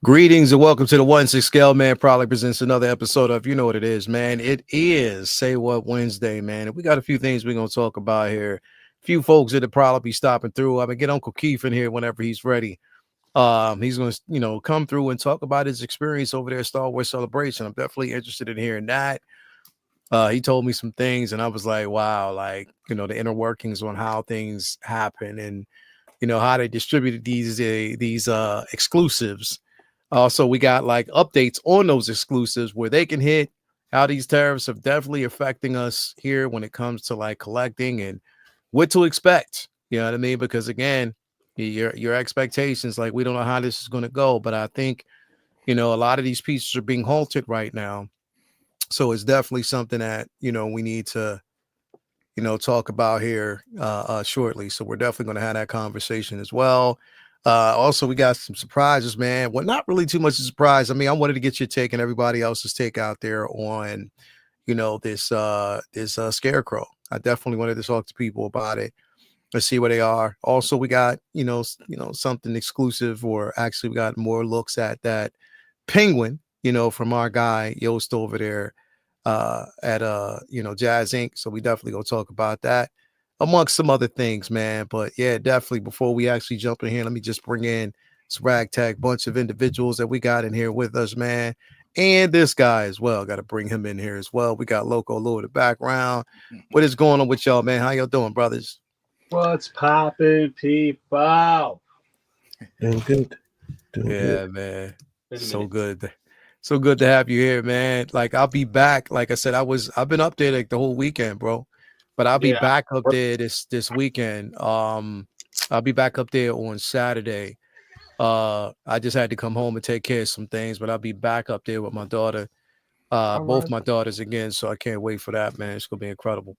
Greetings and welcome to the 1-6 Scale Man. Probably presents another episode of, you know what it is, man. It is Say What Wednesday, man. And we got a few things we're going to talk about here. A few folks that'll probably be stopping through. I'm going to get Uncle Keith in here whenever he's ready. He's going to, come through and talk about his experience over there at Star Wars Celebration. I'm definitely interested in hearing that. He told me some things and I was like, wow, like, the inner workings on how things happen and, how they distributed these exclusives. Also, we got like updates on those exclusives where they can hit, how these tariffs are definitely affecting us here when it comes to like collecting and what to expect. You know what I mean? Because again, your expectations, like we don't know how this is going to go, but I think, a lot of these pieces are being halted right now. So it's definitely something that, we need to, talk about here shortly. So we're definitely going to have that conversation as well. Also, we got some surprises, man. Well, not really too much of a surprise. I mean, I wanted to get your take and everybody else's take out there on, this Scarecrow. I definitely wanted to talk to people about it. Let's see where they are. Also, we got, something exclusive, or actually we got more looks at that penguin, from our guy Yost over there at Jazz Inc. So we definitely gonna talk about that amongst some other things, man. But yeah, definitely before we actually jump in here, let me just bring in this ragtag bunch of individuals that we got in here with us, man. And this guy as well. Got to bring him in here as well. We got Loco Lou in the background. What is going on with y'all, man? How y'all doing, brothers? What's poppin', people? Doing good. Yeah, man. So good. So good to have you here, man. Like I'll be back. Like I said, I've been up there like the whole weekend, bro. But I'll be back up there this weekend. I'll be back up there on Saturday. I just had to come home and take care of some things, but I'll be back up there with my daughter. Both my daughters again, so I can't wait for that, man. It's gonna be incredible.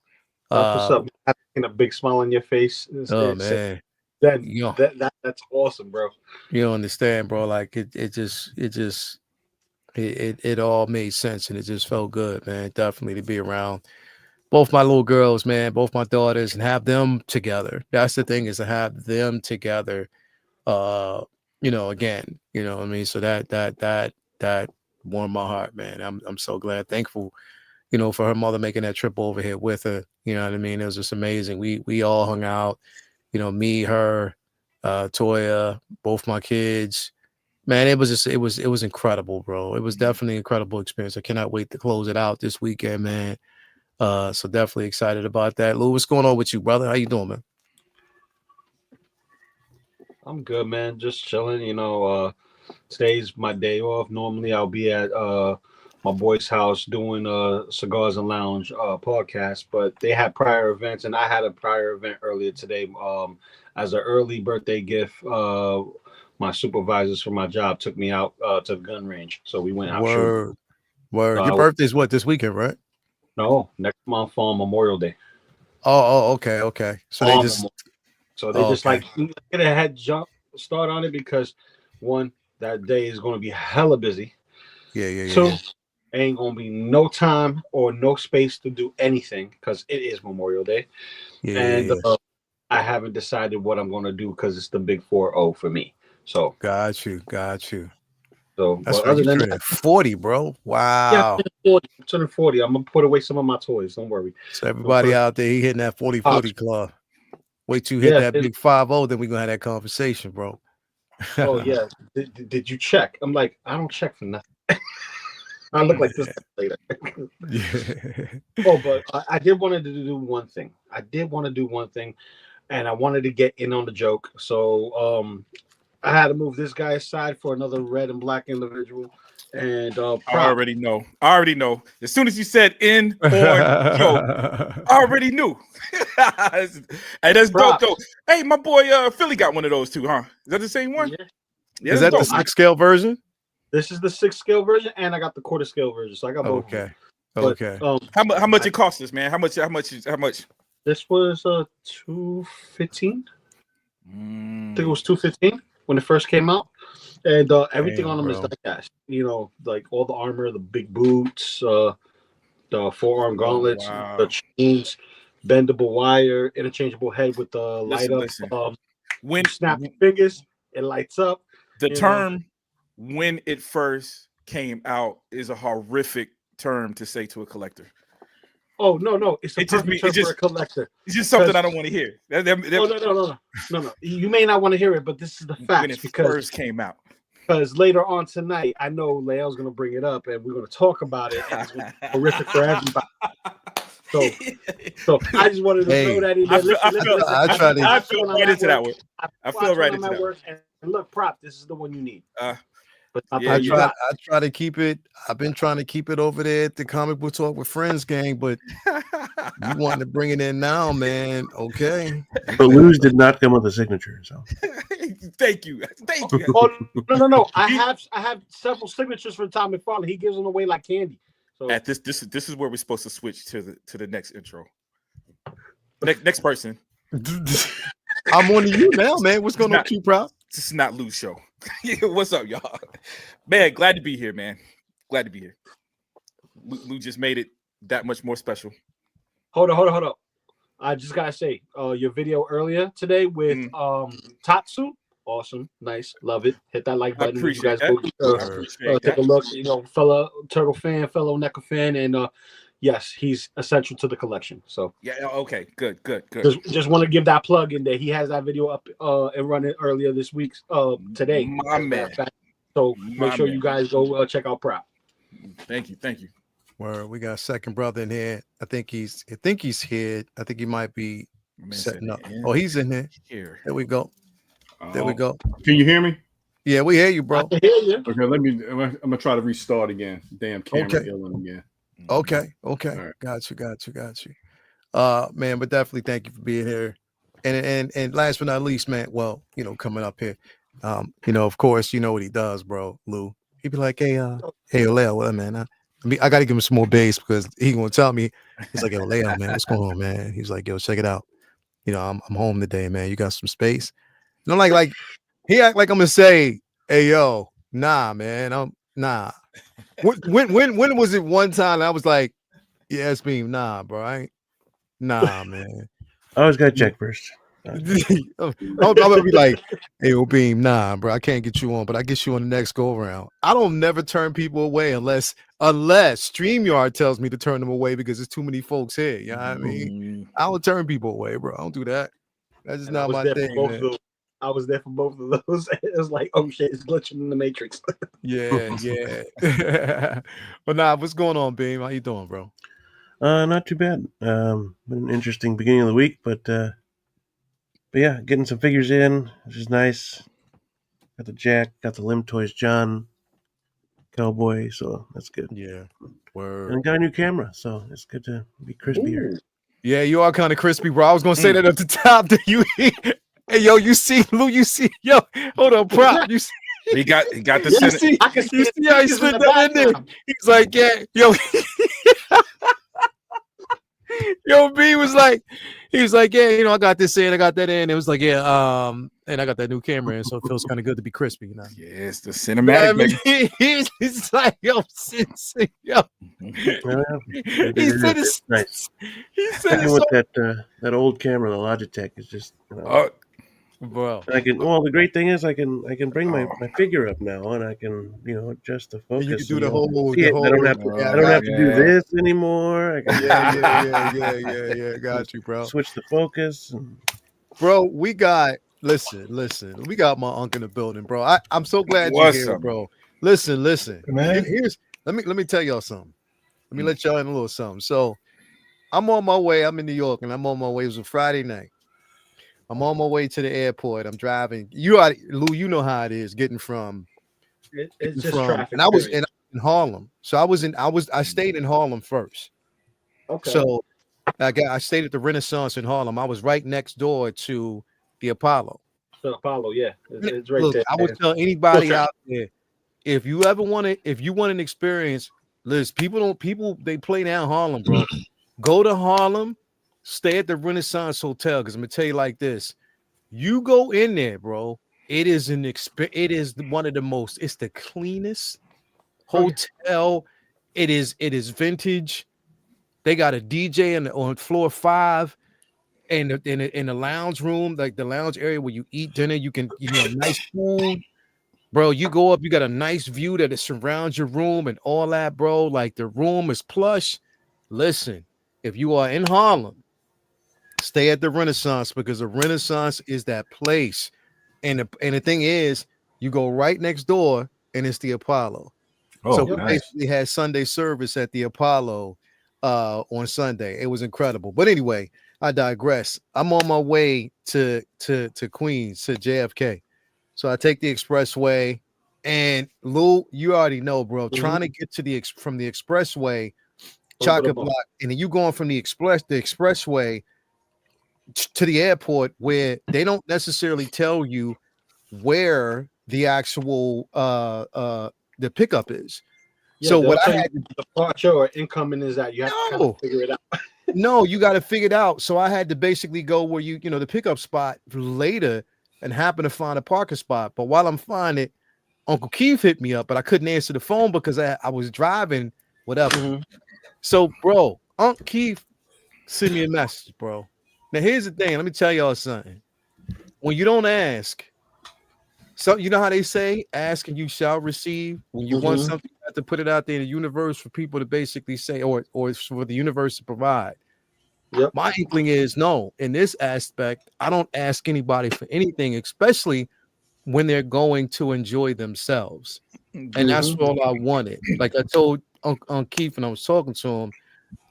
What's up? Having a big smile on your face. Man. That's awesome, bro. You don't understand, bro. Like it all made sense and it just felt good, man. Definitely to be around both my little girls, man, both my daughters, and have them together. That's the thing, is to have them together. Again, what I mean. So that warmed my heart, man. I'm so glad, thankful, for her mother making that trip over here with her. You know what I mean? It was just amazing. We all hung out, me, her, Toya, both my kids. Man, it was incredible, bro. It was definitely an incredible experience. I cannot wait to close it out this weekend, man. So definitely excited about that. Lou, what's going on with you, brother? How you doing, man? I'm good, man. Just chilling. Today's my day off. Normally, I'll be at my boy's house doing Cigars and Lounge podcast, but they had prior events, and I had a prior event earlier today. As an early birthday gift, my supervisors for my job took me out to the gun range, so we went out. Word. Your birthday's what, this weekend, right? No, next month on Memorial Day. Oh, okay. So they just like get a head jump start on it because one, that day is going to be hella busy. Yeah. Two, ain't going to be no time or no space to do anything because it is Memorial Day. Yeah. I haven't decided what I'm going to do because it's the big 4-0 for me. So got you. So that's right. You're turning 40, bro. Wow. Yeah, I'm turning 40. I'm gonna put away some of my toys. Don't worry. So everybody out there, he hitting that 40-40 club. Wait till you hit that big 5-0, then we're gonna have that conversation, bro. Oh yeah. Did you check? I'm like, I don't check for nothing. I look like this later. But I did want to do one thing. And I wanted to get in on the joke. So I had to move this guy aside for another red and black individual. And I already know. As soon as you said in or joke, I already knew. Hey, that's dope, though. Hey, my boy Philly got one of those too, huh? Is that the same one? Yeah, is that the 6 scale version? This is the 6 scale version, and I got the quarter scale version. So I got both. Okay. But, how much it cost us, man? How much? This was $215. I think it was $215 when it first came out, and everything on them is like that. Like all the armor, the big boots, the forearm gauntlets, the chains, bendable wire, interchangeable head with the light up. When you snap your fingers, it lights up. The term when it first came out is a horrific term to say to a collector. Oh no, it's a perfect term for a collector. It's just something I don't want to hear. No. You may not want to hear it, but this is the fact when it first came out. Because later on tonight, I know Leo's going to bring it up, and we're going to talk about it. And it's going to be horrific for everybody. So I just wanted to throw that in there. I feel right into that one. I feel right into that one. And look, Prop, this is the one you need. But I try to keep it. I've been trying to keep it over there at the Comic Book Talk with Friends gang, but you want to bring it in now, man. Okay. But Lou's did not come with a signature, so thank you. Oh, no. I have several signatures for Tom McFarlane. He gives them away like candy. So at this is where we're supposed to switch to the next intro. Next person. I'm on to you now, man. What's going on, Q Prop? This is not Lou's show. What's up, y'all? Man, glad to be here, man. Glad to be here. Lou just made it that much more special. Hold on. I just gotta say, your video earlier today with Tatsu, awesome, nice, love it. Hit that like button. You guys go take a look. Fellow Turtle fan, fellow NECA fan, and yes, he's essential to the collection. So yeah, okay, good. Just want to give that plug in there. He has that video up and running earlier this week, today. My man. So make sure you guys go check out Prop. Thank you. Where we got a second brother in here. I think he's here. I think he might be setting up. Oh, he's in there. There we go. There we go. Can you hear me? Yeah, we hear you, bro. I can hear you. Okay, I'm gonna try to restart again. Damn camera yelling again. Okay. Right. Got you. Man, but definitely thank you for being here. And last but not least, man, well, coming up here. Of course, you know what he does, bro, Lou. He'd be like, hey, Leo, well, man, I gotta give him some more bass because he gonna tell me. He's like, yo, Leo, man, what's going on, man? He's like, yo, check it out. I'm home today, man. You got some space? And I'm like he act like I'm gonna say, hey, yo, nah, man, nah. When was it one time I was like, yeah, it's Beam, nah, bro, nah, man. I always got to check first. I'm gonna be like, hey, Beam, nah, bro, I can't get you on, but I get you on the next go around. I don't never turn people away unless StreamYard tells me to turn them away because there's too many folks here. You know what I mean? I don't turn people away, bro. I don't do that. That's just not my thing. Man. I was there for both of those. It was like, oh shit, it's glitching in the Matrix. Yeah. But what's going on, Beam? How you doing, bro? Not too bad. Been an interesting beginning of the week, but yeah, getting some figures in, which is nice. Got the Jack, got the Limb Toys John Cowboy, so that's good. Yeah. And got a new camera, so it's good to be crispier. Yeah, you are kind of crispy, bro. I was gonna say that at the top. That you hey, yo, you see, Lou, yo, hold on, Prop. You see, he got the I can see how he slid that in there. He's like, yeah, yo. Yo, B was like, yeah, I got this in, I got that in. It was like, yeah, and I got that new camera in, so it feels kind of good to be crispy, Yeah, it's the cinematic. He's like, yo, yo. He said it's nice. With that old camera, the Logitech is just, bro. The great thing is I can bring my figure up now, and I can adjust the focus. You can do the whole. I don't have to do this anymore. Yeah. Got you, bro. Switch the focus, bro. We got listen. We got my uncle in the building, bro. I'm so glad you're here, bro. Listen. Man. Let me tell y'all something. Let me let y'all in a little something. So I'm on my way. I'm in New York, and I'm on my way. It was a Friday night. I'm on my way to the airport. I'm driving. Lou, you know how it is getting from. It's just traffic. And I was in Harlem, so I stayed in Harlem first. Okay. So I stayed at the Renaissance in Harlem. I was right next door to the Apollo. The Apollo, yeah, it's right there. I would tell anybody out there, if you want an experience, Liz, people they play down Harlem, bro. Go to Harlem. Stay at the Renaissance Hotel because I'm gonna tell you like this: you go in there, bro. It is one of the most. It's the cleanest hotel. It is vintage. They got a DJ on floor 5, and in the lounge room, like the lounge area where you eat dinner. You can nice food, bro. You go up, you got a nice view that it surrounds your room and all that, bro. Like the room is plush. Listen, if you are in Harlem, stay at the Renaissance, because the Renaissance is that place. And the thing is, you go right next door and it's the Apollo. So we basically had Sunday service at the Apollo on Sunday. It was incredible. But anyway, I digress. I'm on my way to Queens, to JFK. So I take the expressway, and Lou, you already know, bro. Trying to get to from the expressway, chocolate block, and then you going from the expressway to the airport, where they don't necessarily tell you where the actual the pickup is. Yeah, so what I had the departure or incoming is that you have to kind of figure it out. No, you got to figure it out. So I had to basically go where you know the pickup spot later, and happen to find a parking spot. But while I'm finding it, Uncle Keith hit me up, but I couldn't answer the phone because I was driving, whatever. So, bro, Uncle Keith sent me a message, bro. Now here's the thing. Let me tell y'all something. When you don't ask, so you know how they say, ask and you shall receive. When you want something, you have to put it out there in the universe for people to basically say, or for the universe to provide. Yep. My inkling is no, in this aspect, I don't ask anybody for anything, especially when they're going to enjoy themselves. And that's all I wanted. Like I told Uncle Keith when I was talking to him,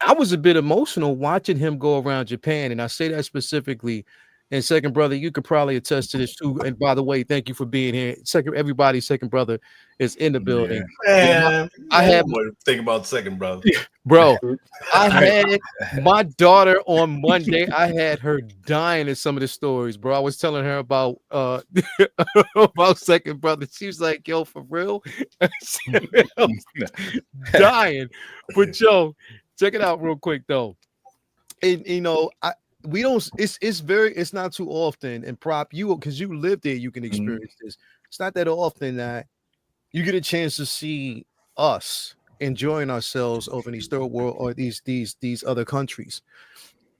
I was a bit emotional watching him go around Japan. And I say that specifically. And second brother, you could probably attest to this too. And by the way, thank you for being here. Second brother is in the building. Man, I had think about second brother, bro. I had my daughter on Monday. I had her dying at some of the stories, bro. I was telling her about about second brother. She was like, "Yo, for real?" Dying. But yo, check it out real quick though. And you know, we don't, it's not too often, and prop you, because you live there, you can experience this. It's not that often that you get a chance to see us enjoying ourselves over in these third world or these other countries.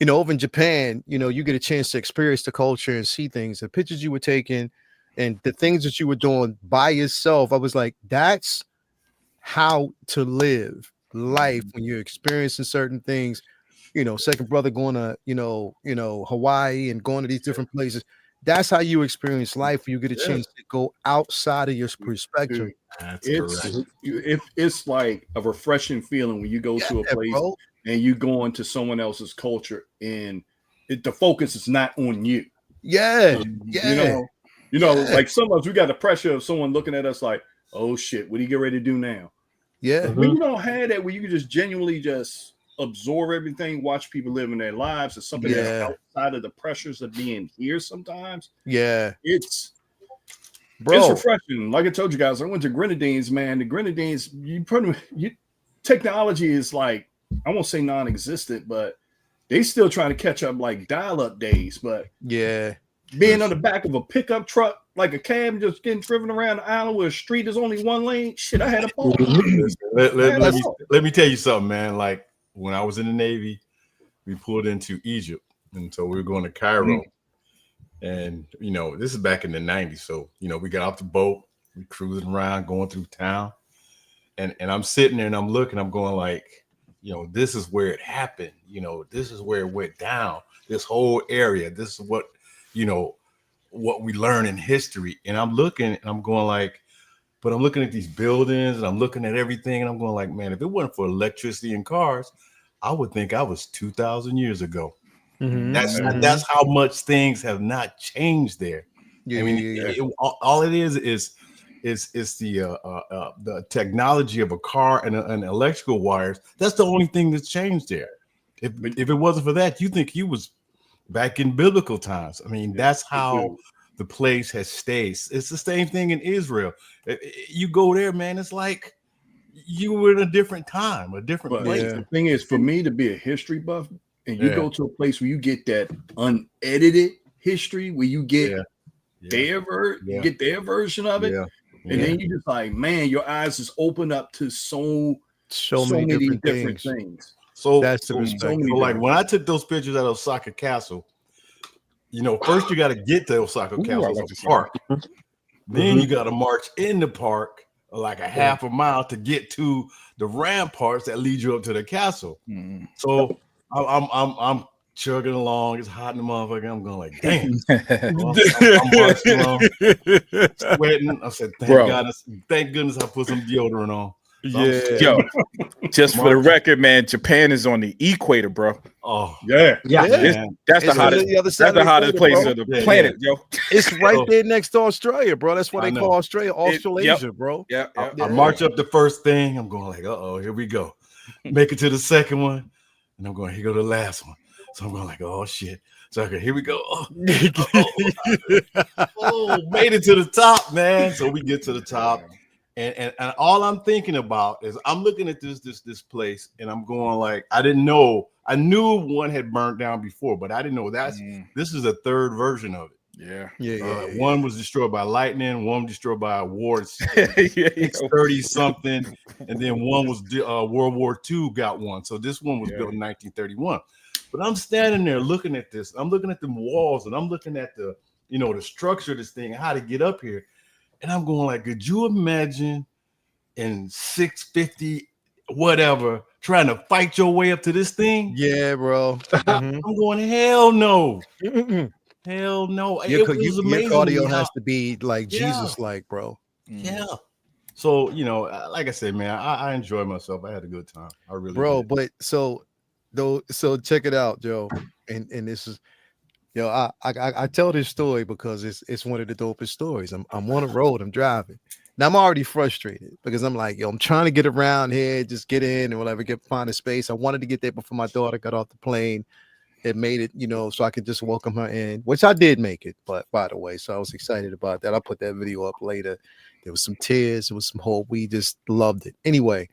You know, over in Japan, you know, you get a chance to experience the culture and see things, the pictures you were taking and the things that you were doing by yourself. I was like, that's how to live life when you're experiencing certain things. You know, second brother going to, you know, Hawaii and going to these different places. That's how you experience life. You get a chance to go outside of your perspective. It's like a refreshing feeling when you go to a place and you go into someone else's culture, and the focus is not on you. You know, like sometimes we got the pressure of someone looking at us like, oh shit, what do you get ready to do now? When you don't have that, where you can just genuinely just absorb everything, watch people living their lives, it's something that's outside of the pressures of being here sometimes. It's refreshing. Like I told you guys, I went to Grenadines, man. The Grenadines, technology is like, I won't say non-existent, but they still trying to catch up like dial-up days. But being on the back of a pickup truck, like a cab, just getting driven around the island where a street is only one lane, shit, I had a ball. let me tell you something, man. Like, when I was in the Navy, we pulled into Egypt, and so we were going to Cairo. And you know, this is back in the 90s. So, you know, we got off the boat, we cruising around, going through town, and I'm sitting there and I'm looking, I'm going like, you know, this is where it happened. You know, this is where it went down. This whole area. This is what, you know, what we learn in history. And I'm looking and I'm going like, but I'm looking at these buildings and I'm looking at everything and I'm going like, man, if it wasn't for electricity and cars, I would think I was 2,000 years ago. That's how much things have not changed there. I mean, all it is the technology of a car and electrical wires. That's the only thing that's changed there. If it wasn't for that, you think he was back in biblical times. I mean, that's how the place has stayed. It's the same thing in Israel. You go there, man, it's like you were in a different time, a different place. The thing is, for me to be a history buff, and you go to a place where you get that unedited history, where you get their version of it, and then you just like, man, your eyes just open up to so many different things. So that's the perspective. So like when I took those pictures at Osaka Castle, you know, first you got to get to Osaka Castle park. Then you got to march in the park like a half a mile to get to the ramparts that lead you up to the castle. So I'm chugging along. It's hot in the motherfucker. I'm going like, damn. I'm marching along, sweating. I said, thank goodness I put some deodorant on. So Yo, just for the record, man, Japan is on the equator, bro. Oh, that's the hottest. That's the hottest place of the planet, yo. It's right there next to Australia, bro. That's what they call Australia, Australasia, bro. Yeah. I march up the first thing. I'm going like, uh-oh, here we go. Make it to the second one, and I'm going, here go the last one. So I'm going like, oh shit. So okay, here we go. Oh, made it to the top, man. So we get to the top. And all I'm thinking about is I'm looking at this place, and I'm going like, I didn't know. I knew one had burnt down before, but I didn't know this is a third version of it. One was destroyed by lightning, one was destroyed by a war 630 something, and then one was World War II got one. So this one was built in 1931. But I'm standing there looking at this. I'm looking at the walls, and I'm looking at the structure of this thing, how to get up here. And I'm going like, could you imagine in 650 whatever trying to fight your way up to this thing? Yeah, bro. I'm going, hell no. Hell no. It was amazing. Your cardio has to be like Jesus like, bro. Yeah. So, like I said, man, I enjoyed myself. I had a good time. I really did. But so check it out, Joe. And this is I tell this story because it's one of the dopest stories. I'm on the road, I'm driving. Now I'm already frustrated because I'm like, I'm trying to get around here, just get in and whatever, find a space. I wanted to get there before my daughter got off the plane. It made it, so I could just welcome her in, which I did make it, but by the way, so I was excited about that. I'll put that video up later. There was some tears, there was some hope. We just loved it. Anyway,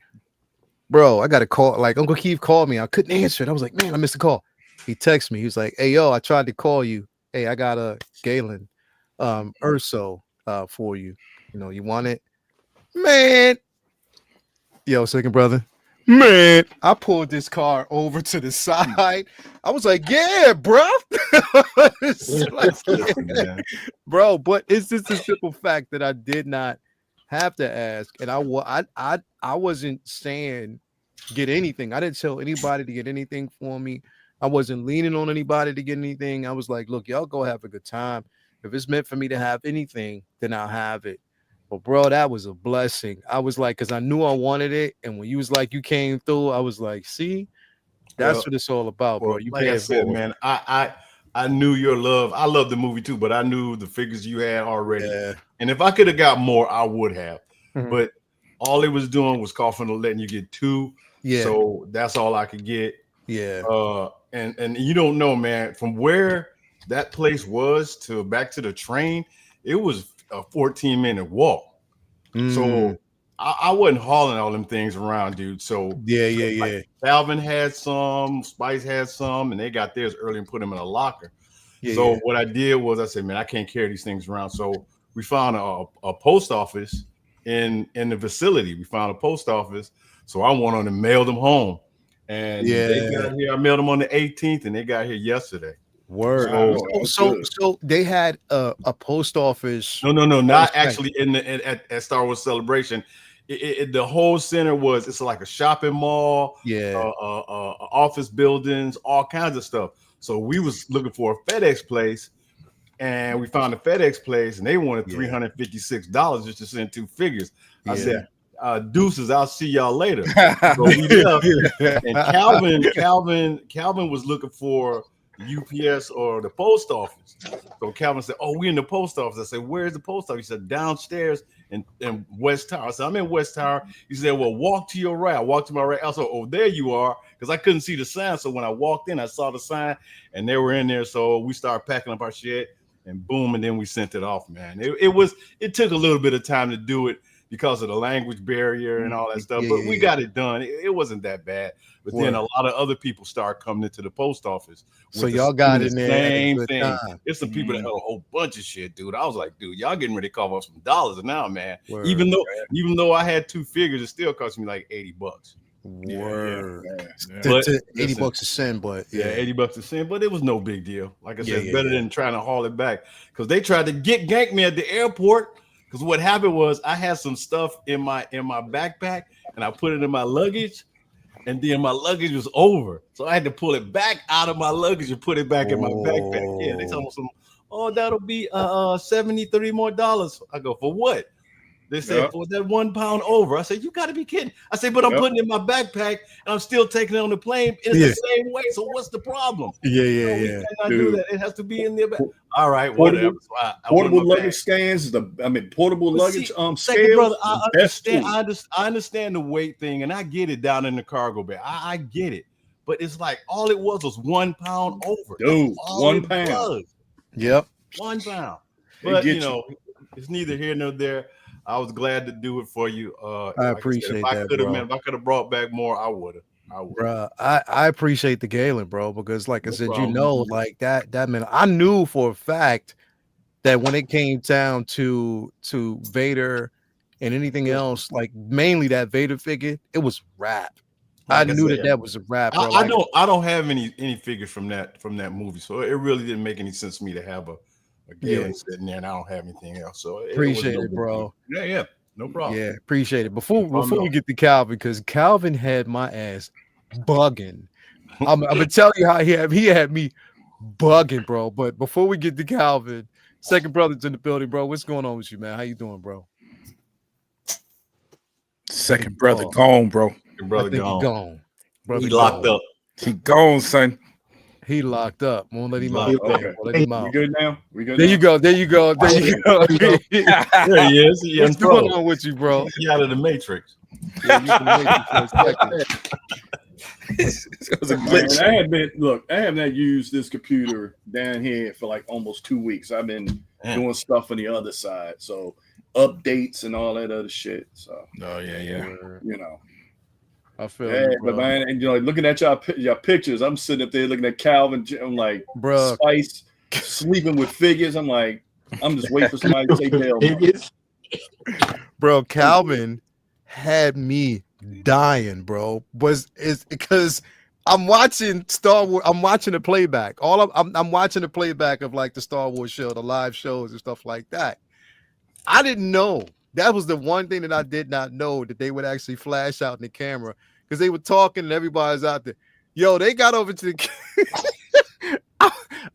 bro, I got a call. Like Uncle Keith called me. I couldn't answer it. I was like, man, I missed a call. He texted me. He was like, hey, yo, I tried to call you. Hey, I got a Galen Urso for you. You want it? Man. Yo, second brother. Man, I pulled this car over to the side. I was like, yeah, bro. Bro, but it's just a simple fact that I did not have to ask. And I wasn't saying get anything. I didn't tell anybody to get anything for me. I wasn't leaning on anybody to get anything. I was like, look, y'all go have a good time. If it's meant for me to have anything, then I'll have it. But bro, that was a blessing. I was like, because I knew I wanted it. And when you was like, you came through, I was like, see, that's what it's all about, bro. You like I said, man, I knew your love. I love the movie too, but I knew the figures you had already. Yeah. And if I could have got more, I would have. But all it was doing was coughing and letting you get two. Yeah. So that's all I could get. Yeah. And you don't know, man, from where that place was to back to the train, it was a 14-minute walk. So I wasn't hauling all them things around, dude. So yeah. Calvin had some, Spice had some, and they got theirs early and put them in a locker. So what I did was I said, man, I can't carry these things around. So we found a post office in the facility. We found a post office. So I went on and mailed them home. And they got here. I mailed them on the 18th, and they got here yesterday. Word. So they had a post office. No, not actually at Star Wars Celebration. The whole center it's like a shopping mall. Office buildings, all kinds of stuff. So we was looking for a FedEx place, and we found a FedEx place, and they wanted $356 just to send two figures. I said, deuces, I'll see y'all later. So we left, and Calvin was looking for UPS or the post office. So Calvin said, oh, we in the post office. I said, where's the post office? He said, downstairs in West Tower. I said, I'm in West Tower. He said, well, walk to your right. I walked to my right. I said, oh, there you are, because I couldn't see the sign. So when I walked in, I saw the sign, and they were in there. So we started packing up our shit, and boom, and then we sent it off, man. It took a little bit of time to do it because of the language barrier and all that stuff, but we got it done. It wasn't that bad. But then a lot of other people start coming into the post office. So y'all got in there. Same thing. It's some people that had a whole bunch of shit, dude. I was like, dude, y'all getting ready to cough up some dollars now, man. Word. Even though I had two figures, it still cost me like $80. Word. But, $80 a send, but $80 a send, but it was no big deal. Like I said, better than trying to haul it back, because they tried to gank me at the airport. Because what happened was I had some stuff in my backpack and I put it in my luggage, and then my luggage was over, so I had to pull it back out of my luggage and put it back in my backpack. Yeah, they told me, "Oh, that'll be $73 more." I go, for what? They said, for that 1 pound over. I said, you got to be kidding. I said, but I'm putting it in my backpack and I'm still taking it on the plane. It's the same way. So what's the problem? Yeah. Cannot do that. It has to be in there. All right, portable, whatever. So portable luggage scans. Portable luggage scales. Brother, I understand the weight thing, and I get it down in the cargo bag. I get it, but it's like all it was 1 pound over. Dude, 1 pound. Yep, 1 pound. But it's neither here nor there. I was glad to do it for you. I appreciate that, bro. If I could have brought back more, I would have. Bro, I appreciate the Galen, bro, because like I said, like that meant I knew for a fact that when it came down to Vader and anything else, like mainly that Vader figure, it was rap. Like I knew that was a rap. Bro. I don't have any figures from that movie, so it really didn't make any sense to me to have a Galen sitting there, and I don't have anything else. So appreciate it, bro. Yeah, no problem. Yeah, appreciate it. Before we get to Calvin, because Calvin had my ass bugging. I'm gonna tell you how he had me bugging, bro. But before we get to Calvin, second brother's in the building, bro. What's going on with you, man? How you doing, bro? Second brother gone, bro. Your brother gone. Brother he locked up. He gone, son. He locked up. Won't let him out. Okay. Let him out. We good now? We good There now? you go. There you go. There you go. There he is. What's going on with you, bro? He out of the Matrix. Yeah, you can make it for a second. It was a glitch. I have not used this computer down here for like almost 2 weeks. I've been doing stuff on the other side. So updates and all that other shit. So I feel but man, and looking at y'all pictures, I'm sitting up there looking at Calvin. I'm like, bro, Spice sleeping with figures. I'm like, I'm just waiting for somebody to take bail. Bro, Calvin had me dying, bro. It's because I'm watching Star Wars. I'm watching the playback. I'm watching the playback of like the Star Wars show, the live shows and stuff like that. I didn't know. That was the one thing that I did not know, that they would actually flash out in the camera, because they were talking and everybody's out there. Yo, they got over to the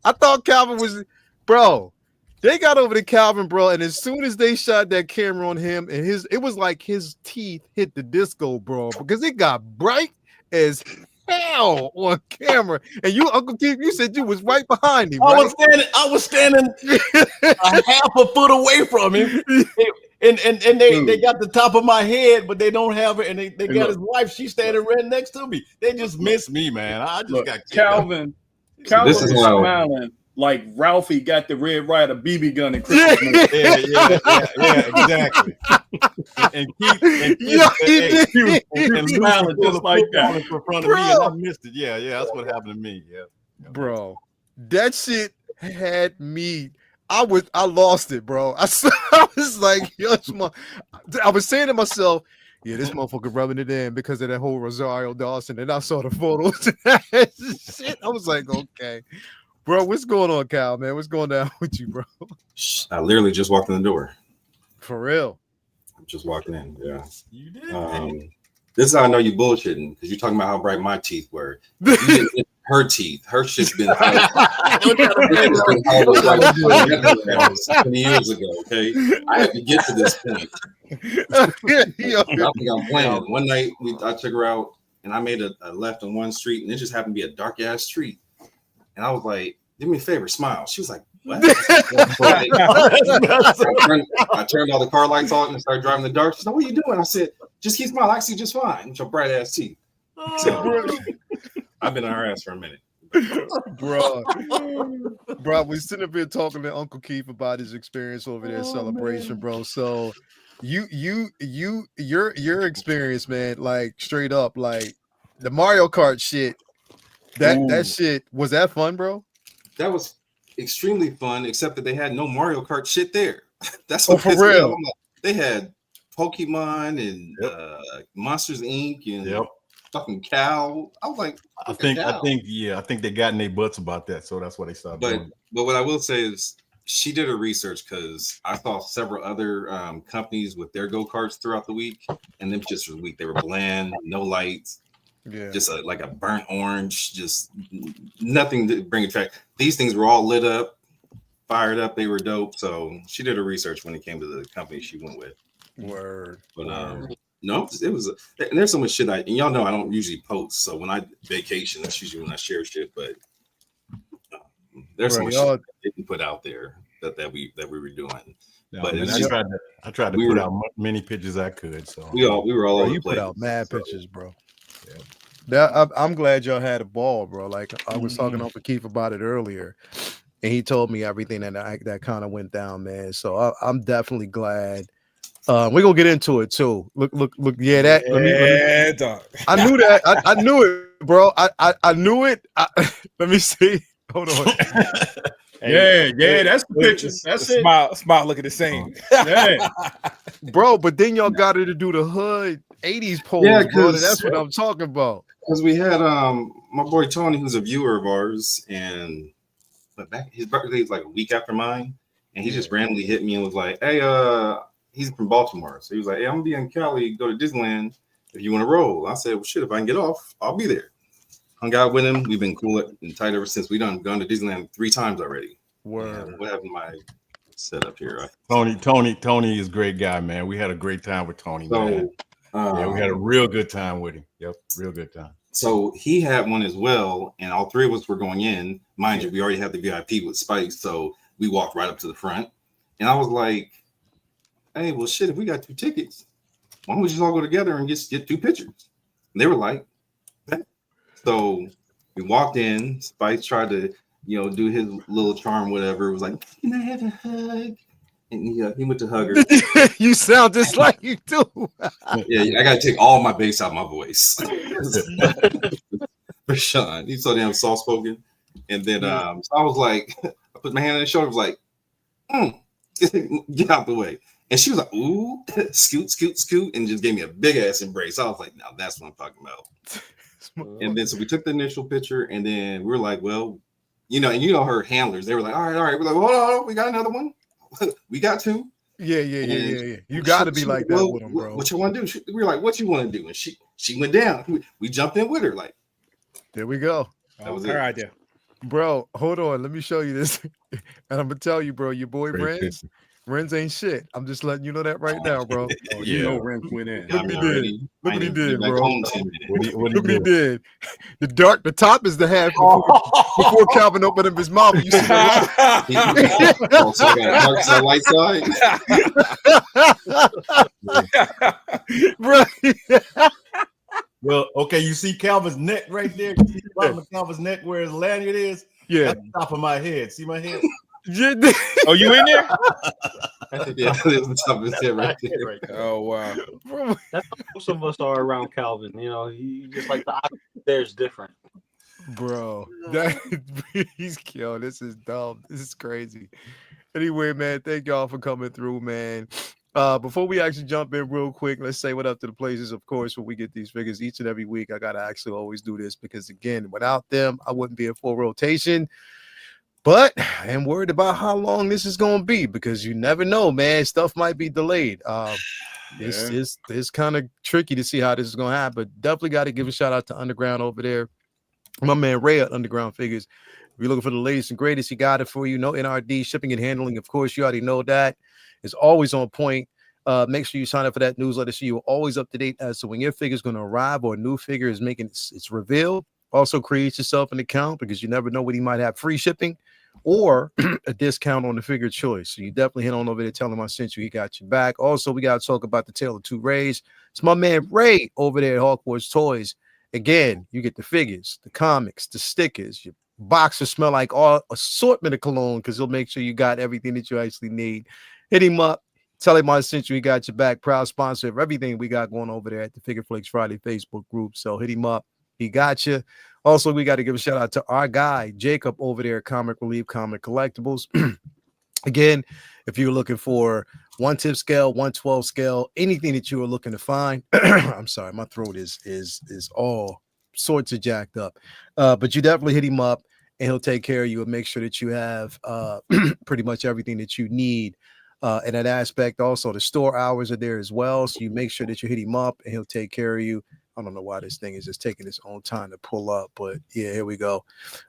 I thought Calvin was, bro. They got over to Calvin, bro, and as soon as they shot that camera on him, and it was like his teeth hit the disco, bro, because it got bright as hell on camera. And you, Uncle Keith, you said you was right behind him. I was standing a half a foot away from him. And they got the top of my head, but they don't have it. And they got his wife. She's standing right next to me. They just missed me, man. I just got Calvin. Calvin is smiling like Ralphie got the Red Ryder BB gun in Christmas movie. Yeah, exactly. And Keith and smiling just like that in front of me, and I missed it. Yeah, that's what happened to me. Yeah. Bro, that shit had me. I lost it, bro. I was like, I was saying to myself, yeah, this motherfucker rubbing it in because of that whole Rosario Dawson. And I saw the photos and that shit. I was like, okay. Bro, what's going on, Cal, man? What's going down with you, bro? I literally just walked in the door. For real? I'm just walking in, yeah. You did. This is how I know you bullshitting, because you're talking about how bright my teeth were. You didn't get her teeth. Her shit's been 20 years ago, okay? I had to get to this point. I think I'm playing. One night, I took her out, and I made a left on one street, and it just happened to be a dark-ass street. And I was like, do me a favor, smile. She was like, what? I turned all the car lights on and started driving in the dark. She said, what are you doing? I said, just keep smiling. I see just fine with your bright ass teeth. So, I've been on her ass for a minute. Bro, we sitting up here talking to Uncle Keith about his experience over there, Celebration, bro. So your experience, man, like straight up, like the Mario Kart shit. That shit, was that fun, bro? That was extremely fun, except that they had no Mario Kart shit there. That's what for real. They had Pokemon and Monsters Inc. and fucking Cow. I was like, I think they got in their butts about that, so that's why they stopped doing it. But what I will say is, She did her research because I saw several other companies with their go-karts throughout the week, and them just for the week they were bland, no lights, just like a burnt orange, just nothing to bring it back. These things were all lit up, fired up, they were dope. So she did her research when it came to the company she went with. Word. But no, it was, and there's so much shit and y'all know I don't usually post. So when I vacation, that's usually when I share shit. But there's so much shit I didn't put out there that we were doing. No, but man, I tried to put out many pictures I could. So we were all over you the place. put out mad pictures, bro. Yeah. I'm glad y'all had a ball, bro. Like I was talking to Keith about it earlier, and he told me everything that kind of went down, man. So I'm definitely glad. We're gonna get into it too. Look. Yeah, that. Let me, dog. I knew that. I knew it, bro. I knew it. Let me see. Hold on. Yeah, that's the picture. That's it. Smile, looking the same. Yeah, bro. But then y'all got her to do the hood 80s pose, bro. That's what I'm talking about. Because we had my boy Tony, who's a viewer of ours, and back his birthday was like a week after mine, and he just randomly hit me and was like, "Hey, he's from Baltimore, so he was like, hey, I'm gonna be in Cali, go to Disneyland if you want to roll." I said, well, shit, if I can get off, I'll be there. Hung out with him. We've been cool and tight ever since. We done gone to Disneyland 3 times already. Word. What happened to my setup here? Tony is a great guy, man. We had a great time with Tony, man. Yeah, we had a real good time with him. Yep, real good time. So he had one as well, and all 3 of us were going in. Mind you, we already had the VIP with Spice, so we walked right up to the front. And I was like, hey, well, shit, if we got 2 tickets, why don't we just all go together and just get 2 pictures? And they were like, okay. So we walked in. Spice tried to, do his little charm, whatever. It was like, can I have a hug? And he went to hug her. You sound just like you do. Yeah, I got to take all my bass out of my voice. For Sean. He's so damn soft-spoken. And then so I was like, I put my hand on his shoulder. I was like, get out the way. And she was like, ooh, scoot, and just gave me a big ass embrace. I was like, now that's what I'm talking about. And then so we took the initial picture, and then we were like, well, and her handlers, they were like, all right. We're like, hold on, we got another one. We got 2. Yeah. You got to be like that with them, bro. What you want to do? We were like, what you want to do? And she went down. We jumped in with her. Like, there we go. That was her idea. Bro, hold on. Let me show you this. And I'm going to tell you, bro, your boy Renz ain't shit. I'm just letting you know that right now, bro. You know Renz went in. Look what he did, bro. Look what he did. The top is the half before Calvin opened up his mouth. You see that light side? Bro. Well, okay, you see Calvin's neck right there? You see the bottom of Calvin's neck where his lanyard is? Yeah. That's the top of my head. See my head? Oh, you in there? Yeah, there's the top of his head right there. Right there. Oh, wow. That's how most of us are around Calvin. You just like the there's different. Bro, he's killed. This is dumb. This is crazy. Anyway, man, thank y'all for coming through, man. Before we actually jump in real quick, let's say what up to the places. Of course, when we get these figures each and every week, I gotta actually always do this because again, without them, I wouldn't be in full rotation. But I'm worried about how long this is gonna be because you never know, man. Stuff might be delayed. It's kind of tricky to see how this is gonna happen. But definitely got to give a shout out to Underground over there. My man Ray at Underground Figures. If you're looking for the latest and greatest, he got it for you. No NRD shipping and handling. Of course, you already know that. It's always on point. Make sure you sign up for that newsletter so you're always up to date as to when your figure is going to arrive or a new figure is making its reveal. Also, create yourself an account because you never know when he might have free shipping or a discount on the figure choice. So you definitely hit on over there, tell him I sent you. He got your back. Also, we got to talk about the Tale of Two Rays. It's my man Ray over there at Hawkwards Toys. Again, you get the figures, the comics, the stickers. Your boxes smell like all assortment of cologne because he'll make sure you got everything that you actually need. Hit him up. Tell him I sent you. He got your back. Proud sponsor of everything we got going over there at the Figure Flakes Friday Facebook group. So hit him up. He got you. Also, we got to give a shout out to our guy, Jacob, over there at Comic Relief Comic Collectibles. Again, if you're looking for 1/10 scale, 1/12 scale, anything that you are looking to find, I'm sorry, my throat is all sorts of jacked up. But you definitely hit him up. and he'll take care of you and make sure that you have pretty much everything that you need. And that aspect also, the store hours are there as well. So you make sure that you hit him up and he'll take care of you. I don't know why this thing is just taking its own time to pull up, but yeah, here we go.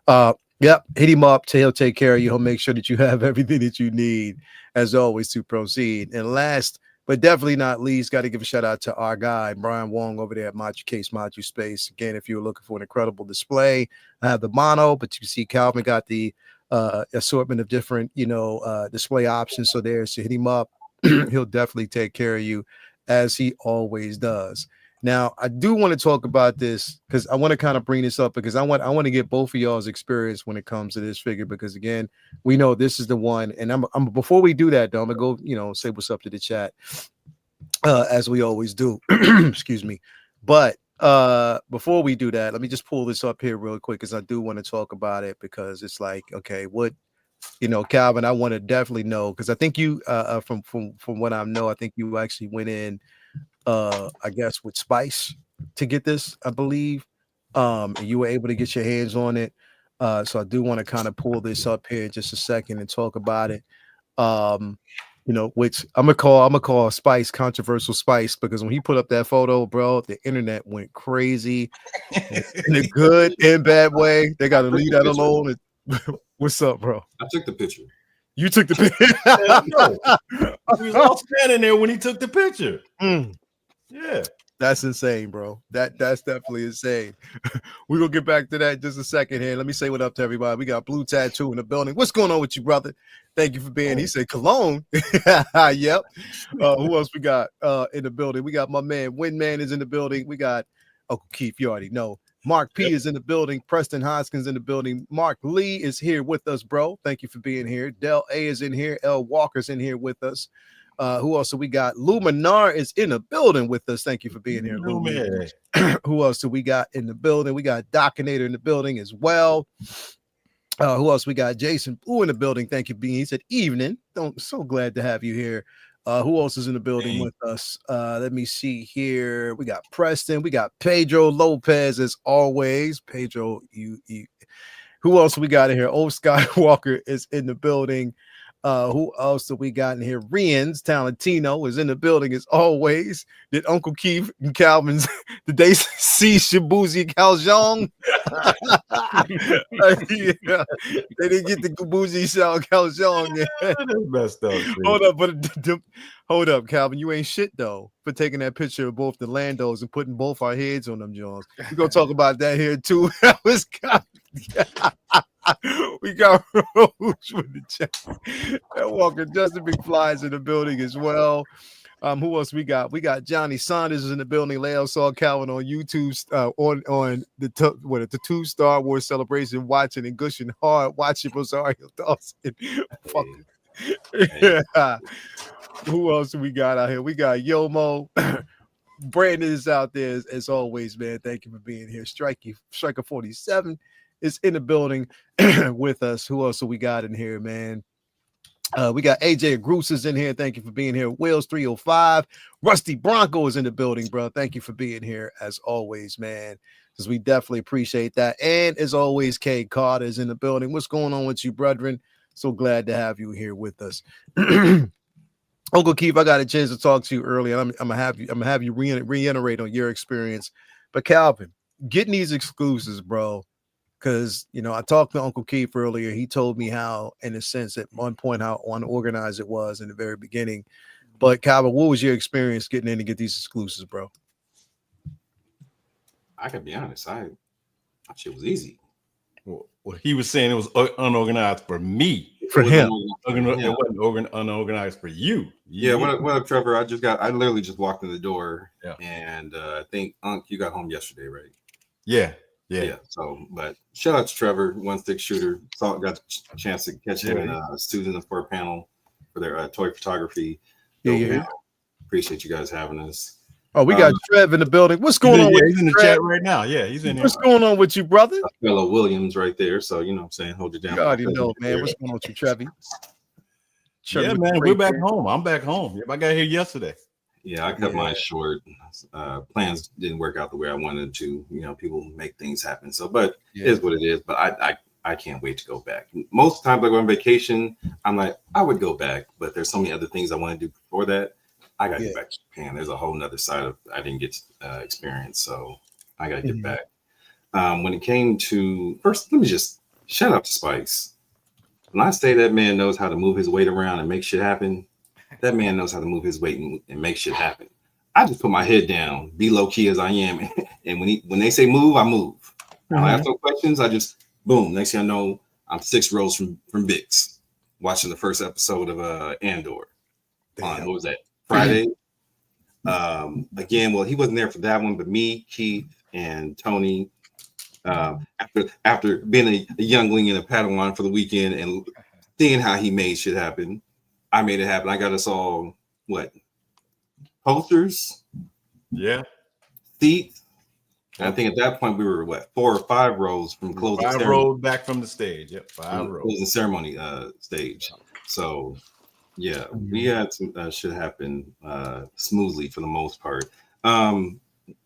Yep, hit him up till he'll take care of you. He'll make sure that you have everything that you need, as always, to proceed. And last, but definitely not least, got to give a shout out to our guy, Brian Wong, over there at Machu Case, Machu Space. Again, if you were looking for an incredible display, I have the mono, but you can see Calvin got the assortment of different, display options. So there, so hit him up. He'll definitely take care of you, as he always does. Now, I do want to talk about this because I want to kind of bring this up because I want to get both of y'all's experience when it comes to this figure, because again, we know this is the one. And I'm before we do that though, I'm gonna go, say what's up to the chat, as we always do. Excuse me. But before we do that, let me just pull this up here real quick because I do want to talk about it, because it's like, okay, what, Calvin, I want to definitely know, because I think you from what I know, I think you actually went in I guess with Spice to get this, I believe, and you were able to get your hands on it. So I do want to kind of pull this up here in just a second and talk about it. Which I'm gonna call Spice controversial Spice, because when he put up that photo, bro, the internet went crazy in a good and bad way. They got to leave that alone. What's up, bro? I took the picture. You took the picture. We was all standing there when he took the picture. Yeah, that's insane, bro. That's definitely insane. We're gonna get back to that in just a second here. Let me say what up to everybody. We got Blue Tattoo in the building. What's going on with you, brother? Thank you for being. He said Cologne. Yep. Who else we got in the building? We got my man Windman is in the building. We got Uncle Keith. You already know. Mark P is in the building. Preston Hoskins in the building. Mark Lee is here with us, bro. Thank you for being here. Del A is in here. L Walker's in here with us. Who else do we got? Luminar is in the building with us. Thank you for being here, Luminar. Who else do we got in the building? We got Docinator in the building as well. Who else we got? Jason Blue in the building. Thank you for being. He said evening. So glad to have you here. Who else is in the building with us? Let me see here. We got Preston. We got Pedro Lopez as always. Pedro, you. Who else we got in here? Old Skywalker is in the building. Who else do we got in here? Rian's Talentino is in the building as always. Did Uncle Keith and Calvin's did they see Shibuzi Kaljong? Yeah. They didn't get the Shibuzi Kaljong. Yeah. Messed up. Hold up, Calvin. You ain't shit though for taking that picture of both the Landos and putting both our heads on them Jones. We're gonna talk about that here too. That was we got Rouge with the chat. And Walker Justin McFly is in the building as well. Who else we got? We got Johnny Saunders is in the building. Leo saw Calvin on YouTube on the 2 Star Wars celebration, watching and gushing hard, watching Rosario Dawson. Yeah. Who else do we got out here? We got Yomo. Brandon is out there as always, man. Thank you for being here. Striker 47 is in the building with us. Who else do we got in here, man? We got AJ Groos is in here. Thank you for being here. Wills 305. Rusty Bronco is in the building, bro. Thank you for being here as always, man. Because we definitely appreciate that. And as always, K Carter is in the building. What's going on with you, brethren? So glad to have you here with us. Uncle Keith, I got a chance to talk to you earlier. I'm gonna have you reiterate on your experience. But Calvin, getting these exclusives, bro. Because I talked to Uncle Keith earlier. He told me how, in a sense, at one point, how unorganized it was in the very beginning. But Calvin, what was your experience getting in to get these exclusives, bro? I could be honest. I shit was easy. Well, he was saying it was unorganized for me. For him. It wasn't unorganized for you. Yeah, what up, Trevor? I literally just walked in the door. Yeah. And I think, Unc, you got home yesterday, right? Yeah. So, but shout out to Trevor, One Stick Shooter. Got the chance to catch him and Susan for a panel for their toy photography. Yeah. Appreciate you guys having us. Oh, we got Trev in the building. What's going on? He's in the chat right now. Yeah, he's in here. What's going on with you, brother? Fellow Williams right there. So, you know what I'm saying? Hold you down. You already know, man. What's going on with you, Trevi? Yeah, man. We're back home. I'm back home. I got here yesterday. Yeah, I cut mine short. Plans didn't work out the way I wanted to. People make things happen. So, but it is what it is. But I can't wait to go back. Most times I go on vacation, I'm like, I would go back, but there's so many other things I want to do before that. I got to get back to Japan. There's a whole nother side of I didn't get to experience, so I got to get back. When it came to first, let me just shout out to Spice. When I say that man knows how to move his weight around and make shit happen, that man knows how to move his weight and make shit happen. I just put my head down, be low key as I am, and when they say move, I move. I don't ask no questions. I just boom. Next thing I know, I'm 6 rows from Bix, watching the first episode of Andor. On what was that, Friday? Again, well, he wasn't there for that one, but me, Keith, and Tony. After being a youngling and a Padawan for the weekend and seeing how he made shit happen, I made it happen. I got us all posters, seats. And I think at that point we were 4 or 5 rows from closing 5 ceremony. rows back from the stage. Yep, 5 rows. Closing ceremony stage. So yeah, we had some shit happen smoothly for the most part.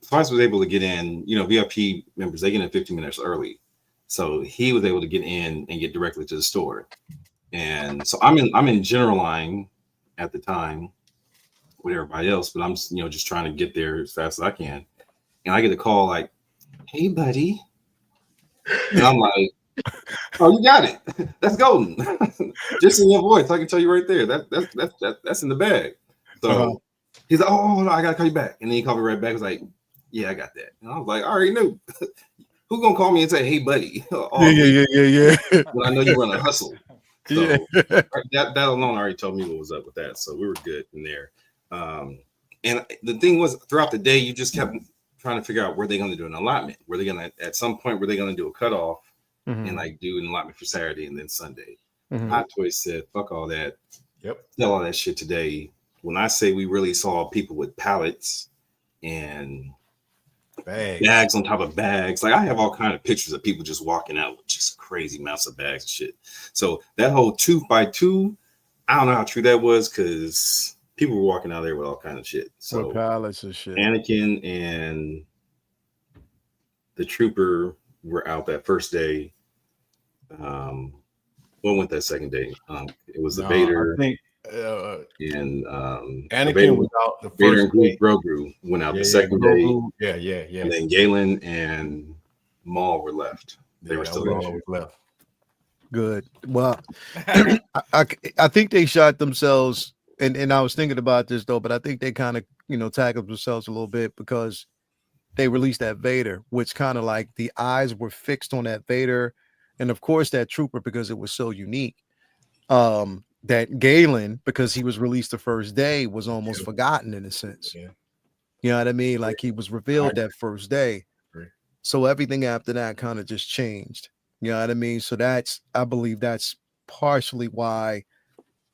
Spice was able to get in, VIP members, they get in 15 minutes early. So he was able to get in and get directly to the store. And so I'm in general line at the time with everybody else, but I'm just trying to get there as fast as I can. And I get a call like, "Hey buddy." And I'm like, "Oh, you got it. That's golden." Just in your voice, I can tell you right there. That's in the bag. So he's like, "Oh no, I gotta call you back." And then he called me right back. He was like, "Yeah, I got that." And I was like, "I already knew." Who gonna call me and say, "Hey buddy"? Yeah. When I know you run a hustle. So that alone already told me what was up with that. So we were good in there. And the thing was, throughout the day, you just kept trying to figure out where they're going to do an allotment. Were they going to, at some point, were they going to do a cutoff and do an allotment for Saturday and then Sunday? Hot Toys said, "Fuck all that. Tell all that shit today." When I say we really saw people with pallets and bags on top of bags, like I have all kind of pictures of people just walking out with just crazy amounts of bags and shit. So that whole 2x2, I don't know how true that was because people were walking out there with all kind of shit. So pallets and shit. Anakin and the trooper were out that first day. What went that second day? It was the Vader. I think and Anakin was out the Vader first and day. Grogu went out the second day. Yeah. And then Galen and Maul were left. They were still left. Good. Well, I think they shot themselves, and I was thinking about this though, but I think they kind of tackled themselves a little bit because they released that Vader, which kind of like the eyes were fixed on that Vader, and of course that trooper because it was so unique. That Galen, because he was released the first day, was almost forgotten in a sense. Yeah. You know what I mean? Like he was revealed that first day. Right. So everything after that kind of just changed. You know what I mean? So I believe that's partially why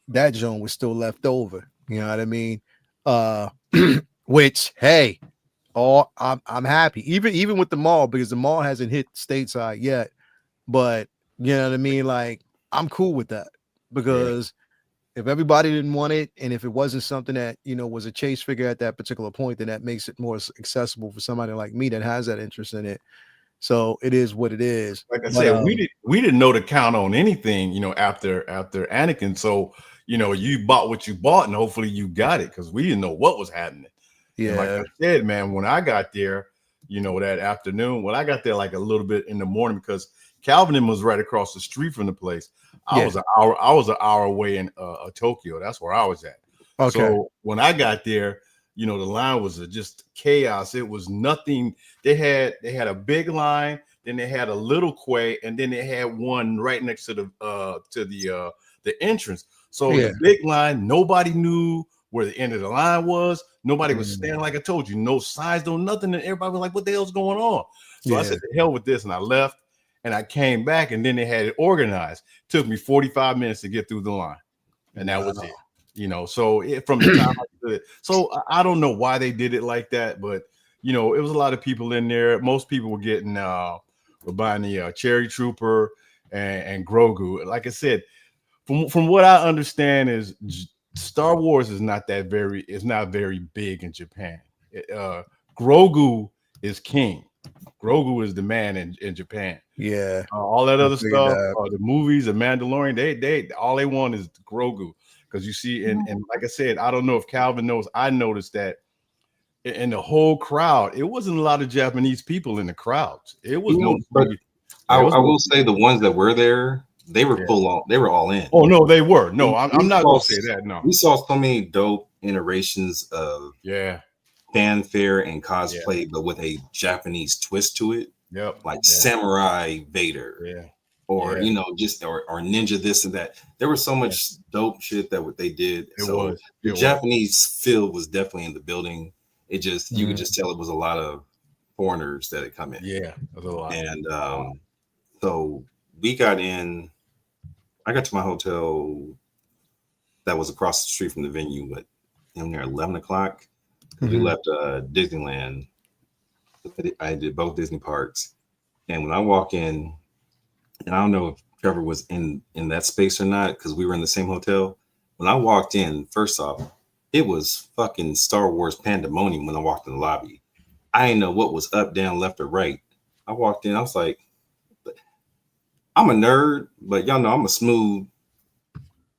that zone was still left over. You know what I mean? Which, hey, I'm happy. Even with the mall, because the mall hasn't hit stateside yet. But you know what I mean? Like, I'm cool with that. Because if everybody didn't want it, and if it wasn't something that was a chase figure at that particular point, then that makes it more accessible for somebody like me that has that interest in it. So it is what it is. Like I said, we didn't know to count on anything, after Anakin. So you bought what you bought, and hopefully you got it because we didn't know what was happening. Yeah, and like I said, man, when I got there, that afternoon, when I got there like a little bit in the morning because Calvin was right across the street from the place. I was an hour away in Tokyo. That's where I was at. Okay. So when I got there, the line was just chaos. It was nothing. They had a big line, then they had a little quay, and then they had one right next to the entrance. So the big line, nobody knew where the end of the line was. Nobody was standing, like I told you, no signs, no nothing. And everybody was like, "What the hell's going on?" So I said, "The hell with this," and I left. And I came back, and then they had it organized. Took me 45 minutes to get through the line, and that was it. So from the time I did it. So I don't know why they did it like that, but it was a lot of people in there. Most people were getting were buying the Cherry Trooper and Grogu. Like I said, from what I understand is Star Wars is not very big in Japan. Grogu is king. Grogu is the man in Japan. Yeah, all that other stuff, the movies, the Mandalorian, they all they want is Grogu. Because you see, and like I said, I don't know if Calvin knows. I noticed that in the whole crowd, it wasn't a lot of Japanese people in the crowds. It was I will say the ones that were there, they were full on. They were all in. Oh no, they were. No, I'm not gonna say that. No, we saw so many dope iterations of fanfare and cosplay, but with a Japanese twist to it. Yep, like Samurai Vader. Or you know, just or ninja this and that. There was so much dope shit that what they did. The Japanese feel was definitely in the building. It just you could just tell it was a lot of foreigners that had come in. Yeah, a lot. And so we got in. I got to my hotel that was across the street from the venue, but in there 11 o'clock. We left Disneyland. I did both Disney parks, and when I walk in. And I don't know if Trevor was in that space or not because we were in the same hotel. When I walked in, first off, it was fucking Star Wars pandemonium when I walked in the lobby. I didn't know what was up, down, left, or right. I walked in, I was like, I'm a nerd, but y'all know I'm a smooth.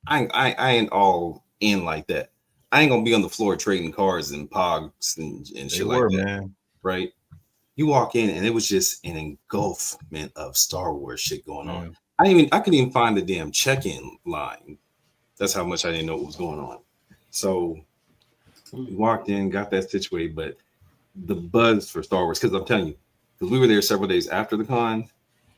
I ain't all in like that. I ain't gonna be on the floor trading cards and pogs and shit like that. Man. Right? You walk in and it was just an engulfment of Star Wars shit going on. I couldn't even find the damn check-in line. That's how much I didn't know what was going on. So we walked in, got that situated, but the buzz for Star Wars, because I'm telling you, because we were there several days after the con,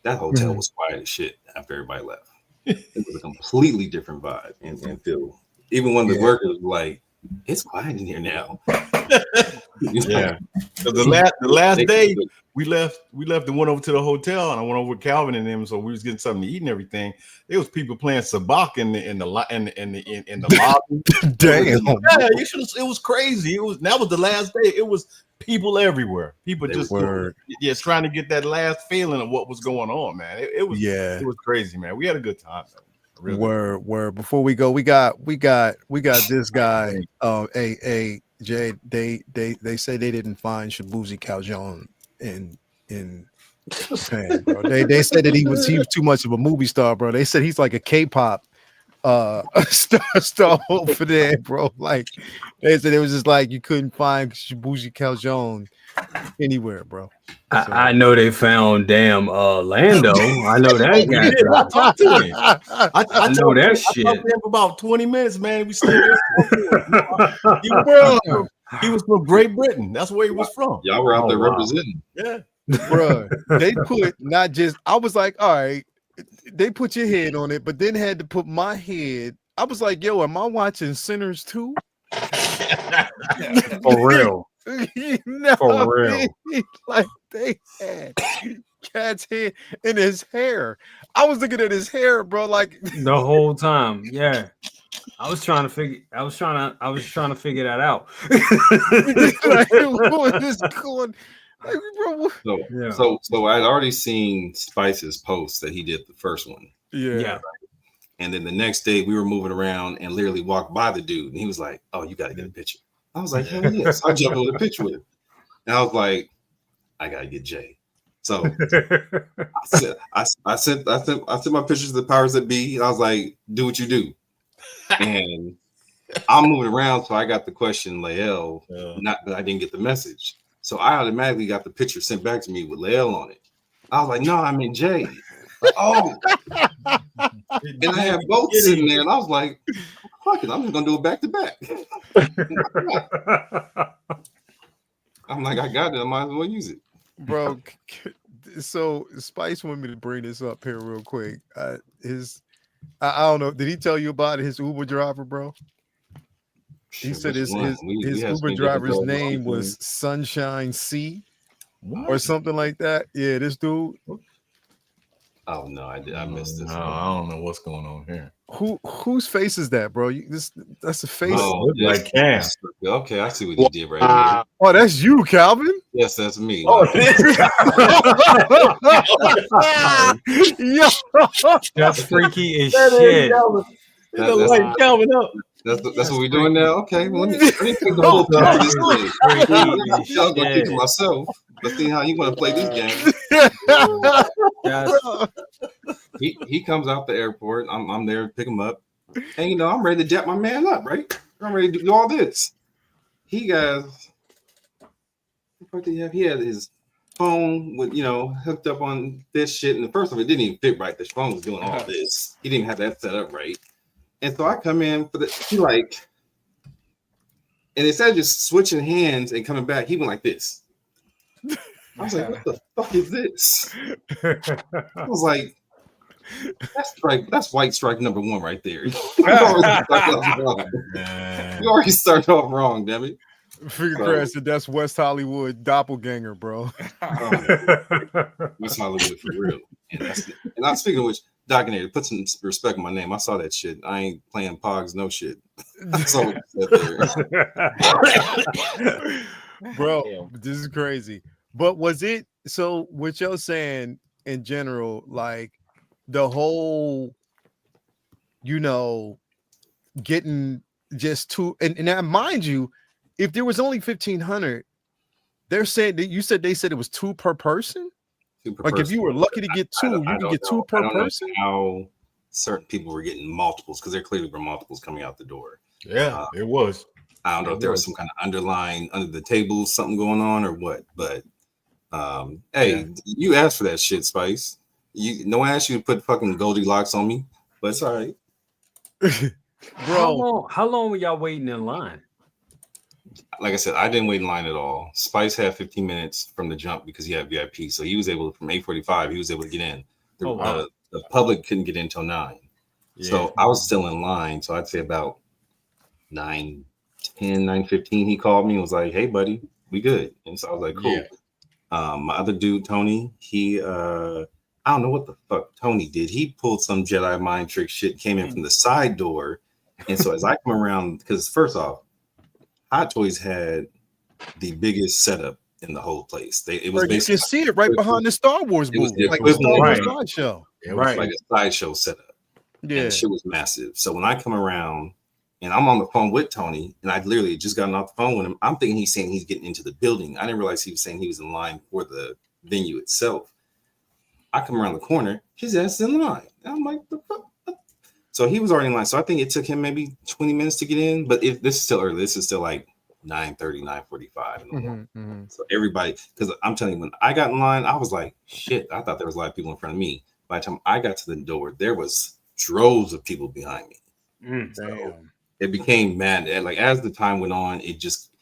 that hotel was quiet as shit after everybody left. It was a completely different vibe and feel. Even one of the workers were like, it's quiet in here now. Yeah. So the last day we left and went over to the hotel, and I went over with Calvin and them. So we was getting something to eat and everything. There was people playing sabak in the lobby. Damn. Yeah, it was crazy. That was the last day. It was people everywhere. People trying to get that last feeling of what was going on, man. It was crazy, man. We had a good time. Really. Word. Before we go, we got this guy. Jay, they say they didn't find Shibuya Calzone in Japan, bro. They said that he was too much of a movie star, bro. They said he's like a K-pop star over there, bro. Like they said it was just like you couldn't find Shibuya Calzone anywhere, bro. I know they found damn Lando. I know that guy. I talked to him. I know that shit. I talked to him for about 20 minutes, man. We still he was from Great Britain. That's where he was from. Y'all were out there representing. Yeah. Bro, they put not just I was like, all right, they put your head on it, but then had to put my head. I was like, yo, am I watching Sinners 2? For real. For real. Like they had Cat's head in his hair. I was looking at his hair, bro, like the whole time. Yeah. I was trying to figure that out. Like, what is going? Like, bro, so I'd already seen Spice's post that he did the first one. Yeah. And then the next day we were moving around and literally walked by the dude and he was like, "Oh, you got to get a picture." I was like, "Hell yes!" I jumped on the picture with him, and I was like, "I gotta get Jay." So I sent my pictures to the powers that be, and I was like, "Do what you do." And I'm moving around, so I got the question, Lael. Not that I didn't get the message, so I automatically got the picture sent back to me with Lael on it. I was like, "No, I mean Jay." Like, oh, and I had both sitting there, and I was like, "Fuck it, I'm just gonna do it back to back." I'm like, I got it. I might as well use it, bro. So Spice wanted me to bring this up here real quick. I don't know. Did he tell you about his Uber driver, bro? He said his Uber driver's name was Sunshine C or something like that. Yeah, this dude. Oh no, I missed this. No, I don't know what's going on here. Whose face is that, bro? That's a face. Oh, like Cam. Okay, I see what you did right here. Oh, that's you, Calvin. Yes, that's me. Oh, Yo, that's freaky as shit. Light Calvin up. That's what we're doing now. Okay, well, let me take the whole time this way. I'm gonna think to myself. Let's see how you want to play this game. He comes out the airport. I'm there to pick him up, and I'm ready to jab my man up. Right, I'm ready to do all this. He had his phone with hooked up on this shit, and the first of it didn't even fit right. The phone was doing all this. He didn't even have that set up right. And so I come in for and instead of just switching hands and coming back, he went like this. I was like, what the fuck is this? I was like, that's white strike number 1 right there. You already started off wrong, damn it. Figure said that's West Hollywood doppelganger, bro. West Hollywood for real. And I'm speaking of which, Dogginator, put some respect on my name. I saw that shit. I ain't playing Pogs, no shit. That's all there. Bro, this is crazy. But was it so what you're saying in general, like the whole, getting just two and now mind you, if there was only 1,500, they're saying that they said it was 2 per person. Like if you were lucky to get 2, you could get 2 per person. How certain people were getting multiples because there clearly were multiples coming out the door. Yeah, it was. I don't know if there was some kind of underlying under the table something going on or what, but hey, you asked for that shit, Spice. No one asked you to put fucking Goldilocks on me, but it's all right. Bro, how long were y'all waiting in line? Like I said, I didn't wait in line at all. Spice had 15 minutes from the jump because he had VIP. So he was able from 8:45, he was able to get in. The public couldn't get in until 9. Yeah. So I was still in line. So I'd say about 9:10, 9:15, he called me and was like, hey, buddy, we good. And so I was like, cool. Yeah. My other dude, Tony, he I don't know what the fuck Tony did. He pulled some Jedi mind trick shit, came in from the side door. And so as I come around, because first off, Hot Toys had the biggest setup in the whole place. It was you can see it right behind the Star Wars booth, like the Star Wars Sideshow. It was like a Sideshow setup. Yeah, and the shit was massive. So when I come around and I'm on the phone with Tony, and I literally just gotten off the phone with him, I'm thinking he's saying he's getting into the building. I didn't realize he was saying he was in line for the venue itself. I come around the corner, his ass is in line. And I'm like, the fuck? So he was already in line. So I think it took him maybe 20 minutes to get in. But this is still early. This is still like 9:30, 9:45 in the morning. So everybody, because I'm telling you, when I got in line, I was like, shit, I thought there was a lot of people in front of me. By the time I got to the door, there was droves of people behind me. So it became mad. Like as the time went on, it just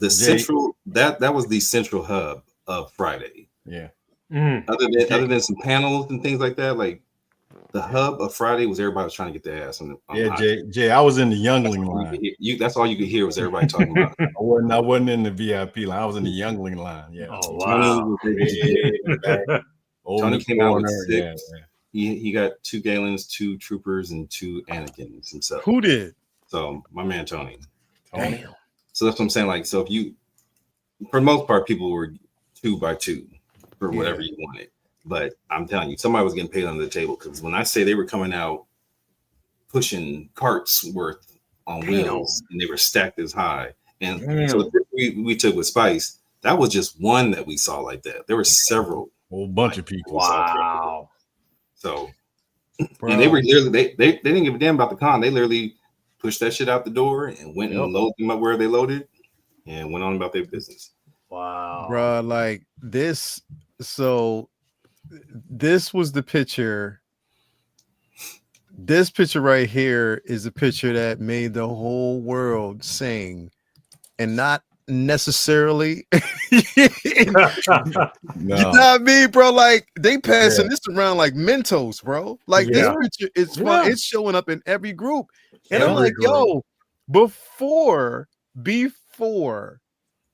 central that was the central hub of Friday. Yeah. Other than some panels and things like that, like the hub of Friday was everybody was trying to get their ass on Jay, I was in the youngling line. That's all you could hear was everybody talking about. I wasn't in the VIP line. I was in the youngling line. Yeah. Oh wow. Tony came out with 6. Yeah. He got 2 Galens, 2 troopers, and 2 Anagins himself. Who did? So my man Tony. Damn. So that's what I'm saying. Like, so if you, for the most part, people were 2 by 2 for whatever you wanted. But I'm telling you, somebody was getting paid under the table because when I say they were coming out pushing carts worth on wheels and they were stacked as high. And so the we took with Spice, that was just one that we saw like that. There were several. A whole bunch of people. Wow. So, and they were literally, they didn't give a damn about the con. They literally pushed that shit out the door and went and loaded them up where they loaded and went on about their business. Wow. Bro, like this. So this was the picture. This picture right here is a picture that made the whole world sing, and not necessarily. You know what I mean, bro? Like they passing this around like Mentos, bro. Like this picture is fun. It's showing up in every group, and I'm like, yo, before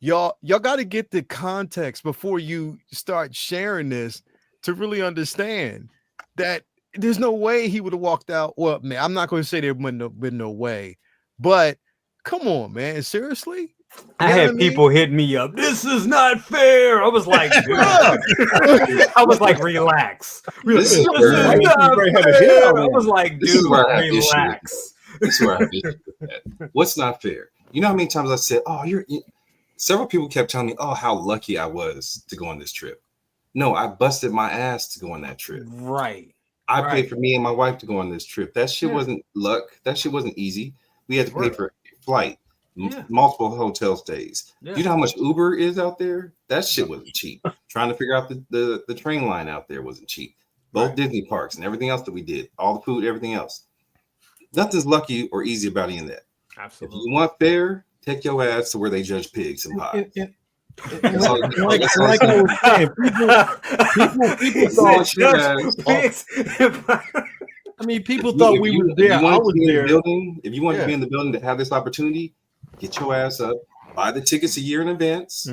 y'all got to get the context before you start sharing this to really understand that there's no way he would have walked out. Well, man, I'm not going to say there would have been no way, but come on, man, seriously. I had people hit me up. This is not fair. I was like, dude. I was like, relax. This is not fair. I was like, dude, relax. This is where I have issues with that. What's not fair? You know how many times I said, "Oh, several people kept telling me, "Oh, how lucky I was to go on this trip." No, I busted my ass to go on that trip. Right. I paid for me and my wife to go on this trip. That shit wasn't luck. That shit wasn't easy. We had to pay for flight, multiple hotel stays. Do you know how much Uber is out there? That shit wasn't cheap. Trying to figure out the train line out there wasn't cheap. Both Disney parks and everything else that we did, all the food, everything else. Nothing's lucky or easy about any of that. Absolutely. If you want fair, take your ass to where they judge pigs and pies. Like I was saying, people thought. I mean, people thought we were there. I was there. If you want to be in the building to have this opportunity, get your ass up, buy the tickets a year in advance,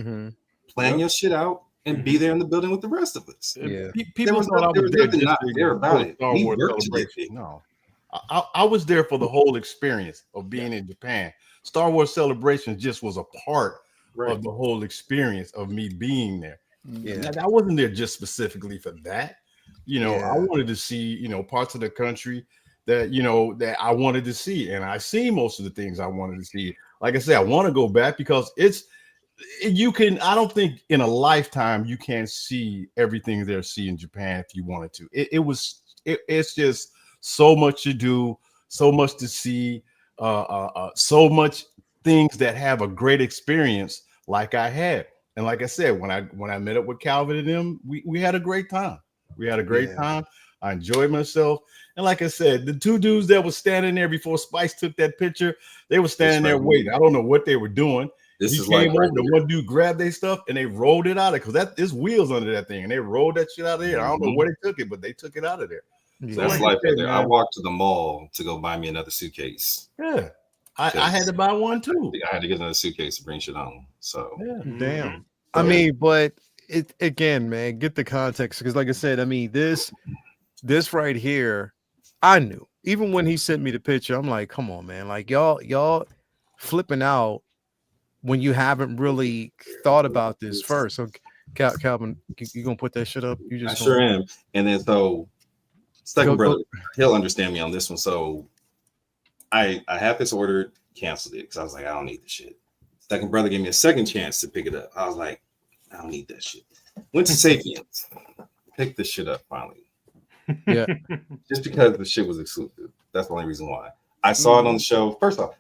plan your shit out, and be there in the building with the rest of us. Yeah, people thought I was there not there about it. Star Wars celebration. No, I was there for the whole experience of being in Japan. Star Wars Celebration just was a part of the whole experience of me being there. Yeah, I wasn't there just specifically for that. You know, I wanted to see, you know, parts of the country that, you know, that I wanted to see. And I see most of the things I wanted to see. Like I said, I want to go back because I don't think in a lifetime you can see everything there see in Japan if you wanted to. It's just so much to do, so much to see, so much things that have a great experience like I had. And like I said, when I met up with Calvin and them, we had a great time. We had a great time. I enjoyed myself. And like I said, the two dudes that was standing there before Spice took that picture, they were standing there waiting. I don't know what they were doing. He came over, the one dude grabbed their stuff and they rolled it out of it because there's wheels under that thing and they rolled that shit out of there. I don't know where they took it, but they took it out of there. So that's life right there. I walked to the mall to go buy me another suitcase. Yeah. I had to buy one too. I had to get another suitcase to bring shit home. So damn. I mean, but it again, man, get the context because, like I said, I mean, this right here, I knew. Even when he sent me the picture, I'm like, come on, man, like y'all flipping out when you haven't really thought about this first. So, Calvin, you gonna put that shit up? You just sure am. And then so, second brother, he'll understand me on this one. So, I have this ordered, canceled it because I was like, I don't need the shit. Second brother gave me a second chance to pick it up. I was like, I don't need that shit. Went to Sapiens, picked this shit up finally. Yeah. Just because the shit was exclusive. That's the only reason why. I saw it on the show. First off,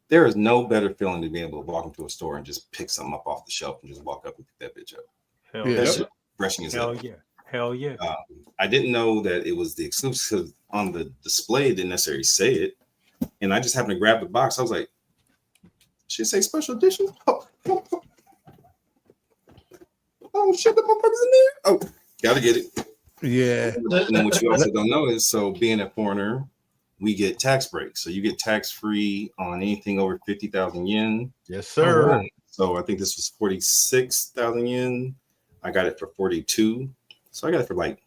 there is no better feeling to be able to walk into a store and just pick something up off the shelf and just walk up and pick that bitch up. That shit refreshing as hell. Hell yeah. I didn't know that it was the exclusive on the display. It didn't necessarily say it. And I just happened to grab the box. I was like, should say special edition? Oh shit, the motherfuckers in there. Oh, gotta get it. Yeah. And then what you also don't know is, so being a foreigner, we get tax breaks. So you get tax free on anything over 50,000 yen. Yes, sir. So I think this was 46,000 yen. I got it for 42. So I got it for like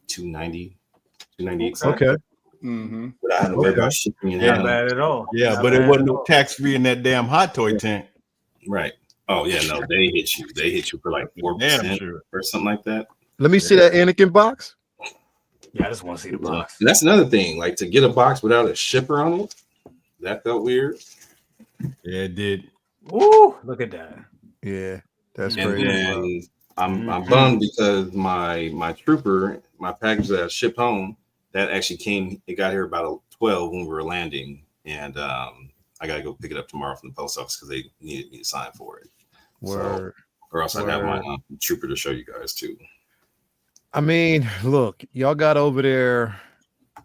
290, 298. Okay. Mm-hmm. But I had to worry about shipping and not bad at all. Yeah, but it wasn't no tax free in that damn hot toy tent. Right. Oh yeah, no, they hit you. They hit you for like 4% or something like that. Let me see that Anakin box. Yeah, I just want to see the box. And that's another thing. Like to get a box without a shipper on it, that felt weird. Yeah, it did. Ooh, look at that. Yeah, that's and crazy. Then I'm bummed because my trooper, my package that I shipped home, that actually came. It got here about 12 when we were landing, and I got to go pick it up tomorrow from the post office because they needed me to sign for it. Word. So, or else I'd have my trooper to show you guys too. I mean, look, y'all got over there,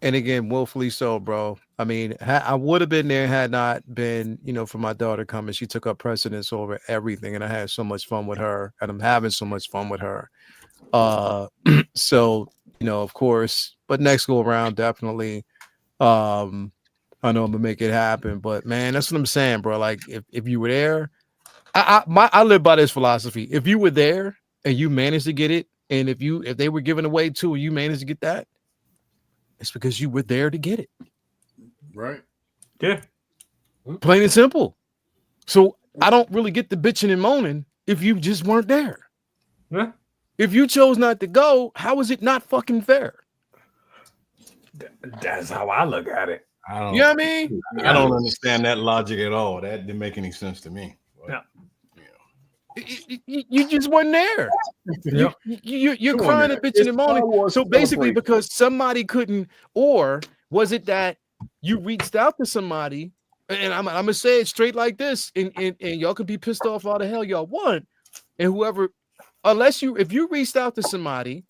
and again, willfully so, bro. I mean, I would have been there had not been, you know, for my daughter coming. She took up precedence over everything, and I had so much fun with her, and I'm having so much fun with her. So, you know, of course, but next go around, definitely. I know I'm gonna make it happen, but man, that's what I'm saying, bro. Like, if you were there, I live by this philosophy. If you were there and you managed to get it, and if they were giving away too, and you managed to get that, it's because you were there to get it. Right. Yeah. Plain and simple. So I don't really get the bitching and moaning if you just weren't there. Yeah. If you chose not to go, how is it not fucking fair? That's how I look at it. You know what I mean? I don't understand that logic at all. That didn't make any sense to me. Yeah. You just wasn't there. Yep. You're crying and bitching and moaning. So basically, because somebody couldn't, or was it that you reached out to somebody? And I'm gonna say it straight like this, and y'all can be pissed off all the hell y'all want, and whoever, if you reached out to somebody,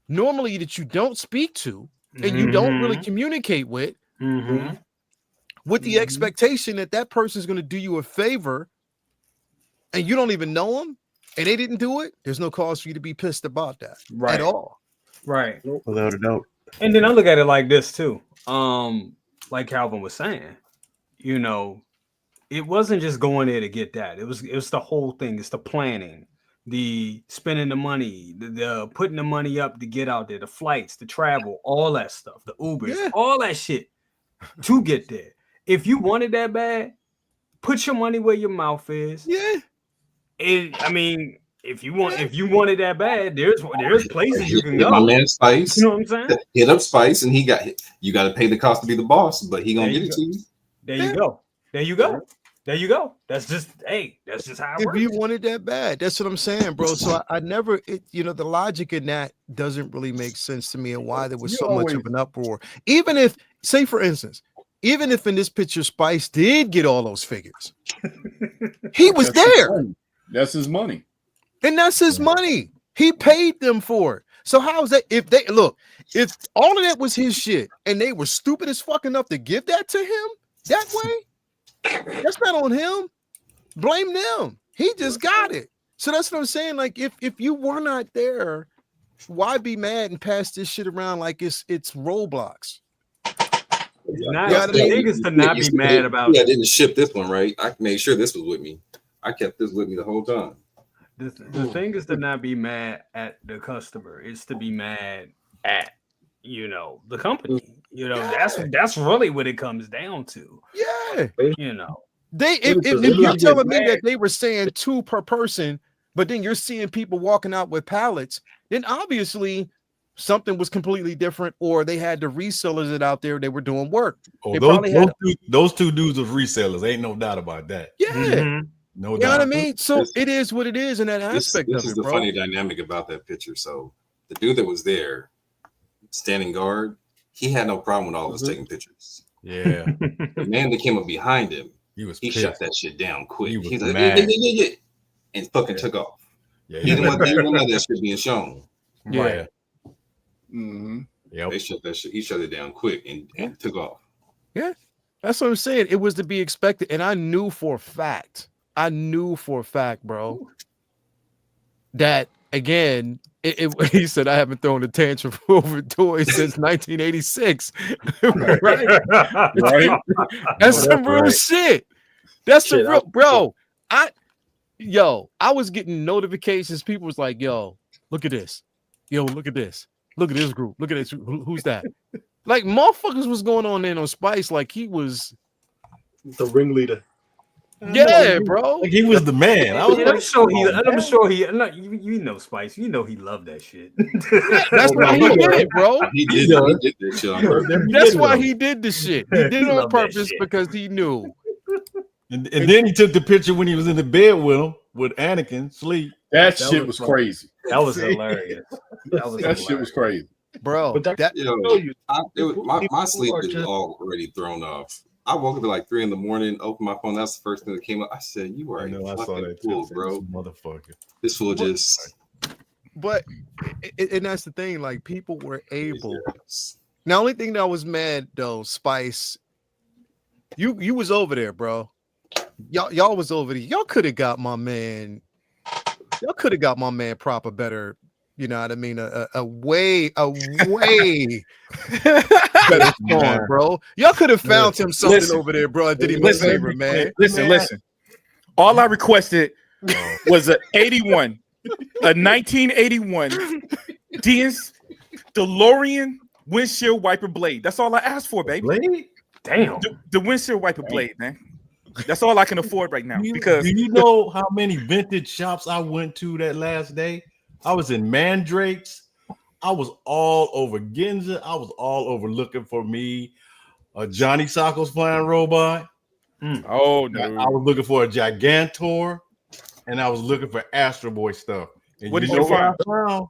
normally that you don't speak to and you don't really communicate with the expectation that that person's going to do you a favor, and you don't even know them, and they didn't do it, there's no cause for you to be pissed about that at all. Right. Without a doubt. And then I look at it like this too. Like Calvin was saying, it wasn't just going there to get that. It was the whole thing. It's the planning, the spending the money, the putting the money up to get out there, the flights, the travel, all that stuff, the Ubers, all that shit to get there. If you wanted that bad, put your money where your mouth is. Yeah. If you wanted that bad, there's places you can go. My man Spice, you know what I'm saying? Hit up Spice, and you got to pay the cost to be the boss, but he gonna get it to you. There you go. That's just how it works. If you wanted that bad, that's what I'm saying, bro. So I never, the logic in that doesn't really make sense to me, and why there was so much of an uproar. Even if, say for instance, even if in this picture Spice did get all those figures, he was there. That's his money. And that's his money. He paid them for it. So how is that? If all of that was his shit and they were stupid as fuck enough to give that to him that way, that's not on him. Blame them. He just got it. So that's what I'm saying. Like, if you were not there, why be mad and pass this shit around like it's Roblox? Niggas to not be mad about. I didn't ship this one, right? I made sure this was with me. I kept this with me the whole time. The thing is to not be mad at the customer. It's to be mad at the company. That's really what it comes down to. Yeah. If you're telling me that they were saying 2 per person, but then you're seeing people walking out with pallets, then obviously something was completely different, or they had the resellers that out there, they were doing work. Those two dudes of resellers, ain't no doubt about that. Yeah. Mm-hmm. No doubt. You know what I mean? So it is what it is in that aspect This of it, is the bro. funny dynamic about that picture. So the dude that was there, standing guard, he had no problem with all of us taking pictures. Yeah. The man that came up behind him, he shut that shit down quick. He's like, yeah, and fucking took off. Yeah, he didn't want that shit being shown. Yeah. Right. Mm-hmm. They shut that shit. He shut it down quick and took off. Yeah, that's what I'm saying. It was to be expected, and I knew for a fact, bro, that again, he said I haven't thrown a tantrum over toys since 1986. Right? That's some real shit. That's some real, bro. I was getting notifications. People was like, "Yo, look at this. Yo, look at this. Look at this group. Look at this. Who's that?" Like, motherfuckers was going on there on Spice like he was the ringleader. Yeah, bro. Like he was the man. I'm sure he. Spice. He loved that shit. That's why he did it, bro. He did that shit. That's why he did the shit. He did it on purpose because he knew. And then he took the picture when he was in the bed with him, with Anakin sleep. That shit was crazy. That was hilarious. That shit was crazy, bro. My sleep is already thrown off. I woke up at like 3 a.m, opened my phone. That's the first thing that came up. I said, "You are a fucking fool, bro, motherfucker." This fool just." But and that's the thing. Like, people were able. The only thing that was mad though, Spice, you was over there, bro. Y'all was over there. Y'all could have got my man. Y'all could have got my man proper better. You know what I mean? A way better song, bro. Y'all could have found him something over there, bro. Did he my favorite, man? Listen. All I requested was a 1981 Dean's DeLorean windshield wiper blade. That's all I asked for, baby. Blade? Damn. The windshield wiper blade, man. That's all I can afford right now. Because do you know how many vintage shops I went to that last day? I was in Mandrake's, I was all over Ginza. I was all over looking for me a Johnny Sacco's flying robot. Oh no! I was looking for a Gigantor, and I was looking for Astro Boy stuff. And what did you find? I found?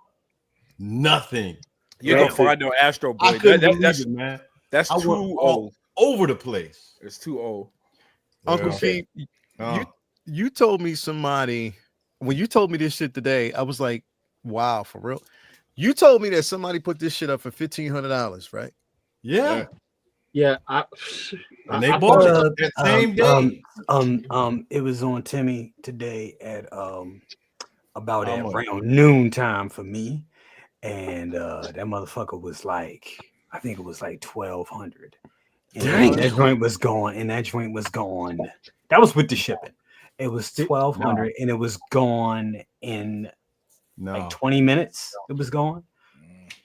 Nothing. You don't find no Astro Boy. I couldn't believe it, man. That's too old. Over the place. It's too old. Uncle Pete, you told me somebody when you told me this shit today. I was like, wow, for real. You told me that somebody put this shit up for $1,500, right? Yeah. Yeah, and they bought it that same day. It was on Timmy today at about at around noon time for me, and that motherfucker was like, I think it was like 1,200. And that joint was gone, That was with the shipping. It was 1,200, and it was gone in like 20 minutes. It was gone.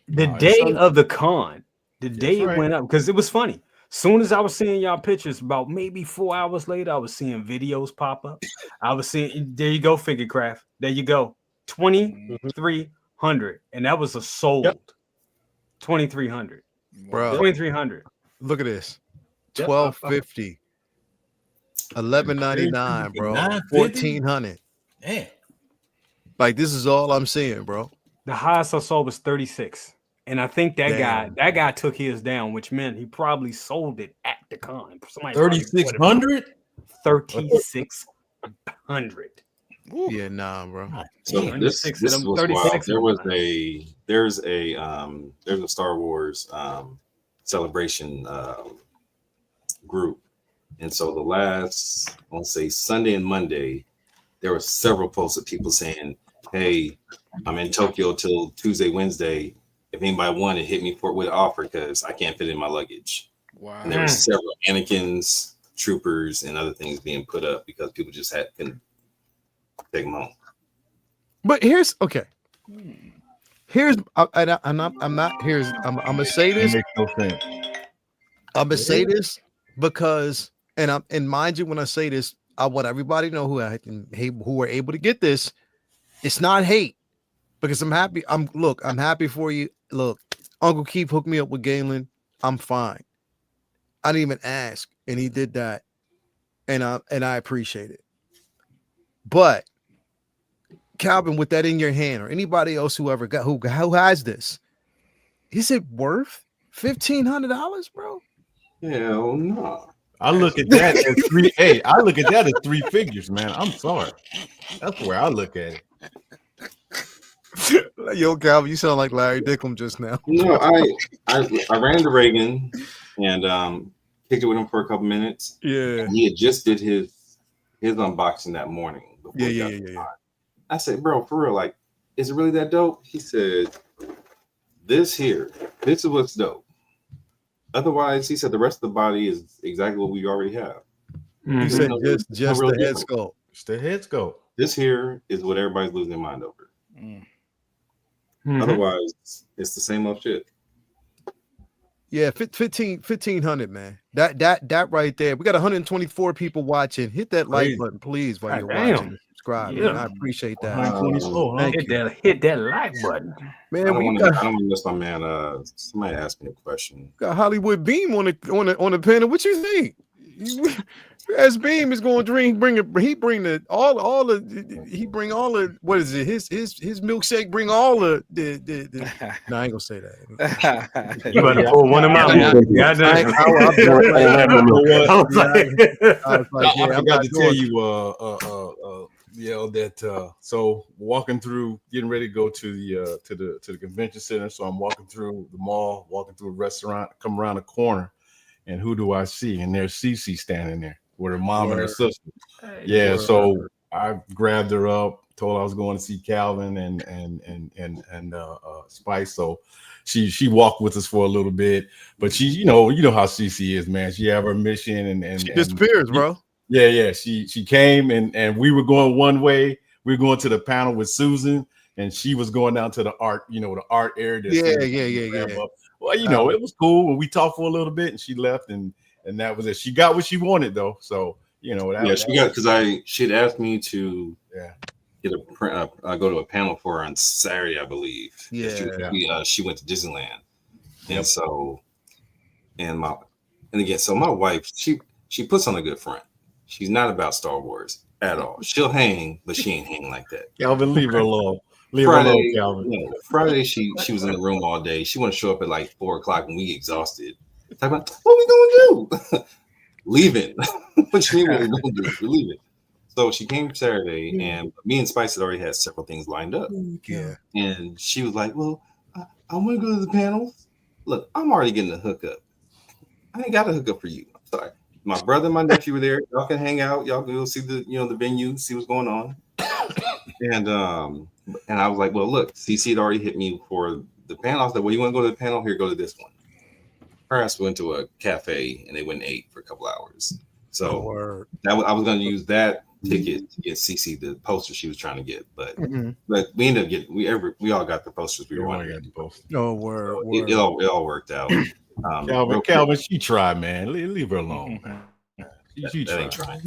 The day of the con, the day it went up, because it was funny. Soon as I was seeing y'all pictures, about maybe 4 hours later, I was seeing videos pop up. I was seeing, there you go, figure craft. There you go, 2,300, and that was a sold 2,300, bro. 2,300. Look at this, 1,250, 1,199, bro, 1,400. Damn. Like this is all I'm seeing, bro. The highest I saw was 36. And I think that guy took his down, which meant he probably sold it at the con. 3,600? 3,600. Yeah, nah, bro. So this was wild. There's a Star Wars celebration group, and so the last, I want to say Sunday and Monday, there were several posts of people saying, "Hey, I'm in Tokyo till Tuesday, Wednesday. If anybody wanted, hit me with an offer because I can't fit in my luggage." Wow. And there were several Anakins, troopers, and other things being put up because people just couldn't take them home. But here's I'm gonna say this. No sense. I'm gonna say this because, and mind you, when I say this, I want everybody to know who are able to get this. It's not hate. Because I'm happy. I'm happy for you. Look, Uncle Keith hooked me up with Galen. I'm fine. I didn't even ask, and he did that, and I appreciate it. But Calvin, with that in your hand, or anybody else who has this, is it worth $1,500, bro? Hell no. I look at that as three. Hey, I look at that as three figures, man. I'm sorry. That's where I look at it. Yo, Calvin, you sound like Larry Dickham just now. No, I ran to Reagan and kicked it with him for a couple minutes. Yeah, he had just did his unboxing that morning. Yeah. I said, bro, for real, like, is it really that dope? He said, this is what's dope. Otherwise, he said the rest of the body is exactly what we already have. He said just the head sculpt. Just the head sculpt. This here is what everybody's losing their mind over. Otherwise, it's the same old shit. Yeah, 1,500, man. That right there. We got 124 people watching. Hit that like button, please, while you're watching. Subscribe, man. I appreciate that. Hit that like button, man. I don't want to miss my man. Somebody asked me a question. Got Hollywood Beam on the panel. What you think? As Beam is going to bring all the what is it? His milkshake bring all the no, I ain't gonna say that. You better pull one of my I forgot to tell you that so walking through, getting ready to go to the convention center. So I'm walking through the mall, walking through a restaurant, come around the corner, and who do I see? And there's Cece standing there with her mom and her sister. Yeah, so I grabbed her up, told her I was going to see Calvin and Spice. So she walked with us for a little bit, but she, you know how Cece is, man. She have her mission and she disappears, bro. Yeah. She came and we were going one way. We were going to the panel with Susan, and she was going down to the art, the art area. Yeah. Well, it was cool. And we talked for a little bit, and she left, and that was it. She got what she wanted, though. So she got, because she'd asked me to get go to a panel for her on Saturday, I believe. Yeah. She went to Disneyland, and so my wife, she puts on a good front. She's not about Star Wars at all. She'll hang, but she ain't hang like that. Calvin, leave her alone. Friday, Calvin. Friday, she was in the room all day. She want to show up at like 4:00 and we exhausted. Talk about what we gonna do? Leaving. What you mean what we gonna do? We're leaving. So she came Saturday, and me and Spice had already had several things lined up. Yeah. And she was like, "Well, I want to go to the panels. Look, I'm already getting a hookup. I ain't got a hookup for you. I'm sorry. My brother and my nephew were there. Y'all can hang out. Y'all can go see the venue, see what's going on." And I was like, "Well, look, CC had already hit me for the panel." I was like, "Well, you want to go to the panel? Here, go to this one." Her ass went to a cafe and they went and ate for a couple hours. So I was going to use that ticket to get CC the poster she was trying to get, but we ended up getting we all got the posters we wanted. Oh, word. So it all worked out. Calvin, she tried, man. Leave her alone. She tried.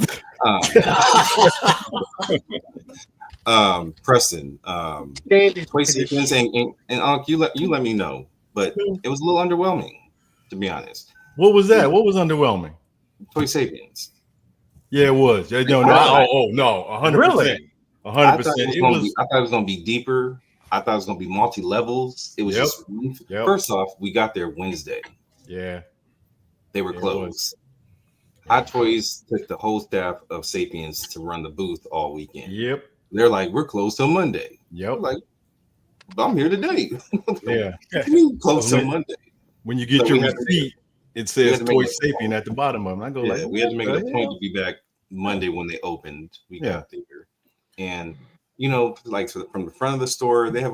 Preston, Toy Sapiens and Unc, you let me know, but it was a little underwhelming, to be honest. What was that? What was underwhelming? Toy Sapiens. Yeah, it was. No, 100%. Really? 100%. I thought it was gonna be deeper. I thought it was gonna be multi-levels. It was just first off, we got there Wednesday. Yeah. They were closed. Hot Toys took the whole staff of Sapiens to run the booth all weekend. Yep. They're like, we're closed till Monday. Yep. I'm like, I'm here today. Yeah. Closed till Monday. When you get your receipt, it says Toy Sapien at the bottom of them. I go we had to make it a point to be back Monday when they opened. We got there. And, like from the front of the store, they have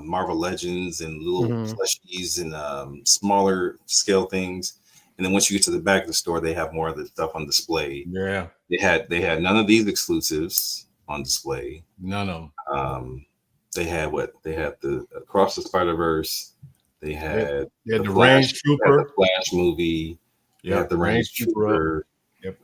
Marvel Legends and little plushies and smaller scale things. And then once you get to the back of the store, they have more of the stuff on display. Yeah. They had none of these exclusives on display. None of them. They had the Across the Spider-Verse. They had the Range Trooper, the Flash movie. Yeah, the Range Trooper. Yep.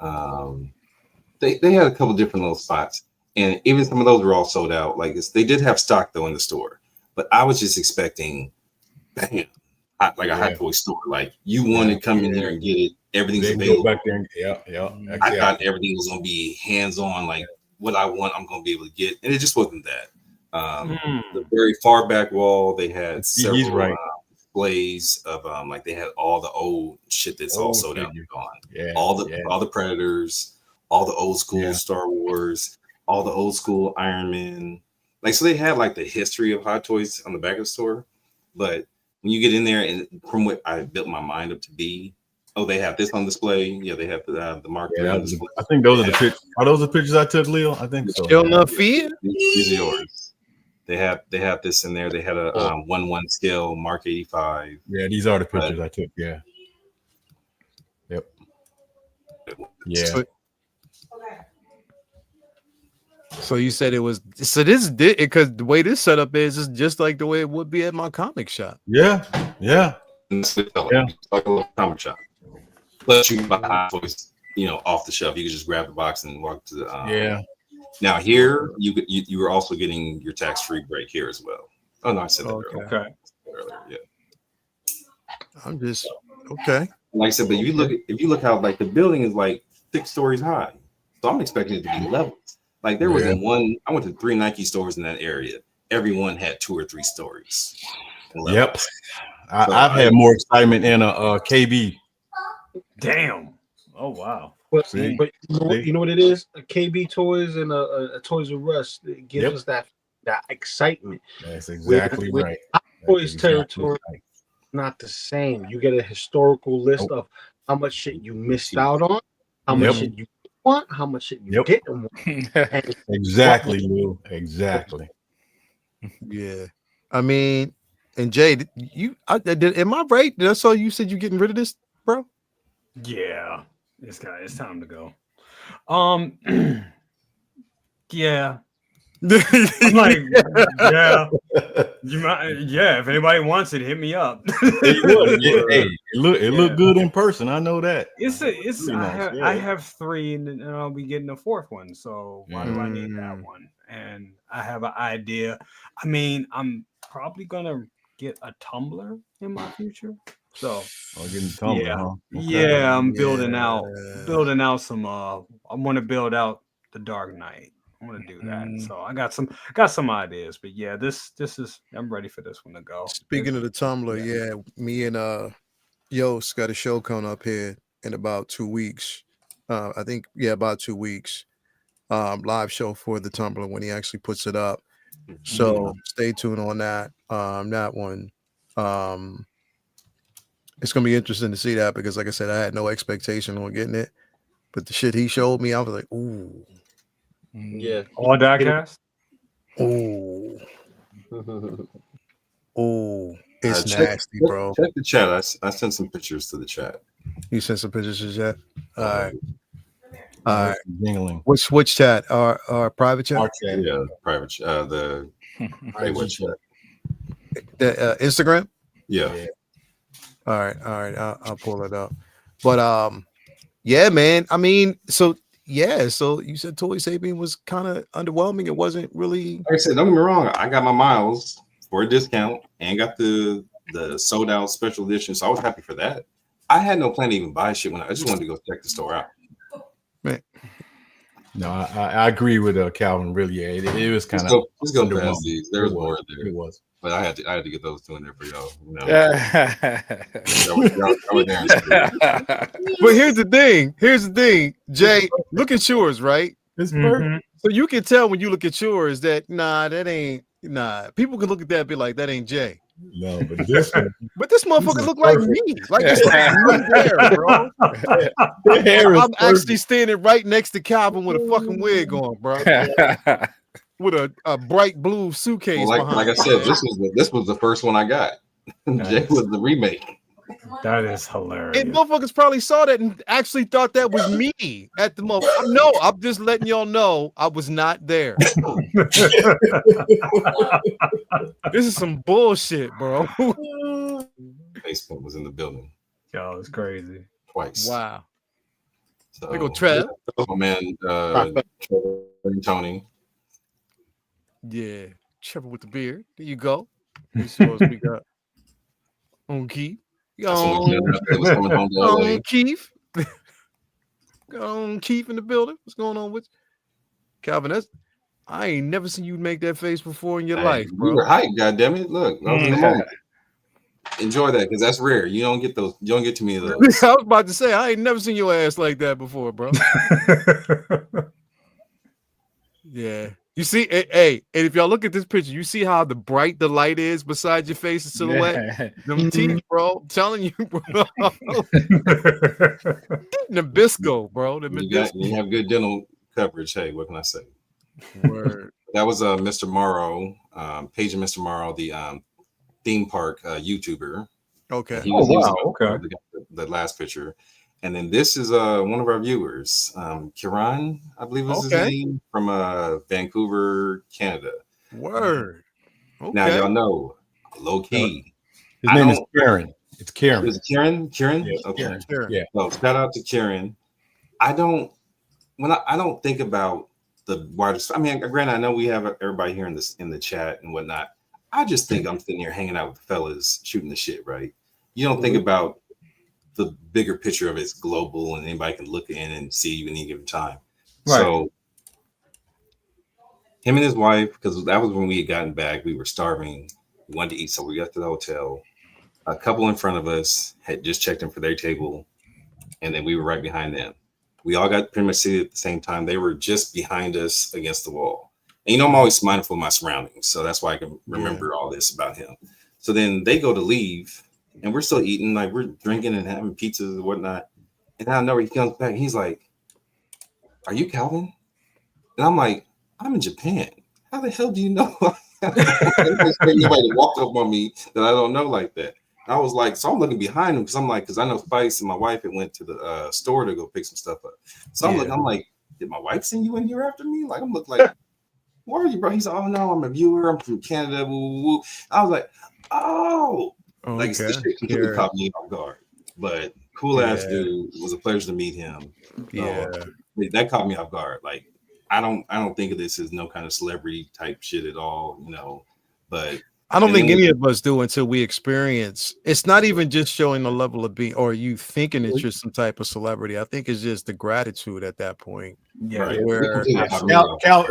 They had a couple different little spots, and even some of those were all sold out. Like they did have stock though in the store, but I was just expecting, bam, like a Hot Toy store. Like you want to come in here and get it. Everything's available. Back there. I thought everything was gonna be hands on. Like what I want, I'm gonna be able to get, and it just wasn't that. The very far back wall, they had several displays of like they had all the old shit that's all sold out and gone. Yeah, all the Predators, all the old school Star Wars, all the old school Iron Man. Like so, they had like the history of Hot Toys on the back of the store, but when you get in there and from what I built my mind up to be, they have this on display. Yeah, they have the Mark III on display. I think those are the pictures. Are those the pictures I took, Leo? I think so. Still enough fear? These are yours. They have this in there. They had a 1/1 scale Mark 85. Yeah, these are the pictures I took. Yeah. Yep. Yeah. So you said it was this because the way this setup is just like the way it would be at my comic shop. Yeah. It's like a little comic shop. But you can buy Hot Toys, off the shelf. You can just grab the box and walk to the Now here you were also getting your tax-free break here as well. Oh no, I said that earlier. Okay. Yeah. I'm just okay. Like I said, but if you look how like the building is like 6 stories high, so I'm expecting it to be leveled. Like there wasn't one. I went to 3 Nike stores in that area. Everyone had 2 or 3 stories. Yep. I've had more excitement in a KB. Damn. Oh wow. But you know what it is? A KB Toys and a Toys R Us gives us that excitement. That's exactly right. Toys territory, not the same. You get a historical list of how much shit you missed out on, how much shit you want, how much shit you didn't want. Exactly, Lou. Exactly. Yeah. I mean, and Jay, am I right? That's all you said you getting rid of this, bro? Yeah. It's time to go. Yeah. I'm like, yeah. You might, if anybody wants it, hit me up. It looked good in person. I know that. I have 3 and I'll be getting a 4th one. So why do I need that one? and I have an idea. I mean, I'm probably gonna get a tumbler in my future. So getting tumbler, yeah, huh? Okay. yeah, I'm building out some. I want to build out the Dark Knight. I want to do that. So I got some ideas, but yeah, this is. I'm ready for this one to go. Speaking of the tumbler, me and Yost got a show coming up here in about 2 weeks. I think about 2 weeks. Live show for the tumbler when he actually puts it up. So stay tuned on that. That one. It's gonna be interesting to see that because, like I said, I had no expectation on getting it, but the shit he showed me, I was like, ooh, yeah, all diecast. Ooh, ooh, it's nasty, bro. Check the chat. I sent some pictures to the chat. You sent some pictures to the chat. All right. Jingling. Which chat? Our private chat? Our chat. Yeah, private chat. The private chat. The Instagram? Yeah. All right. I'll pull it up. But yeah, man. I mean, so you said Toy Sapien was kind of underwhelming. It wasn't really. Like I said, don't get me wrong. I got my miles for a discount and got the sold out special edition, so I was happy for that. I had no plan to even buy shit I just wanted to go check the store out. Man. No, I agree with Calvin. Really, yeah, it was kind of. Let's go past these. There was more there. It was, but I had to get those two in there for y'all. You know? But here's the thing, Jay. Look at yours, right? It's perfect. So you can tell when you look at yours that that ain't People can look at that and be like, that ain't Jay. No, but this motherfucker look like me. Like it's like me there, bro. I'm actually standing right next to Calvin with a fucking wig on, bro. With a bright blue suitcase. Well, like I said, this was the first one I got. Jay was the remake. That is hilarious. And motherfuckers probably saw that and actually thought that was me at the moment. No, I'm just letting y'all know I was not there. This is some bullshit, bro. Facebook was in the building. Yo, it's crazy. Twice. Wow. So, There go Trev. Oh man, Trevor and Tony. Yeah, Trevor with the beard. There you go. This is what we got. On Keith. On Keith. On Keith in the building. What's going on with you? Calvin? I ain't never seen you make that face before in your life, bro. You were hyped, goddammit. Look, I was in the moment. Enjoy that because that's rare. You don't get those. You don't get too many of those. I was about to say I ain't never seen your ass like that before, bro. Yeah. You see, hey, and if y'all look at this picture, you see how bright the light is beside your face, the silhouette. Them teeth, bro. I'm telling you, bro. Nabisco, bro. You have good dental coverage. Hey, what can I say? Word. That was Mr. Morrow, Page and Mr. Morrow, the theme park YouTuber. Okay. He was the last picture. And then this is one of our viewers, Kiran, I believe is his name, from Vancouver, Canada. Word. Okay. Now y'all know, low key. His name is Karen. It's Karen. Is it Karen? Karen? Yeah, okay. Karen. Yeah. So shout out to Karen. I don't think about the widest. I mean, granted, I know we have everybody here in the chat and whatnot. I just think I'm sitting here hanging out with the fellas shooting the shit, right? You don't think about the bigger picture of it's global and anybody can look in and see you any given time. Right. So him and his wife, because that was when we had gotten back, we were starving. We wanted to eat, so we got to the hotel. A couple in front of us had just checked in for their table, and then we were right behind them. We all got pretty much seated at the same time. They were just behind us against the wall. And I'm always mindful of my surroundings, so that's why I can remember all this about him. So then they go to leave, and we're still eating, like we're drinking and having pizzas and whatnot. And I know he comes back. He's like, "Are you Calvin?" And I'm like, "I'm in Japan. How the hell do you know?" Anybody walked up on me that I don't know like that. And I was like, so I'm looking behind him because I know Spice and my wife had went to the store to go pick some stuff up. So I'm like, did my wife send you in here after me? Like I'm looking like, where are you, bro? He's like, oh no, I'm a viewer. I'm from Canada. Woo, woo, woo. I was like, oh. Okay. Like this shit completely caught me off guard, but cool ass dude. It was a pleasure to meet him. Yeah, that caught me off guard. Like I don't think of this as no kind of celebrity type shit at all, you know. But I don't think any of us do until we experience. It's not even just showing the level of being, or you thinking that you're some type of celebrity. I think it's just the gratitude at that point. Yeah. Right. Where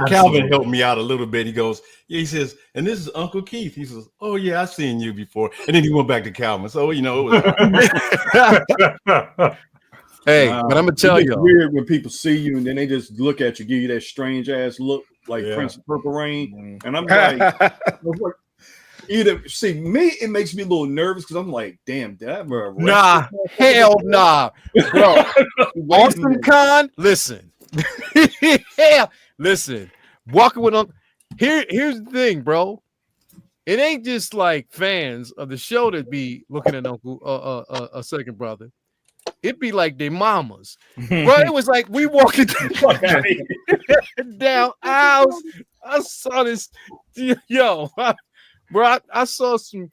Calvin helped me out a little bit. He goes, yeah, he says, and this is Uncle Keith. He says, oh yeah, I've seen you before. And then he went back to Calvin. So it was hey, but I'm gonna tell you, weird when people see you and then they just look at you, give you that strange ass look like Prince of Purple Rain, and I'm like, either see me, it makes me a little nervous because I'm like, damn, did I ever arrest nah, hell nah, bro. Awesome Con, listen, yeah, listen, walking with them. Here's the thing, bro. It ain't just like fans of the show that be looking at Uncle a second brother. It'd be like their mamas, bro. It was like we walking down aisles. I saw this, yo, bro. I saw some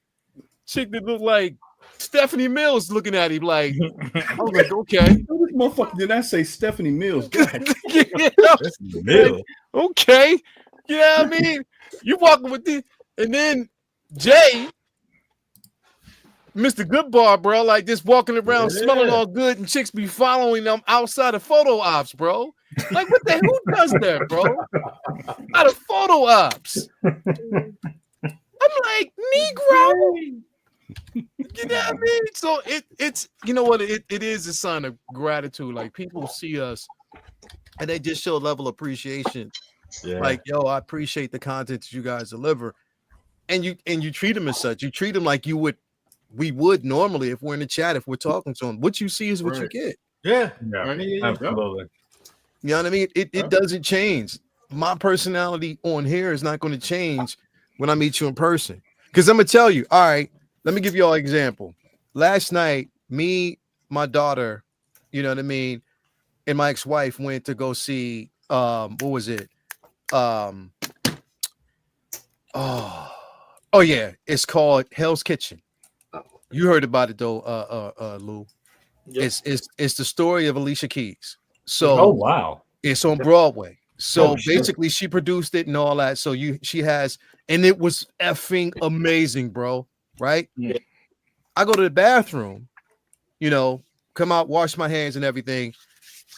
chick that looked like Stephanie Mills looking at him like, I was like, okay. This motherfucker did not say Stephanie Mills. Mills. Okay, you know what I mean? You walking with this, and then Jay, Mr. Goodbar, bro, like just walking around smelling all good, and chicks be following them outside of photo ops, bro. Like, what the who does that, bro? Out of photo ops. I'm like, Negro. You know what I mean? So it's you know what it is a sign of gratitude. Like people see us and they just show a level of appreciation. Yeah. Like, yo, I appreciate the content that you guys deliver. And you treat them as such. You treat them like we would normally if we're in the chat, if we're talking to them. What you see is what you get. Yeah. Absolutely. You know what I mean? It doesn't change. My personality on here is not going to change when I meet you in person. Because I'm gonna tell you, all right, let me give you all an example. Last night, me, my daughter, you know what I mean, and my ex-wife went to go see what was it? Oh yeah, it's called Hell's Kitchen. You heard about it though, Lou. Yep. It's the story of Alicia Keys. So wow, it's on Broadway. So basically, she produced it and all that. So she has, and it was effing amazing, bro. Right? Yeah. I go to the bathroom, you know, come out, wash my hands and everything,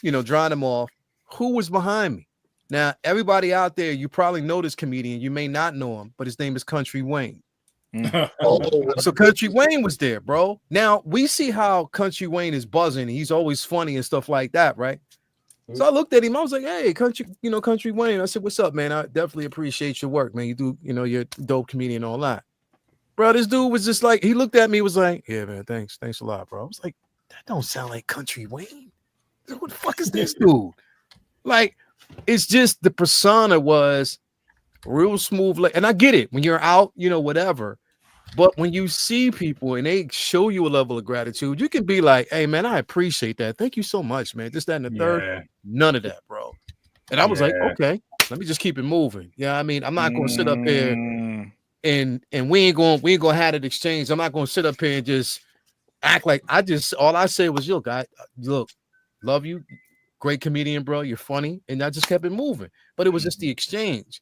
you know, dry them off. Who was behind me? Now, everybody out there, you probably know this comedian. You may not know him, but his name is Country Wayne. So Country Wayne was there, bro. Now we see how Country Wayne is buzzing. He's always funny and stuff like that, right? So I looked at him. I was like, "Hey, Country Wayne." I said, "What's up, man? I definitely appreciate your work, man. You do, you know, you're a dope comedian and all that." Bro, this dude was just like, he looked at me, was like, "Yeah, man, thanks a lot, bro." I was like, "That don't sound like Country Wayne. What the fuck is this dude?" Like, it's just the persona was real smooth, and I get it when you're out, you know, whatever. But when you see people and they show you a level of gratitude, you can be like, "Hey, man, I appreciate that. Thank you so much, man." This, that, and the third. None of that, bro. And I was like, "Okay, let me just keep it moving." Yeah, I mean, I'm not going to sit up here and we ain't gonna have it exchange. I'm not going to sit up here and just act like all I said was, "Yo, guy, look, love you, great comedian, bro. You're funny," and I just kept it moving. But it was just the exchange.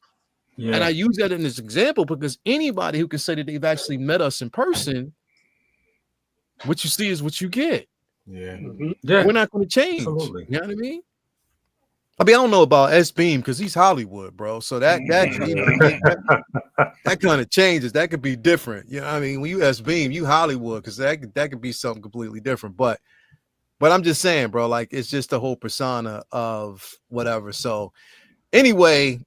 Yeah. And I use that in this example because anybody who can say that they've actually met us in person, what you see is what you get. Yeah. Yeah. We're not going to change. Absolutely. You know what I mean? I don't know about S Beam because he's Hollywood, bro. So that kind of changes. That could be different. You know what I mean? When you S Beam, you Hollywood, because that could be something completely different. But I'm just saying, bro, like it's just the whole persona of whatever. So anyway,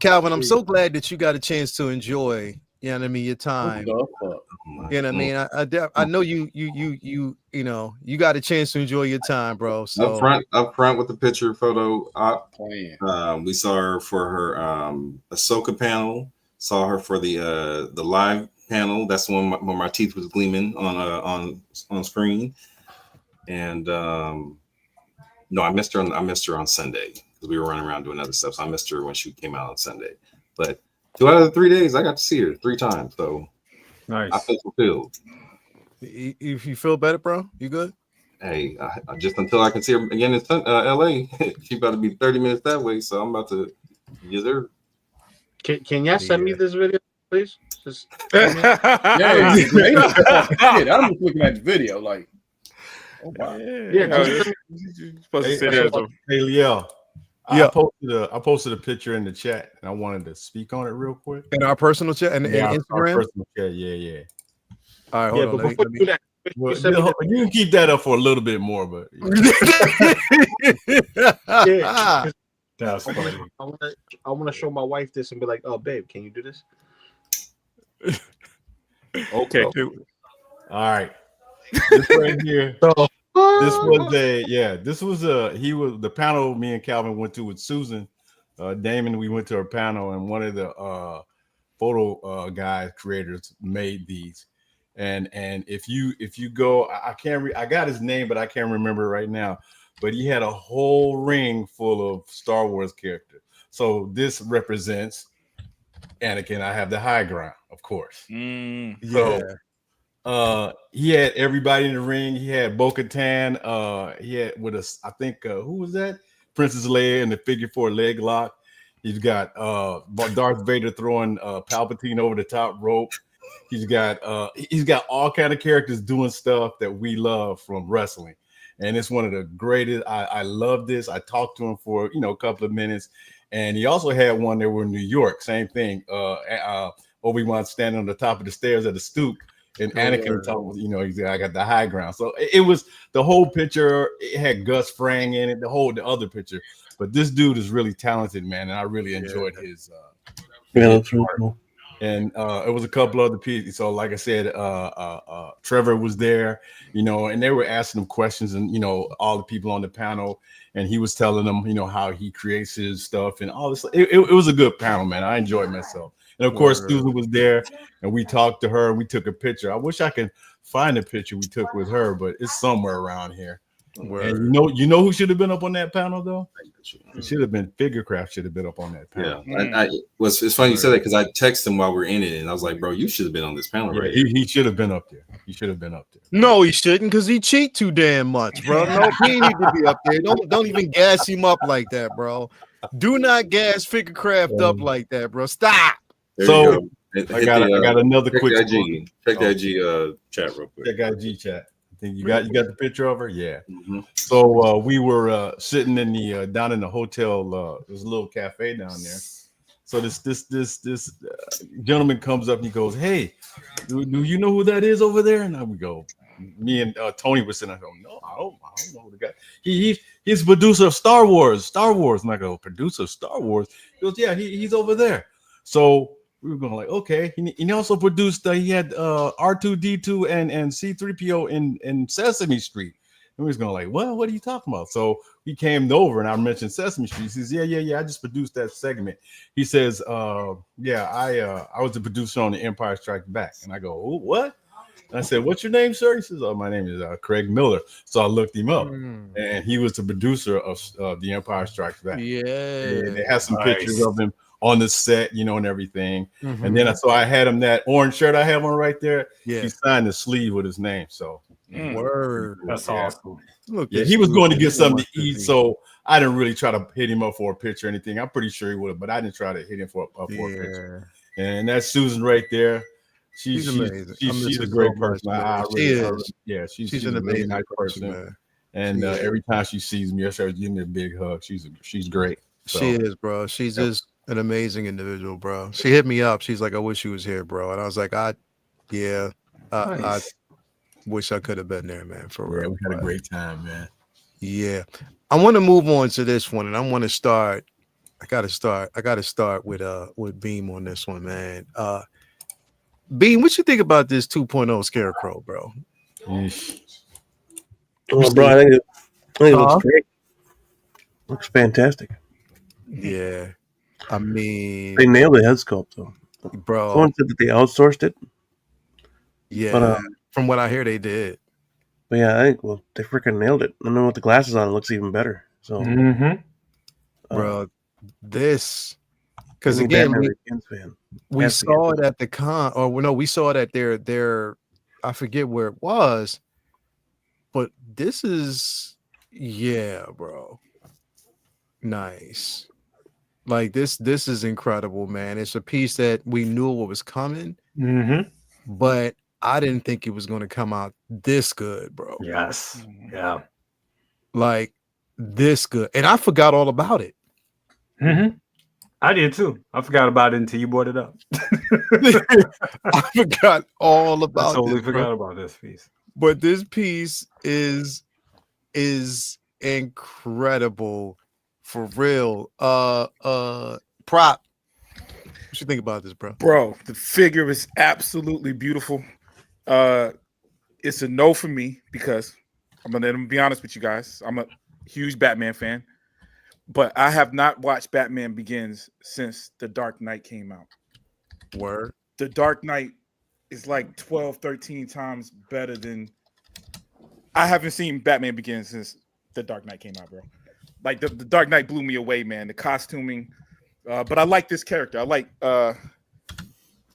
Calvin, I'm so glad that you got a chance to enjoy, you know what I mean, your time. You know what I mean? I know you know, you got a chance to enjoy your time, bro. So up front with the picture photo op. We saw her for her Ahsoka panel, saw her for the live panel. That's the one where my teeth was gleaming on screen. And no, I missed her on Sunday. We were running around doing other stuff. So I missed her when she came out on Sunday. But 2 out of the 3 days, I got to see her 3 times. So nice. I feel fulfilled. If you feel better, bro, you good? Hey, I just until I can see her again in LA, she about to be 30 minutes that way. So I'm about to use her. Can y'all send me this video, please? Just yeah, I'm just looking at the video like, oh wow. Hey, Leo. I posted a picture in the chat, and I wanted to speak on it real quick. In our personal chat and Instagram. Our personal chat, yeah. All right, hold on. But before you do that, you can keep that up for a little bit more, but yeah. That's funny. I want to show my wife this and be like, "Oh, babe, can you do this?" Okay. All right. This right here. This was the panel me and Calvin went to with Susan Damon. We went to her panel, and one of the photo guys creators made these. And if you go, I got his name, but I can't remember right now. But he had a whole ring full of Star Wars characters. So this represents Anakin. I have the high ground, of course. So he had everybody in the ring. He had Bo-Katan. He had with us, I think, who was that? Princess Leia in the figure 4 leg lock. He's got Darth Vader throwing Palpatine over the top rope. He's got all kind of characters doing stuff that we love from wrestling. And it's one of the greatest. I love this. I talked to him for a couple of minutes. And he also had one that were in New York. Same thing. Obi-Wan standing on the top of the stairs at the stoop. And Anakin talking, I got the high ground. So it was the whole picture. It had Gus Fring in it, the other picture. But this dude is really talented, man. And I really enjoyed his. That's really cool. And it was a couple other people. So, like I said, Trevor was there, and they were asking him questions, and all the people on the panel, and he was telling them, how he creates his stuff and all this. It was a good panel, man. I enjoyed myself. And of course, Susan was there, and we talked to her. And we took a picture. I wish I could find a picture we took with her, but it's somewhere around here. And you know who should have been up on that panel though? It should have been Figurecraft. Should have been up on that panel. Yeah, it's funny you said that because I texted him while we were in it, and I was like, "Bro, you should have been on this panel." Yeah, right? He should have been up there. He should have been up there. No, he shouldn't, because he cheat too damn much, bro. No, he need to be up there. Don't even gas him up like that, bro. Do not gas Figurecraft up like that, bro. Stop. So I got another quick check that G chat real quick. Check that G chat. I think you got the picture of her, yeah. Mm-hmm. So we were sitting in the down in the hotel. There's a little cafe down there. So this gentleman comes up and he goes, "Hey, do you know who that is over there?" And I would go, me and Tony was sitting. I go, "No, I don't know the guy. He's producer of Star Wars. And I go, "Producer of Star Wars?" He goes, "Yeah, he's over there." So we were going like, okay. He also produced. He had R2D2 and C3PO in Sesame Street. And we was going like, well, what are you talking about? So he came over and I mentioned Sesame Street. He says, yeah. I just produced that segment. He says, I was the producer on The Empire Strikes Back. And I go, oh, what? And I said, what's your name, sir? He says, oh, my name is Craig Miller. So I looked him up, and he was the producer of The Empire Strikes Back. Yeah. And they had some pictures of him on the set, and everything. Mm-hmm. And then I had him that orange shirt I have on right there. Yeah. He signed the sleeve with his name. So word. That's awesome. Look, he was going to get something to eat, so I didn't really try to hit him up for a picture or anything. I'm pretty sure he would have, but I didn't try to hit him for a picture. And that's Susan right there. She's amazing. She's a great person. She's an amazing nice person. Man. And every time she sees me, I start giving me a big hug. She's great. So. She is, bro. She's just an amazing individual, bro. She hit me up. She's like, I wish you was here, bro. And I was like, I wish I could have been there, man. For real. We had a great time, man. Yeah. I want to move on to this one, and I want to start. I gotta start with Beam on this one, man. Beam, what you think about this 2.0 Scarecrow, bro? Oh, bro, I think it looks great. Looks fantastic. Yeah. I mean, they nailed the head sculpt, though. Bro. Someone said that they outsourced it. Yeah. But, from what I hear, they did. But yeah, I think, they freaking nailed it. And then with the glasses on, it looks even better. So, bro, this, because again, we saw it at the con, or no, we saw it at their, I forget where it was, but this is, yeah, bro. Nice. Like this is incredible, man. It's a piece that we knew what was coming, but I didn't think it was going to come out this good, bro. Yes. Yeah. Like this good. And I forgot all about it. I did too. I forgot about it until you brought it up. I forgot all about it. I totally forgot about this piece. But this piece is incredible for real. Prop. What you think about this, bro? Bro, the figure is absolutely beautiful. It's a no for me because I'm gonna be honest with you guys. I'm a huge Batman fan, but I have not watched Batman Begins since The Dark Knight came out. Word. The Dark Knight is like 12, 13 times better than. I haven't seen Batman Begins since The Dark Knight came out, bro. Like the Dark Knight blew me away, man. The costuming, but I like this character. I like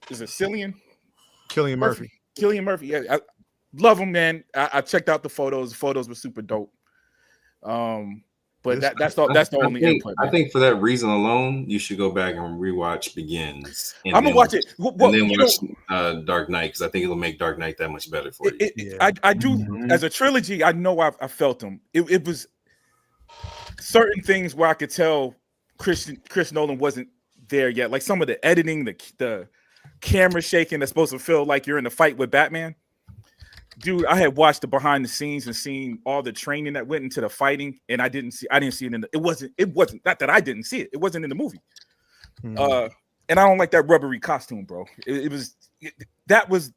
is it Cillian Murphy? Cillian Murphy. Yeah, I love him, man. I checked out the photos. The photos were super dope. But that's the only input. I think for that reason alone, you should go back and rewatch Begins. I'm gonna watch it. And then watch Dark Knight, because I think it'll make Dark Knight that much better for you. I do as a trilogy. I know I felt them. It was certain things where I could tell Chris Nolan wasn't there yet. Like some of the editing, the camera shaking that's supposed to feel like you're in a fight with Batman. Dude, I had watched the behind the scenes and seen all the training that went into the fighting, and I didn't see it in it wasn't not that I didn't see it. It wasn't in the movie. And I don't like that rubbery costume, bro. That was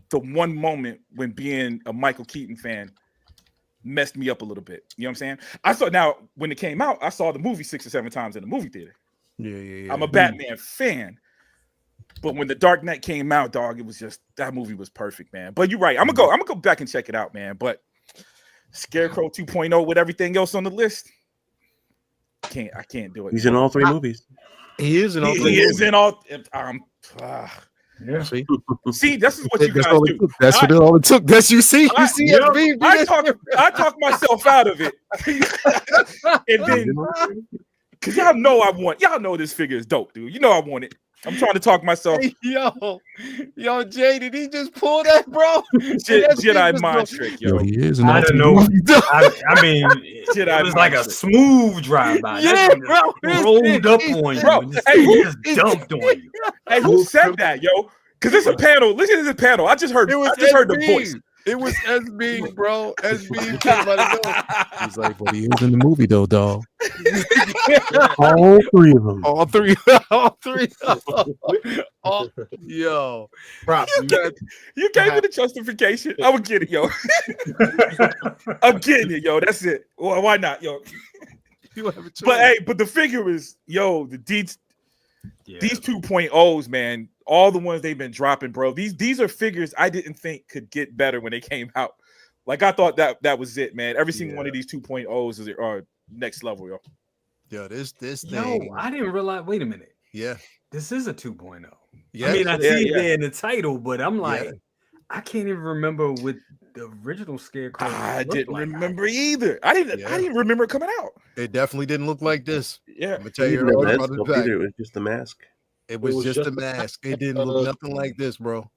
the one moment when being a Michael Keaton fan messed me up a little bit. You know what I'm saying? Now when it came out, I saw the movie 6 or 7 times in the movie theater. Yeah. I'm a Batman fan. But when The Dark Knight came out, dog, it was just that movie was perfect, man. But you're right. I'm gonna go back and check it out, man. But Scarecrow 2.0 with everything else on the list, I can't do it. He's in all 3 movies. He is in all 3 movies. He is in all. Yeah. See, this is what you guys do. That's what it all took. That's you see. You see, I talk myself out of it, and then because y'all know this figure is dope, dude. You know I want it. I'm trying to talk myself. Hey, yo, Jay, did he just pull that, bro? Jedi mind trick, yo. He is. I don't know. I mean, it was like a smooth drive-by. Yeah, bro. Rolled up on you. Bro, he just dumped on you. Hey, who said that, yo? Because it's a panel. Listen to this panel. I just heard the voice. It was SB, bro. SB came out of nowhere. He's like, but he is in the movie, though, dog. All 3 of them. All three. Yo. Prop. You gave me the justification. I would get it, yo. I'm getting it, yo. That's it. Well, why not, yo? But the figure is, yo, these 2.0s, man. All the ones they've been dropping, bro. These are figures I didn't think could get better when they came out. Like I thought that was it, man. Every single one of these 2.0s are next level, yo. Yo, this thing. Yo, I didn't realize. Wait a minute. Yeah, this is a 2.0. Yeah, I mean, I see it there in the title, but I'm like, I can't even remember what the original Scarecrow. I didn't remember either. I didn't remember it coming out. It definitely didn't look like this. Yeah, I'm gonna tell you, it was just the mask. It was just a mask. It didn't look nothing like this, bro.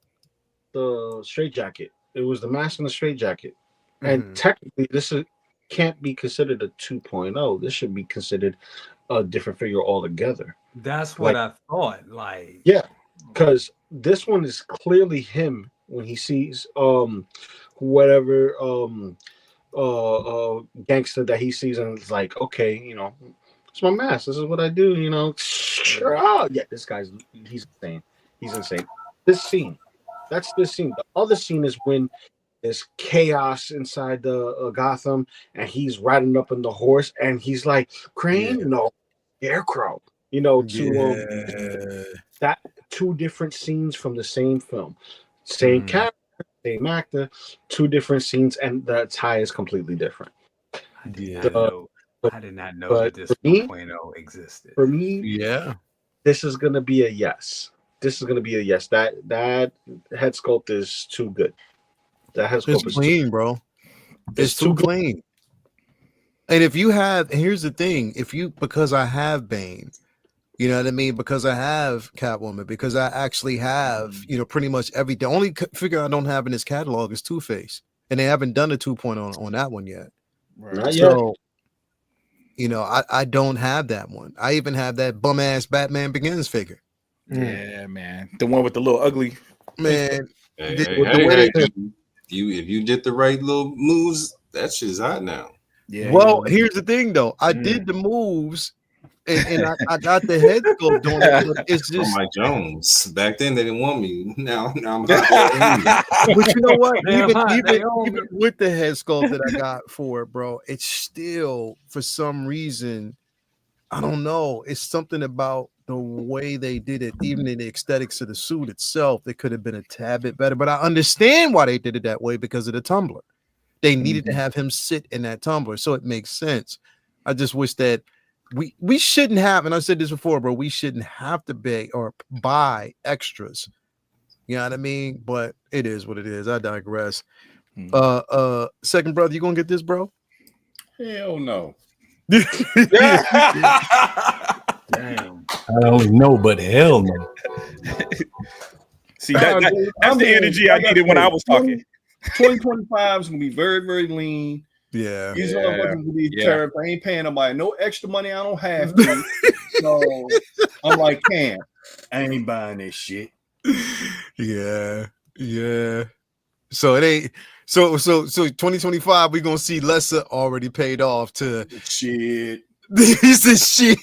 The straight jacket. It was the mask and the straight jacket. And technically, this can't be considered a 2.0. This should be considered a different figure altogether. That's what I thought. Like, yeah, because this one is clearly him when he sees whatever gangster that he sees, and it's like, okay, you know, it's my mask. This is what I do, you know. Oh, yeah, he's insane. He's insane. This scene. The other scene is when there's chaos inside the Gotham, and he's riding up on the horse, and he's like, Crane, no, Scarecrow. You know, that 2 different scenes from the same film, same character, same actor, 2 different scenes, and the attire is completely different. I did not know that this 2.0 existed. For me, yeah, this is gonna be a yes. That head sculpt is too good. That head sculpt is clean, bro. It's too clean. And if you have, and here's the thing, because I have Bane, you know what I mean? Because I have Catwoman, because I actually have, pretty much the only figure I don't have in this catalog is Two-Face. And they haven't done a 2.0 on that one yet. Not so, I don't have that one. I even have that bum ass Batman Begins figure. Yeah, man. The one with the little ugly man. If you did the right little moves, that shit's hot now. Yeah. Well, here's the thing though. I did the moves and I got the head sculpt on it. But it's just Mike Jones. Back then they didn't want me. Now I'm hot. But you know what? Even with the head sculpt that I got for it, bro, it's still for some reason, I don't know. It's something about the way they did it, even in the aesthetics of the suit itself. They could have been a tad bit better, but I understand why they did it that way because of the tumbler. They needed to have him sit in that tumbler, so it makes sense. I just wish that we shouldn't have, and I said this before, bro, we shouldn't have to beg or buy extras. You know what I mean? But it is what it is. I digress. Second brother, you gonna get this, bro? Hell no. Damn. I don't know, but hell no. See, that's the energy I needed when I was talking. 2025 is gonna be very, very lean. Yeah. These motherfuckers gonna be Tariff. I ain't paying nobody no extra money. I don't have to. So I'm like, Cam, I ain't buying this shit. Yeah. So it ain't so 2025, we're gonna see lesser already paid off to shit. This is shit.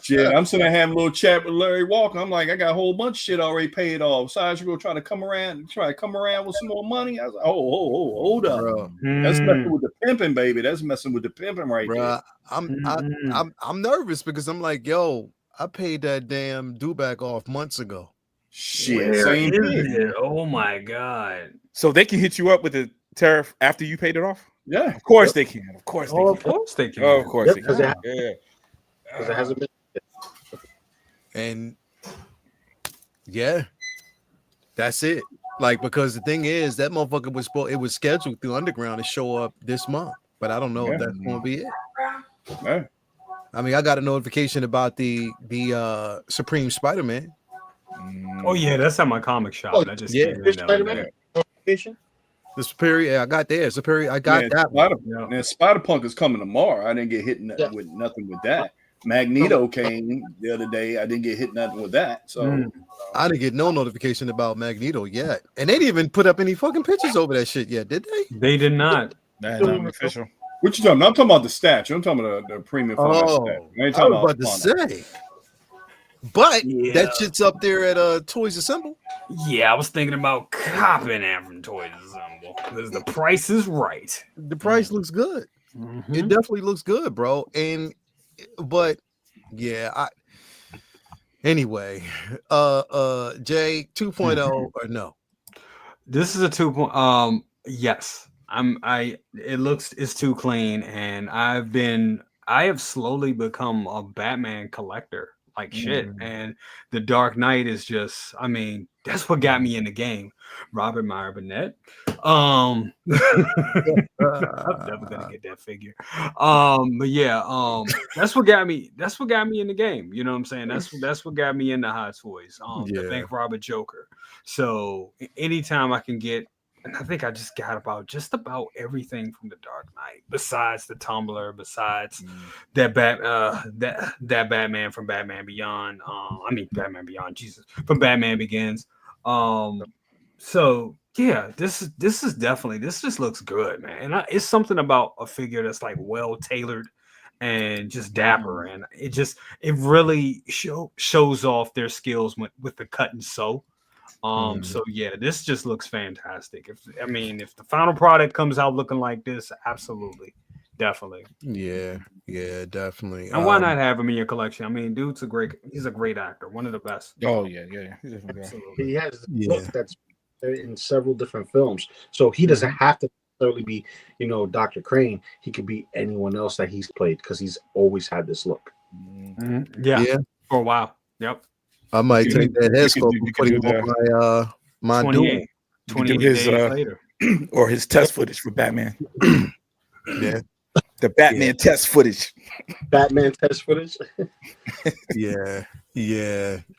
Shit. I'm sitting there having a little chat with Larry Walker. I'm like, I got a whole bunch of shit already paid off. Sideshow gonna try to come around with some more money. I was like, hold up. Bro. That's messing with the pimping, baby. That's messing with the pimping right there. I'm nervous because I'm like, yo, I paid that damn do-back off months ago. Shit. Same thing. Oh my god. So they can hit you up with the tariff after you paid it off? Yeah. Of course they can. Of course they can. Oh, of course they can. Yeah. Because it hasn't been. And yeah, that's it. Like, because the thing is, that motherfucker was scheduled through Underground to show up this month, but I don't know if that's going to be it. Yeah. I mean, I got a notification about the Supreme Spider-Man. Oh yeah, that's at my comic shop. That just came in Spider-Man notification. The Superior, I got there. Superior, I got that one. Now, Spider-Punk is coming tomorrow. I didn't get hit with nothing with that. Magneto came the other day. I didn't get hit nothing with that. So I didn't get no notification about Magneto yet. And they didn't even put up any fucking pictures over that shit yet, did they? They did not. That's not official. What you talking about? I'm talking about the statue. I'm talking about the premium format statue. I ain't talking about the say. But that shit's up there at Toys Assemble. Yeah, I was thinking about copping that from Toys Assemble because the price is right. The price looks good. It definitely looks good, bro. But yeah, anyway, Jay 2.0 or no? This is a 2.0. Yes. It's too clean, and I have slowly become a Batman collector. Like shit, and the Dark Knight is just, I mean, that's what got me in the game. Robert Meyer Burnett. I'm never gonna get that figure. But yeah, that's what got me in the game. You know what I'm saying? That's what got me into Hot Toys. The Bank Robber Joker. So anytime I can get, and I think I just got just about everything from the Dark Knight, besides the Tumbler, besides that Batman from Batman Beyond. From Batman Begins. So yeah, this just looks good, man. And it's something about a figure that's like well tailored and just dapper, and it really shows off their skills with the cut and sew. So yeah, this just looks fantastic. If the final product comes out looking like this, absolutely, definitely. Yeah, definitely. And why not have him in your collection? I mean, he's a great actor, one of the best. Oh yeah. Absolutely. He has look that's in several different films, so he doesn't have to necessarily be, Dr. Crane. He could be anyone else that he's played because he's always had this look. Yeah, for a while. Yep. I might take that head sculpt and put him on my 28 days later. or his test footage for Batman. Yeah. The Batman test footage. Batman test footage. Yeah.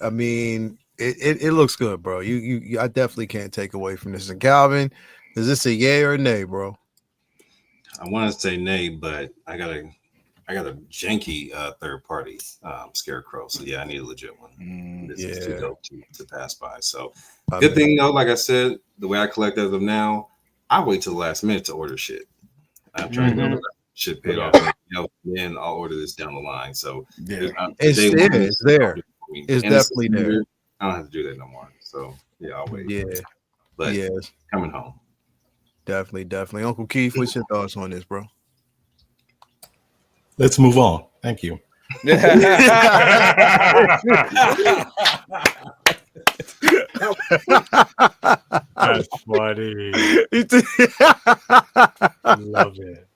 I mean, it looks good, bro. You I definitely can't take away from this. And Calvin, is this a yay or a nay, bro? I want to say nay, but I got a janky third party Scarecrow. So yeah, I need a legit one. This is too dope to pass by. So good thing though, like I said, the way I collect as of now, I wait till the last minute to order shit. I'm trying to get shit paid off. Then I'll order this down the line. So it's there. It's definitely there. I don't have to do that no more. So yeah, I'll wait. Yeah. But coming home. Definitely. Uncle Keith, what's your thoughts on this, bro? Let's move on. Thank you. That's funny. Love it.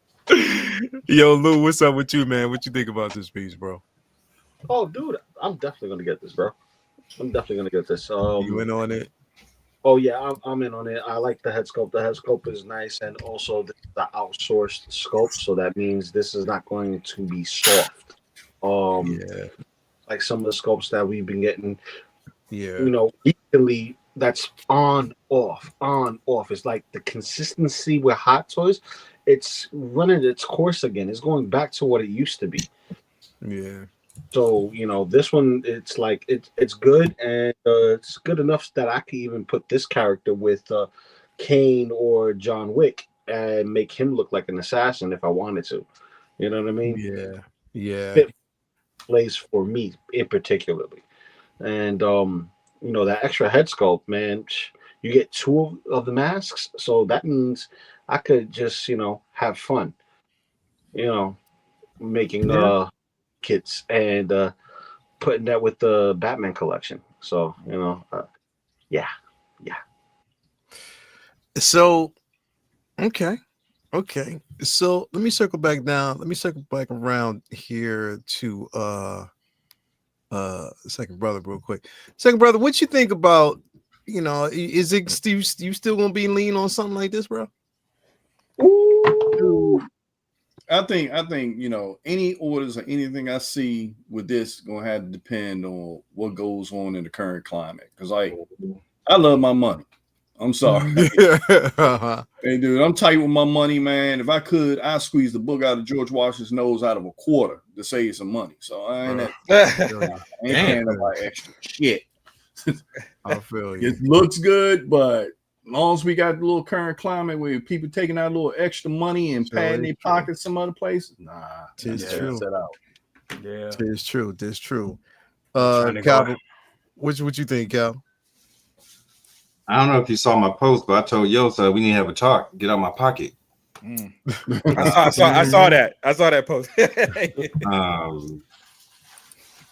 Yo, Lou, what's up with you, man? What you think about this piece, bro? Oh, dude, I'm definitely gonna get this, bro. I'm definitely gonna get this. You in on it? Oh yeah, I'm in on it. I like the head sculpt. The head sculpt is nice, and also the outsourced sculpt. So that means this is not going to be soft. Like some of the sculpts that we've been getting. Yeah. Recently, that's on off. It's like the consistency with Hot Toys. It's running its course again. It's going back to what it used to be. Yeah. So this one, it's like it's good, and it's good enough that I could even put this character with Kane or John Wick and make him look like an assassin if I wanted to. You know what I mean? Yeah. It plays for me in particularly, and that extra head sculpt, man. You get 2 of the masks, so that means I could just have fun. Making kits and putting that with the Batman collection. So yeah. So okay. So let me circle back down. Let me circle back around here to second brother real quick. Second brother, what you think about, is it you still gonna be lean on something like this, bro? Ooh. I think any orders or anything I see with this gonna have to depend on what goes on in the current climate. Because I love my money. I'm sorry. Hey, dude, I'm tight with my money, man. If I could, I'd squeeze the book out of George Washington's nose out of a quarter to save some money. So I ain't paying about extra shit. I feel you. It looks good, but as long as we got the little current climate where people taking out a little extra money and padding their pockets some other places, it's true. Yeah, it's true. It's true. Cal, what you think, Cal? I don't know if you saw my post, but I told Yo, so we need to have a talk. Get out my pocket. I saw that post.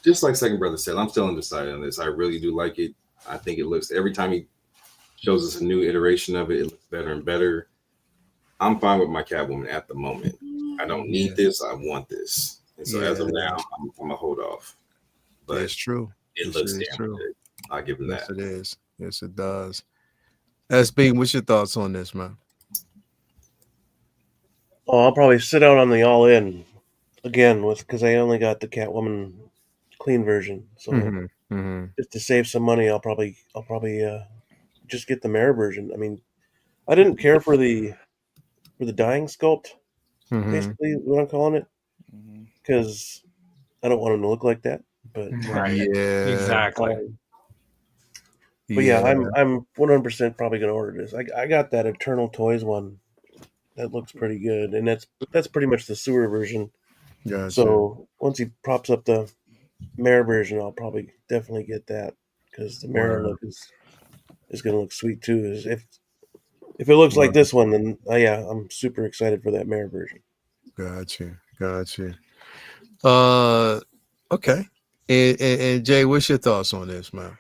Just like Second Brother said, I'm still undecided on this. I really do like it. I think it looks, every time he shows us a new iteration of it, it looks better and better. I'm fine with my Catwoman at the moment. I don't need this. I want this. And so as of now, I'm gonna hold off. But it's true. It looks damn good. I'll give him that. It is. Yes, it does. SB, what's your thoughts on this, man? Oh, I'll probably sit out on the all-in again because I only got the Catwoman clean version. So just to save some money, I'll probably just get the mirror version. I mean, I didn't care for the dying sculpt, basically what I'm calling it, because I don't want him to look like that. But exactly. But yeah, I'm 100% probably gonna order this. I got that Eternal Toys one. That looks pretty good, and that's pretty much the sewer version. Gotcha. So once he props up the mirror version, I'll probably definitely get that because the mirror look is gonna look sweet too. If it looks like this one, then I'm super excited for that mirror version. Gotcha. Okay. And Jay, what's your thoughts on this, man?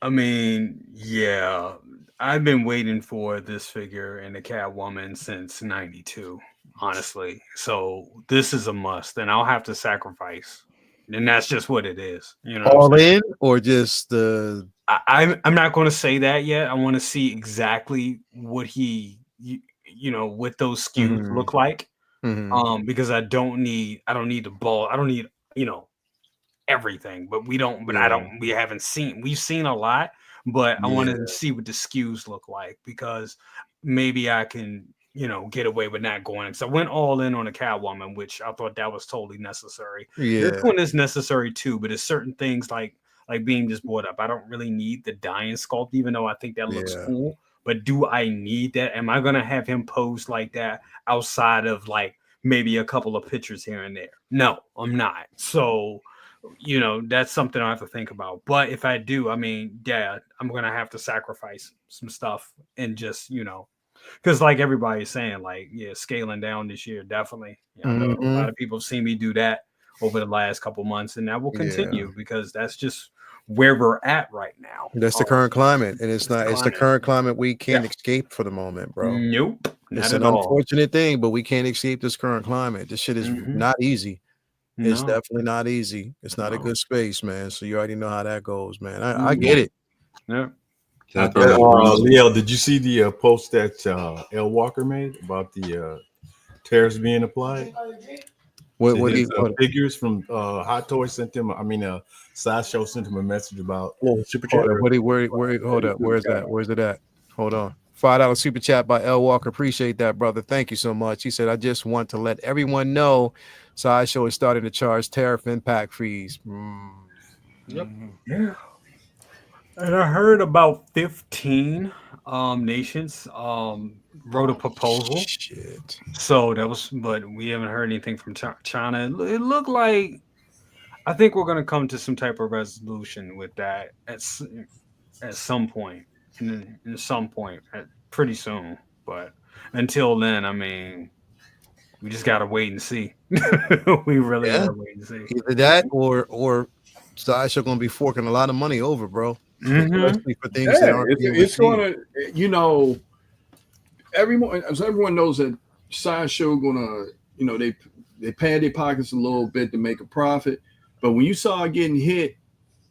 I mean, yeah, I've been waiting for this figure in the Catwoman since '92, honestly. So this is a must, and I'll have to sacrifice, and that's just what it is. All in, or just the? I'm not going to say that yet. I want to see exactly what he you know, what those SKUs look like. Because I don't need the ball. I don't need, you know, everything, but we haven't seen, we've seen a lot, but I wanted to see what the SKUs look like, because maybe I can, you know, get away with not going. So I went all in on a Catwoman, which I thought that was totally necessary. This one is necessary too, but it's certain things like Beam just brought up. I don't really need the dying sculpt, even though I think that looks cool. But do I need that? Am I gonna have him pose like that outside of like maybe a couple of pictures here and there? No, I'm not. So, you know, that's something I have to think about. But if I do, I mean, yeah, I'm gonna have to sacrifice some stuff and just, you know, because like everybody's saying, like, yeah, scaling down this year, definitely. Yeah, I know a lot of people have seen me do that over the last couple months, and that will continue because that's just where we're at right now. That's the current climate, and it's the current climate we can't escape for the moment, bro. Nope. It's an unfortunate thing, but we can't escape this current climate. This shit is not easy. It's definitely not easy. It's not a good space, man. So you already know how that goes, man. I get it. Yeah. Leo, did you see the post that L. Walker made about the tariffs being applied? What figures from Hot Toys sent him? I mean, Sideshow sent him a message about super chat. Hold up, where's that? Where's it at? Hold on. $5 super chat by L. Walker. Appreciate that, brother. Thank you so much. He said, I just want to let everyone know Sideshow is starting to charge tariff impact fees. Yep. Yeah. And I heard about 15 nations wrote a proposal. Shit. So that was, but we haven't heard anything from China. It looked like, I think we're going to come to some type of resolution with that at some point. In some point, pretty soon. But until then, I mean, we just gotta wait and see. We really gotta wait and see. Either that or Sideshow gonna be forking a lot of money over, bro. Especially for things that aren't it's gonna, you know, everyone knows that Sideshow gonna, you know, they pad their pockets a little bit to make a profit. But when you saw getting hit,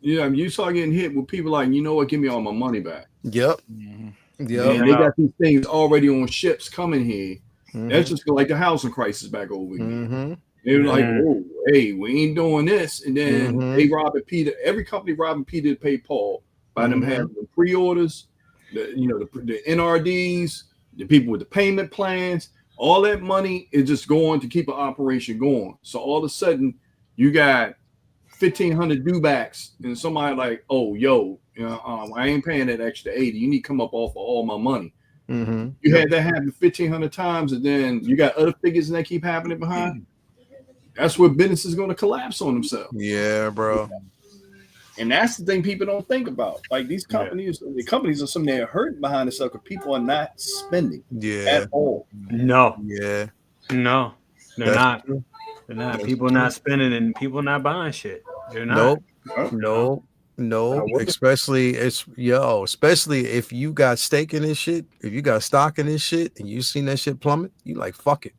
you know, you saw getting hit with people like, you know what, give me all my money back. Yep. Yep. And they got these things already on ships coming here. That's just like the housing crisis back over here. They were like, oh, hey, we ain't doing this. And then they robbing Peter. Every company robbing Peter to pay Paul by them having the pre-orders, the NRDs, the people with the payment plans. All that money is just going to keep an operation going. So all of a sudden, you got 1,500 dewbacks, and somebody like, oh, yo, you know, I ain't paying that extra 80. You need to come up off of all my money. You had that happen 1,500 times, and then you got other figures that keep happening behind. That's where business is going to collapse on themselves. Yeah, bro. And that's the thing people don't think about. Like these companies, the companies are something they're hurting behind themselves because people are not spending at all. No. Yeah. No, they're not. True. They're not. People not spending and people not buying shit. They're not. No. Especially if you got stake in this shit, if you got stock in this shit and you seen that shit plummet, you like, fuck it.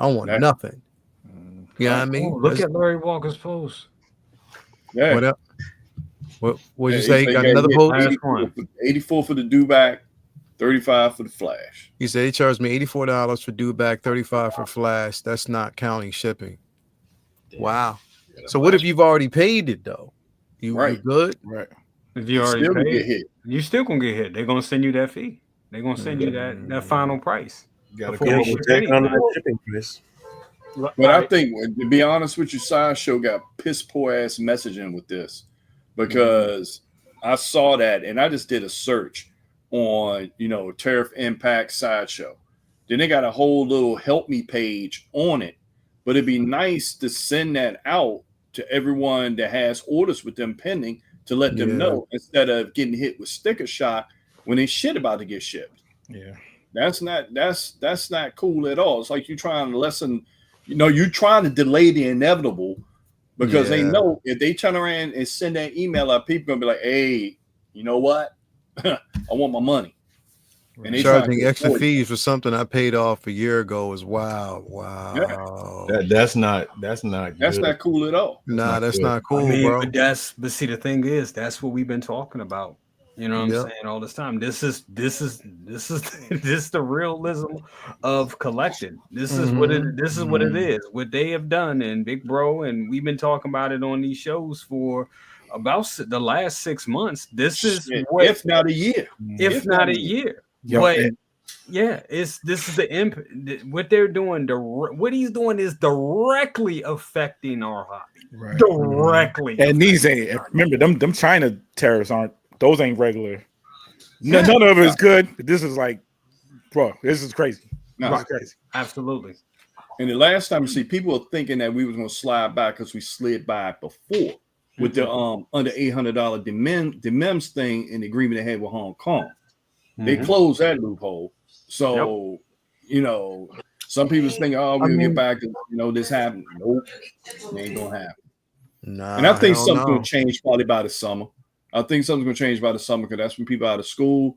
I want nothing. You know what I mean? Look at Larry Walker's post. Yeah. What up? What did you say? Got another post? 84 for the dewback, 35 for the flash. He said he charged me $84 for dewback, 35 for flash. That's not counting shipping. Wow. So what if you've already paid it though? You good? Right. If you already paid, you still gonna get hit. They're gonna send you that fee. They're gonna send you that final price. You gotta take on that shipping price. But I think, to be honest with you, Sideshow got piss poor ass messaging with this, because I saw that and I just did a search on, tariff impact Sideshow. Then they got a whole little help me page on it. But it'd be nice to send that out to everyone that has orders with them pending to let them know, instead of getting hit with sticker shock when they shit about to get shipped. Yeah, that's not cool at all. It's like you trying to lessen, you're trying to delay the inevitable, because they know if they turn around and send that email out, people gonna be like, hey, you know what? I want my money. And they charging extra fees for something I paid off a year ago is wow. Yeah. That's not cool at all. Nah, that's not cool, I mean, bro. But see, the thing is, that's what we've been talking about. You know what I'm saying all this time. This is the realism of collecting. This is what it is. What they have done, and Big Bro, and we've been talking about it on these shows for about the last 6 months. This is what, if not a year. If not a year. But yeah, this is the impact. What they're doing, what he's doing is directly affecting our hobby. Right. Directly. And these ain't, remember, them China tariffs those ain't regular. None of it is good. This is like, bro, this is crazy. No, right. Crazy. Absolutely. And the last time, people were thinking that we was going to slide by because we slid by before with the under $800 DMEMS thing in the agreement they had with Hong Kong. They closed that loophole. So, some people think, oh, we'll get back and, this happened. Nope. It ain't going to happen. Nah, and I think something's going to change probably by the summer. I think something's going to change by the summer because that's when people out of school,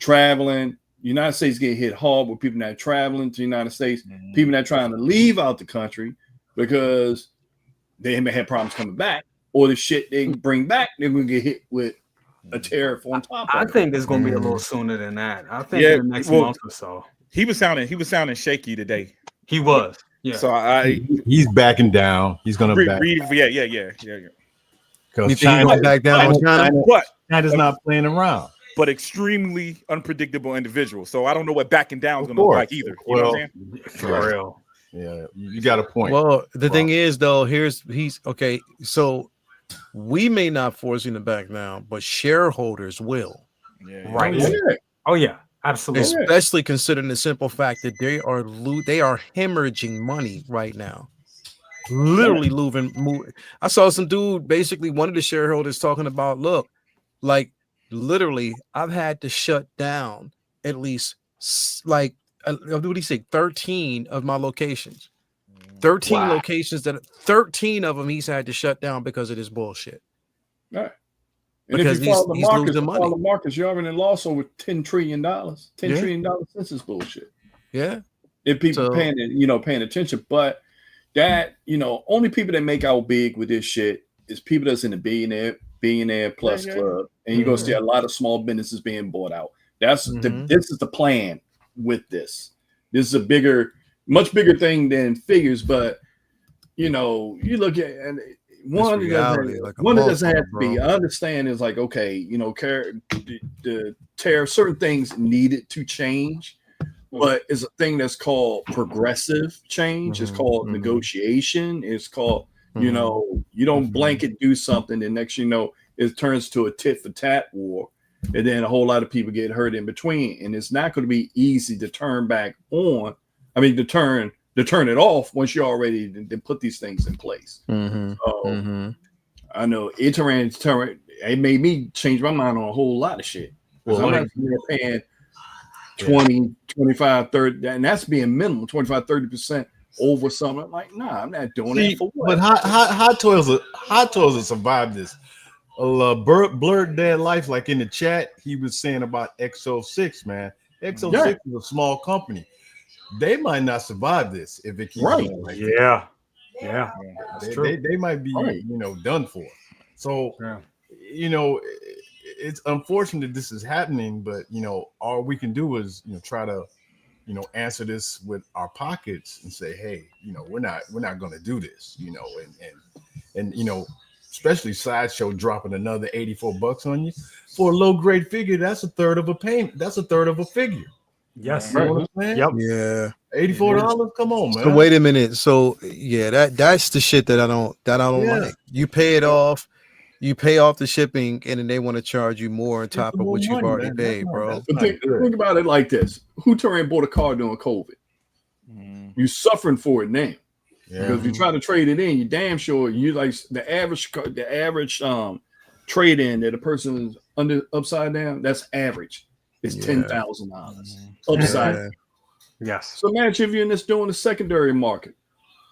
traveling. The United States get hit hard with people not traveling to the United States, people not trying to leave out the country because they may have problems coming back, or the shit they bring back, they're going to get hit with a tariff on top of it. I think it's going to be a little sooner than that. I think in the next month or so. He was sounding shaky today. He was. Yeah. So he's backing down. He's going to back. Yeah. Because China back down on China. But China's not playing around. But extremely unpredictable individual. So I don't know what backing down is going to look like either. You know what I'm saying? For real. Yeah, you got a point. Well, the thing is, though, he's okay. So we may not force him to back down, but shareholders will. Yeah. Right. Oh yeah. Absolutely. Especially considering the simple fact that they are hemorrhaging money right now. Literally moving. I saw some dude, basically one of the shareholders, talking about, look, like literally, I've had to shut down at least like what did he say? 13 of my locations. 13 locations 13 of them he's had to shut down because of this bullshit. Right. And because if you follow he's losing money. The markets, you're already lost over $10 trillion. $10 trillion since this bullshit. Yeah. If people paying attention, but that, only people that make out big with this shit is people that's in the billionaire plus club, and you're gonna see a lot of small businesses being bought out. That's this is the plan with this. This is a much bigger thing than figures, but you look at and one that doesn't have to be. I understand is like, okay, the tariff, certain things needed to change. But it's a thing that's called progressive change. It's called negotiation. It's called, you don't blanket do something, and next it turns to a tit for tat war, and then a whole lot of people get hurt in between. And it's not going to be easy to turn back on. I mean, to turn it off once you already put these things in place. I know it made me change my mind on a whole lot of shit. Well, I'm not paying 20, 25, 30, and that's being minimum 25, 30% over something. I'm like, nah, I'm not doing that for what? But Hot Toys will survive this. Blurred Dead Life, like in the chat, he was saying about XO6, man. XO6 is a small company. They might not survive this if it keeps going like that. They might be done for. So it's unfortunate this is happening, but all we can do is try to answer this with our pockets and say, hey, we're not going to do this, and especially Sideshow dropping another $84 on you for a low grade figure. That's a third of a payment. That's a third of a figure. Yes. You know what I'm saying? Yep. Yeah. $84. Come on, man. So wait a minute. So that's the shit that I don't like. You pay it off. You pay off the shipping, and then they want to charge you more on top of what you've already paid, bro. But think about it like this: who turned and bought a car during COVID? You're suffering for it now because you try to trade it in. You're damn sure you like the average trade in that a person is upside down. That's average. It's $10,000 upside down. Yes. So imagine if you're in this doing the secondary market,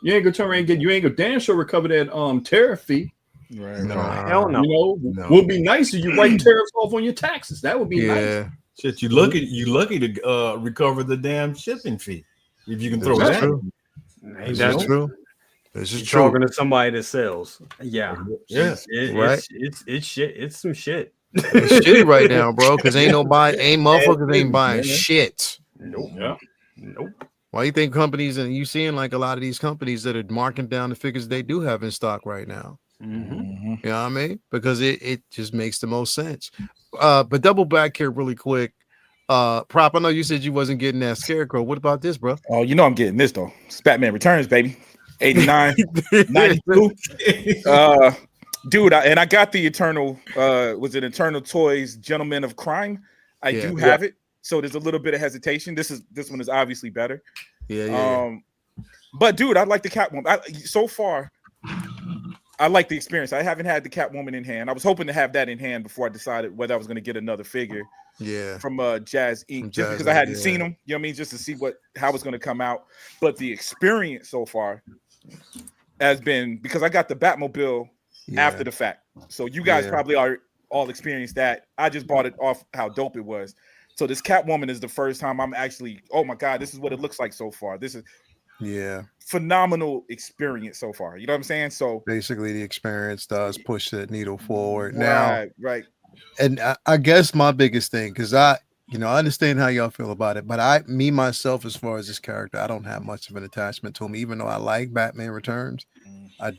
you ain't gonna turn around and you ain't gonna damn sure recover that tariff fee. Right. No, hell no. Would be nice if you write tariffs off on your taxes. That would be nice. Shit, you lucky to recover the damn shipping fee if you can throw that. That's true. This is true. Talking to somebody that sells. Yeah. Yeah. It's shit. It's some shit. It's shitty right now, bro, because ain't motherfuckers ain't buying shit. Nope. Yeah. Nope. Why you think companies, and you seeing like a lot of these companies that are marking down the figures they do have in stock right now? Mm-hmm. You know what I mean? Because it just makes the most sense. But double back here really quick. Prop, I know you said you wasn't getting that Scarecrow. What about this, bro? Oh, you know I'm getting this though. It's Batman Returns, baby. 89, 92. Dude, I got the Eternal. Was it Eternal Toys Gentlemen of Crime? I do have it, so there's a little bit of hesitation. This one is obviously better. Yeah. But dude, I like the Catwoman. So far, I like the experience. I haven't had the Catwoman in hand. I was hoping to have that in hand before I decided whether I was going to get another figure. Yeah. From Jazz Inc. Just because I hadn't seen them, you know what I mean, just to see how it's going to come out. But the experience so far has been, because I got the Batmobile after the fact. So you guys probably are all experienced that. I just bought it off how dope it was. So this Catwoman is the first time I'm actually, oh my God, this is what it looks like so far. This is phenomenal experience so far. You know what I'm saying? So basically the experience does push the needle forward. Right. And I guess my biggest thing, because I understand how y'all feel about it, but myself, as far as this character, I don't have much of an attachment to him, even though I like Batman Returns. I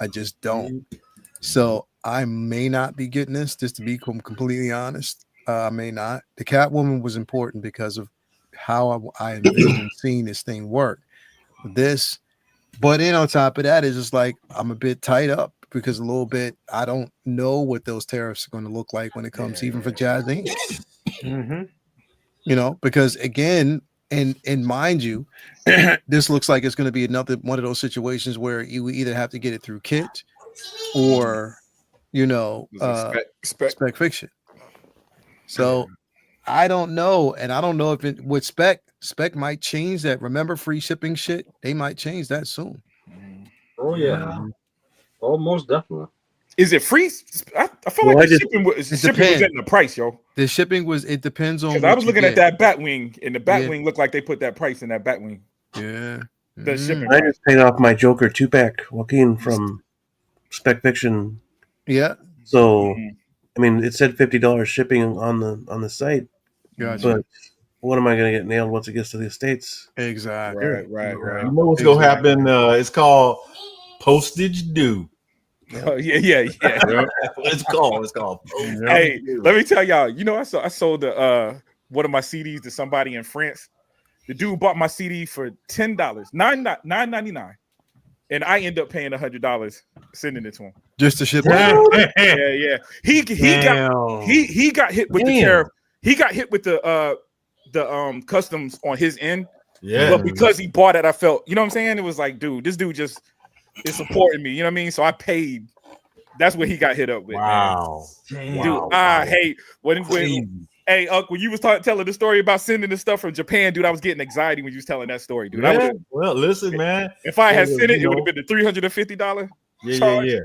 just don't. So I may not be getting this, just to be completely honest. I may not. The Catwoman was important because of how I envisioned seeing this thing work. But then on top of that, it's just like I'm a bit tied up because a little bit I don't know what those tariffs are going to look like when it comes even for Jazz Inc. You know, because again, and mind you, this looks like it's going to be another one of those situations where you either have to get it through kit or spec fiction. So I don't know, and I don't know if it with spec might change that. Remember free shipping shit? They might change that soon. Oh yeah. Oh, most definitely. Is it free? I feel like the shipping was in the price, yo. The shipping was. It depends on. Because I was looking at that Batwing, and the Batwing looked like they put that price in that Batwing. Yeah. The shipping. I just paid off my Joker 2-pack Joaquin from Spec Fiction. Yeah. So, I mean, it said $50 shipping on the site. Gotcha. But what am I going to get nailed once it gets to the States? Exactly. Right. You know what's gonna happen? It's called postage due. Oh, yeah. It's called. Hey, let me tell y'all. You know, I sold one of my CDs to somebody in France. The dude bought my CD for $10, $9.99, and I end up paying $100 sending it to him just to ship it. Yeah. He got hit with the tariff. He got hit with the customs on his end. Yeah. But because he bought it, I felt, you know what I'm saying? It was like, dude, this dude just is supporting me. You know what I mean? So I paid. That's what he got hit up with. Wow. Man. Dude, I hate when hey, when you was telling the story about sending the stuff from Japan, dude, I was getting anxiety when you was telling that story, dude. Yeah. Well, listen, man. If I had sent it, it would have been the $350. Yeah.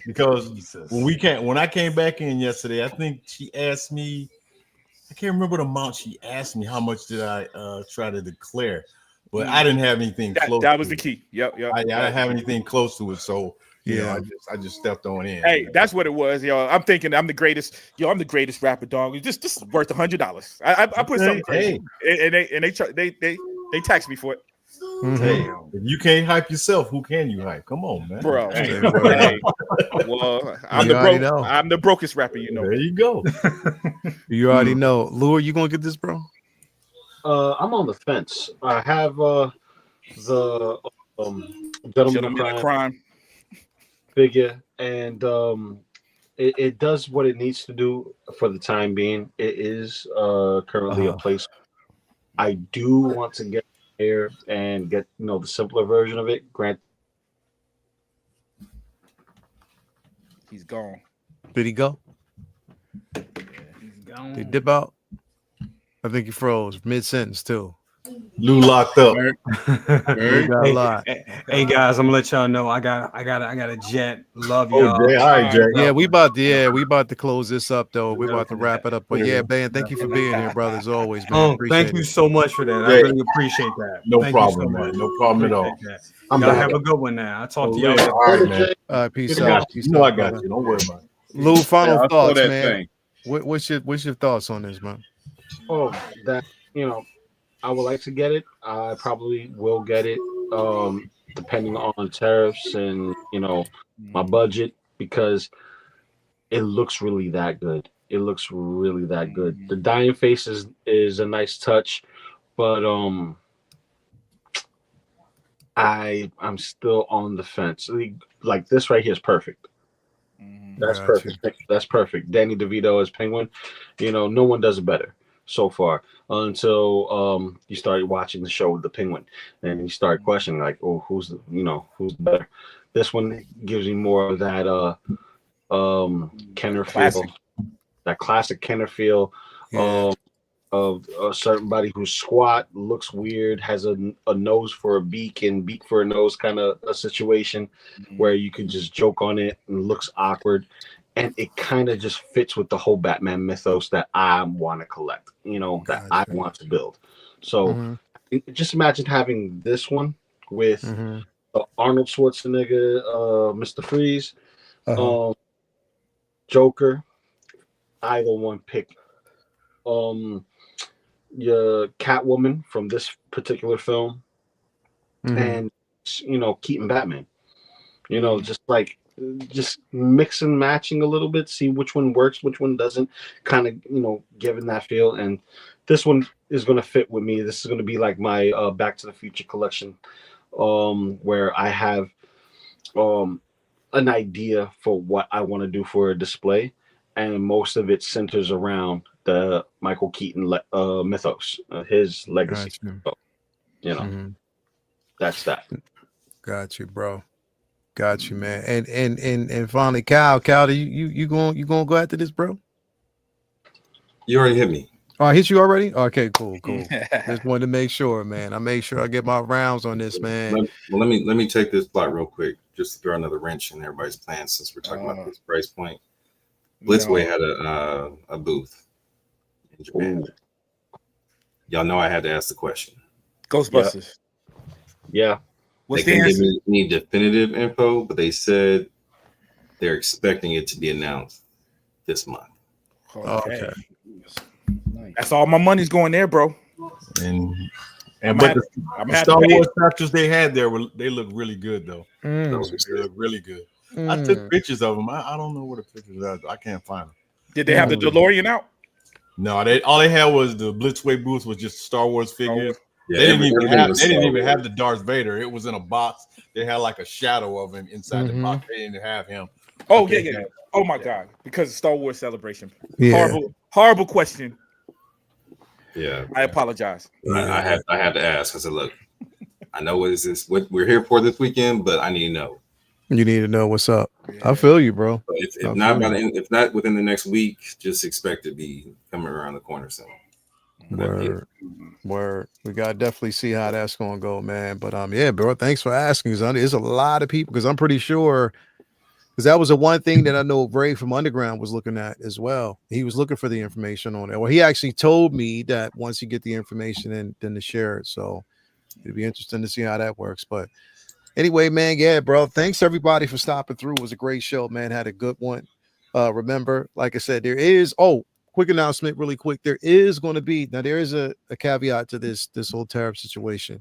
Because when I came back in yesterday, I think she asked me, I can't remember the amount she asked me. How much did I try to declare? But I didn't have anything close. That was the key. Yep. I didn't have anything close to it, so I just stepped on in. Hey, that's what it was, yo. I'm thinking I'm the greatest. Yo, I'm the greatest rapper, dog. This is worth $100. I put something crazy, and they tax me for it. Hey, if you can't hype yourself, who can you hype? Come on, man. Bro. Hey. Well, I'm the brokest rapper, you know. There you go. You already know. Lou, are you gonna get this, bro? I'm on the fence. I have the Gentleman of Crime figure, and it does what it needs to do for the time being. It is currently a place. I do want to get here and get the simpler version of it. Grant, he's gone. Did he go? He's gone. Did he dip out? I think he froze mid-sentence too. Lou locked up. Hey guys, I'm gonna let y'all know I got a jet. Love y'all. All right, Jack. Yeah, we about to close this up though. We're about to wrap it up. But yeah, man, thank you for being here, brother, as always, man. Thank you so much for that. I really appreciate that. No problem, man. No problem at all. Y'all have a good one now. I'll talk to y'all. All right, man. All right, peace out. You know I got you. Don't worry about it. Lou, final thoughts, man. What's your thoughts on this, man? Oh, that I would like to get it. I probably will get it, depending on tariffs and my budget, because it looks really that good. It looks really that good. The dying face is a nice touch, but I'm still on the fence. Like this right here is perfect. That's perfect. That's perfect. Danny DeVito as Penguin. No one does it better so far until you started watching the show with the Penguin, and you start questioning like, oh, who's better? This one gives you more of that Kenner feel, that classic Kenner feel. Of somebody who's squat, looks weird, has a nose for a beak and beak for a nose kind of a situation where you can just joke on it and looks awkward. And it kind of just fits with the whole Batman mythos that I want to collect, that I want to build. So just imagine having this one with Arnold Schwarzenegger, Mr. Freeze, Joker, either one pick. Your Catwoman from this particular film, and Keaton Batman. Just mix and matching a little bit, see which one works, which one doesn't, kind of giving that feel. And this one is going to fit with me. This is going to be like my Back to the Future collection, where I have an idea for what I want to do for a display, and most of it centers around the Michael Keaton mythos, his legacy. That's that. Got you, bro. Got you, man. And finally, Cal, you going to go after this, bro? You already hit me. Oh, I hit you already? Okay, cool. Just wanted to make sure, man. I make sure I get my rounds on this, man. Let me take this plot real quick, just to throw another wrench in everybody's plans since we're talking about this price point. Blitzway had a booth in Japan. Y'all know I had to ask the question. Ghostbusters. Yeah. They couldn't give me any definitive info, but they said they're expecting it to be announced this month. Okay. That's all my money's going there, bro. And the Star Wars characters they had there they look really good though. They look really good. I took pictures of them. I don't know where the pictures are. I can't find them. Did they have the DeLorean out? No, all they had was the Blitzway booth was just Star Wars figures. Yeah, they didn't even have the Darth Vader. It was in a box. They had like a shadow of him inside the box. They didn't have him. Oh yeah. Oh my God! Because of Star Wars Celebration. Yeah. Horrible question. Yeah, I apologize. I had to ask. I said, look, I know what is this? What we're here for this weekend, but I need to know. You need to know what's up. I feel you, bro. If not within the next week, just expect to be coming around the corner soon. Word. We gotta definitely see how that's gonna go, man. But yeah, bro. Thanks for asking. There's a lot of people because I'm pretty sure because that was the one thing that I know Ray from Underground was looking at as well. He was looking for the information on it. Well, he actually told me that once you get the information and then to share it. So it'd be interesting to see how that works. But anyway, man, yeah, bro. Thanks everybody for stopping through. It was a great show, man. Had a good one. Remember, like I said, there is quick announcement really quick. There is going to be there is a caveat to this whole tariff situation.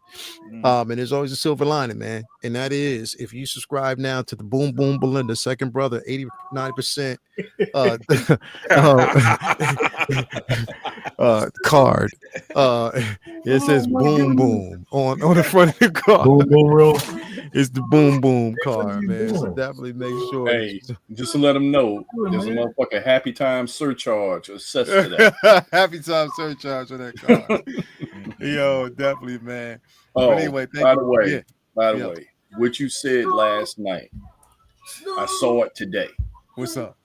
And there's always a silver lining, man. And that is if you subscribe now to the Boom Boom Belinda second brother 89% card. It says boom boom on the front of the card. Boom boom roll. It's the boom boom card, man. So definitely make sure. Hey, just to let them know, there's a motherfucking happy time surcharge assessed to that. Happy time surcharge on that card. Yo, definitely, man. Oh, but anyway, by the way, what you said last night, I saw it today. What's up?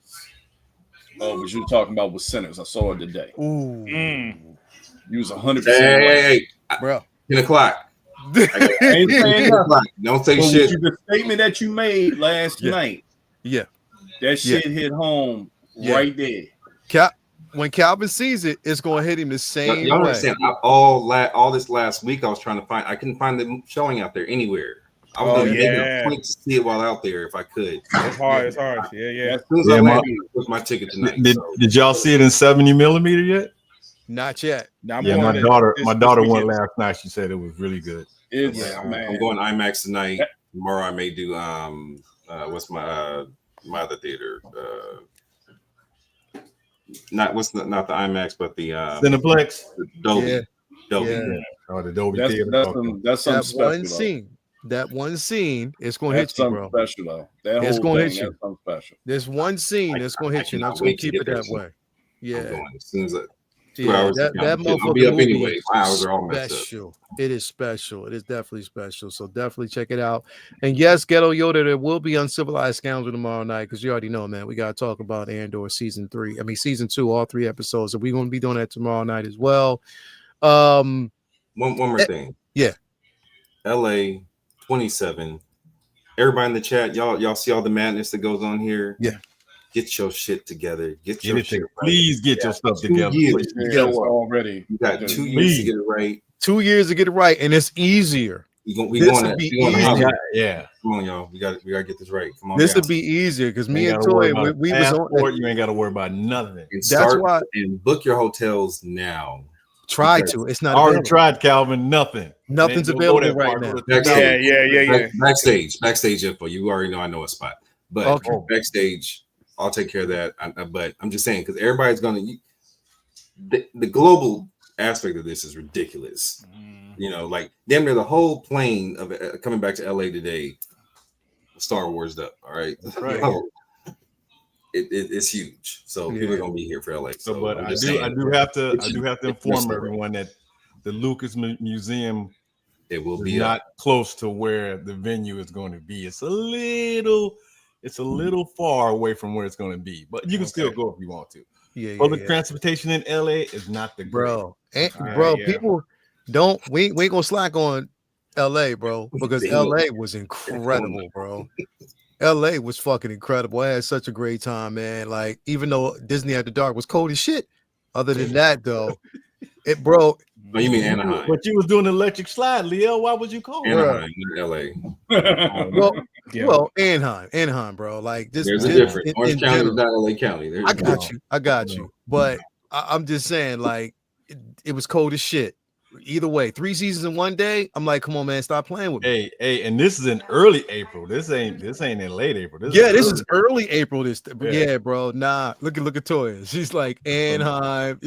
Oh, what you were talking about with sinners. I saw it today. Ooh. You was 100%. Hey, bro. 10 o'clock. I ain't saying nothing. Don't say shit. The statement that you made last night. Yeah. That shit hit home right there. When Calvin sees it, it's going to hit him the same Y'all way. understand? All this last week, I was trying to find. I couldn't find them showing out there anywhere. I was going to make it a point to see it while out there if I could. It's hard. It's hard. Yeah. As soon as I landed, it was my ticket tonight. Did y'all see it in 70mm yet? Not yet. My daughter went last night. She said it was really good. I'm going IMAX tonight. Tomorrow I may do what's my other theater? Not the IMAX, but the Cineplex. Dolby. Oh, the Dolby theater. That's something special. That one scene is going to hit you, bro. Special though. It's going to hit you. Something special. There's one scene that's going to hit you. And I'm going to keep it that way. Yeah. As soon as that motherfucker be up anyway. My hours are all messed special. It is special. It is definitely special. So definitely check it out. And yes, Ghetto Yoda, there will be Uncivilized Scoundrel tomorrow night because you already know, man. We got to talk about Andor season 2, all 3 episodes. So we're going to be doing that tomorrow night as well. One more thing. Yeah. LA 27. Everybody in the chat, y'all see all the madness that goes on here? Yeah. Get your shit together. Please get your stuff together. Already. You got 2 years to get it right. 2 years to get it right, and it's easier. Come on, y'all. We got to get this right. Come on. This would be easier because me and Toy, we was on. You ain't got to worry about nothing. That's why. And book your hotels now. Try to. It's not. Already tried, Calvin. Nothing's available right now. Backstage info. You already know I know a spot, but backstage. I'll take care of that. But I'm just saying because everybody's gonna. The global aspect of this is ridiculous. You know, like damn near the whole plane of coming back to LA today, Star Wars up. All right, that's right. It's huge. So people are gonna be here for LA. So, but I do have to inform everyone that the Lucas Museum will be not close to where the venue is going to be. It's a little far away from where it's going to be, but you can still go if you want to. Public transportation in LA is not the bro. People don't. We ain't gonna slack on LA, bro, because LA was incredible, bro. LA was fucking incredible. I had such a great time, man. Like even though Disney at the Dark was cold as shit. Other than that, though, bro. Oh, you mean Anaheim? But you was doing electric slide, Leo. Why would you call Anaheim, LA? Well, Anaheim, bro. Like this. There's a difference. Orange County is not LA County. I got you. But I'm just saying, like, it was cold as shit. Either way, 3 seasons in one day. I'm like, come on, man, stop playing with me. Hey, and this is in early April. This ain't in late April. This is early April. Yeah, bro. Nah, look at Toya. She's like Anaheim.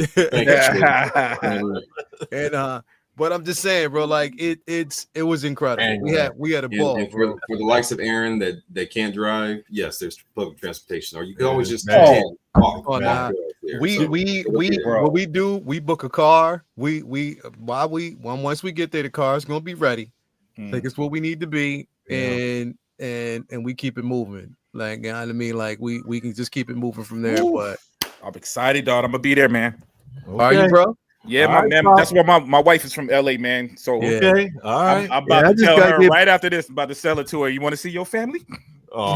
Anaheim. But I'm just saying, bro. Like it was incredible. We had a ball. And for the likes of Aaron that can't drive, yes, there's public transportation, or you can always just we book a car. Once we get there, the car is gonna be ready. I think it's what we need to be, and we keep it moving. Like, you know what I mean? Like we can just keep it moving from there. But I'm excited, dog. I'm gonna be there, man. Okay. Are you, bro? Yeah, man. That's why my wife is from LA, man. So all right. I'm about to tell her right after this. I'm about to sell it to her. You want to see your family? Oh,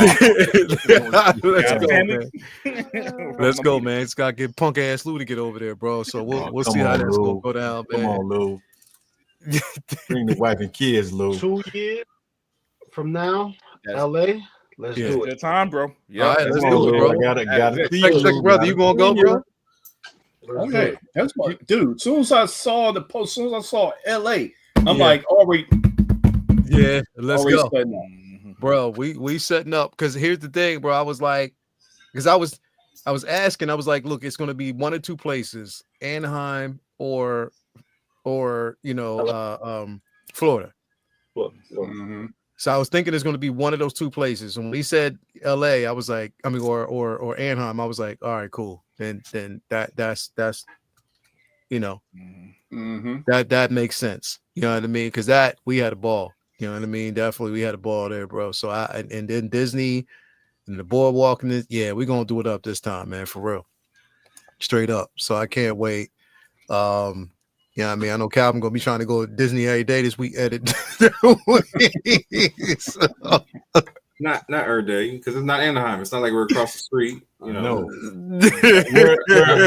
let's go, man. It's gotta get punk ass Lou to get over there, bro. So we'll see how that's gonna go down, man. Come on, Lou. Bring the wife and kids, Lou. 2 years from now, LA. Let's do it. Good time, bro. Yeah, all right, let's do it, bro. I gotta see you, brother. You gonna go, bro? Okay, that's my dude. As soon as I saw the post, as soon as I saw LA, I'm like, already. Yeah, let's go. Bro, we setting up because here's the thing, bro. I was like, because I was asking, I was like, look, it's gonna be one or two places, Anaheim or Florida. Mm-hmm. So I was thinking it's gonna be one of those two places. And when he said LA, I was like, I mean, or Anaheim, I was like, all right, cool. Then that's that makes sense. You know what I mean? Because that we had a ball. You know what I mean? Definitely, we had a ball there, bro. So and then Disney and the boardwalk and we're gonna do it up this time, man, for real, straight up. So I can't wait. You know what I mean? I know Calvin gonna be trying to go to Disney every day this week. Not every day because it's not Anaheim. It's not like we're across the street. You know,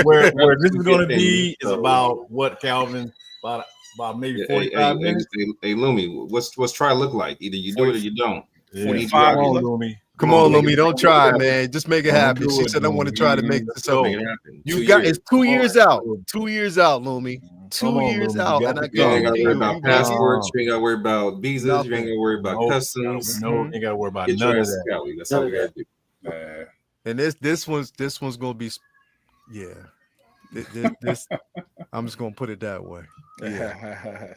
where this is gonna be is about what, Calvin? About About maybe Hey, 45 minutes. Hey, Lumi, what's try look like? Either you do it or you don't. Yeah. 45 Come on, Lumi. Come on, Lumi, don't try, man. Just make it Don't happen. do She it, said, I want to Lumi. try to make this up. Make it happen. You got it's 2 years on. out. 2 years out, Lumi. Come 2 on, years Lumi. out. You And I got to You ain't got to guarantee worry you, about you passports. You ain't got to worry about visas. Nothing. You ain't got to worry about customs. No, you ain't got to worry about Get none your of ass that. out. That's all we got to do. And this one's gonna be, yeah. This I'm just gonna put it that way. Yeah.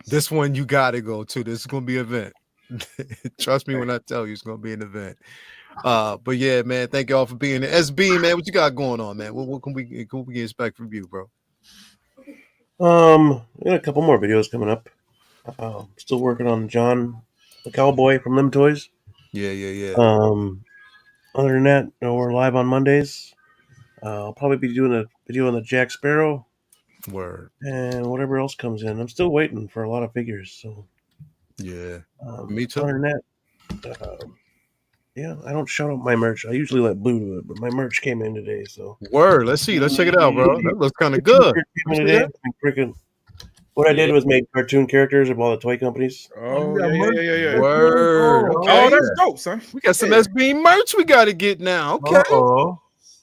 This one you gotta go to. This is gonna be an event. Trust me when I tell you it's gonna be an event. But yeah, man, thank y'all for being here. SB, man, what you got going on, man? What can we expect from you, bro? We got a couple more videos coming up. Still working on John, the cowboy from Lim Toys. Yeah. Other than that, we're live on Mondays. I'll probably be doing a video on the Jack Sparrow. Word. And whatever else comes in. I'm still waiting for a lot of figures. So yeah, me too. Other than that, yeah, I don't shout out my merch. I usually let Blue do it, but my merch came in today. So word. Let's see. Let's check it out, bro. That looks kind of good. What I did was make cartoon characters of all the toy companies. Oh, yeah. Word. Okay. Oh, that's dope, son. We got some SB merch we got to get now. Okay.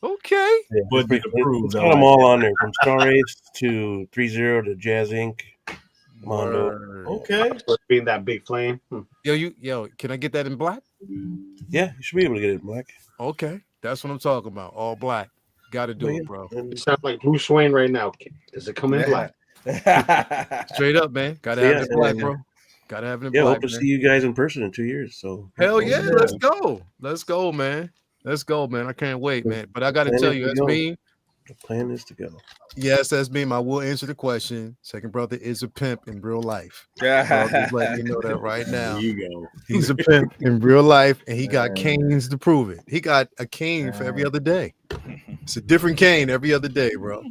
Okay. Yeah, it's got them all on there, from Star Ace to 3-0 to Jazz Inc. Mondo. Okay. Being that big flame. Yo, can I get that in black? Yeah, you should be able to get it in black. Okay. That's what I'm talking about. All black. Got to do it, bro. You sound like Bruce Wayne right now. Does it come in black? Straight up, man. Got to have it in black, bro. Got to have it in black. Hope to see you guys in person in 2 years. So hell yeah, let's go. Let's go, man. Let's go, man. I can't wait, man. But I got to tell you, SB. The plan is to go. Yes, SB. I will answer the question. Second brother is a pimp in real life. Yeah, just let you know that right now. There you go. He's a pimp in real life, and he got canes to prove it. He got a cane for every other day. It's a different cane every other day, bro.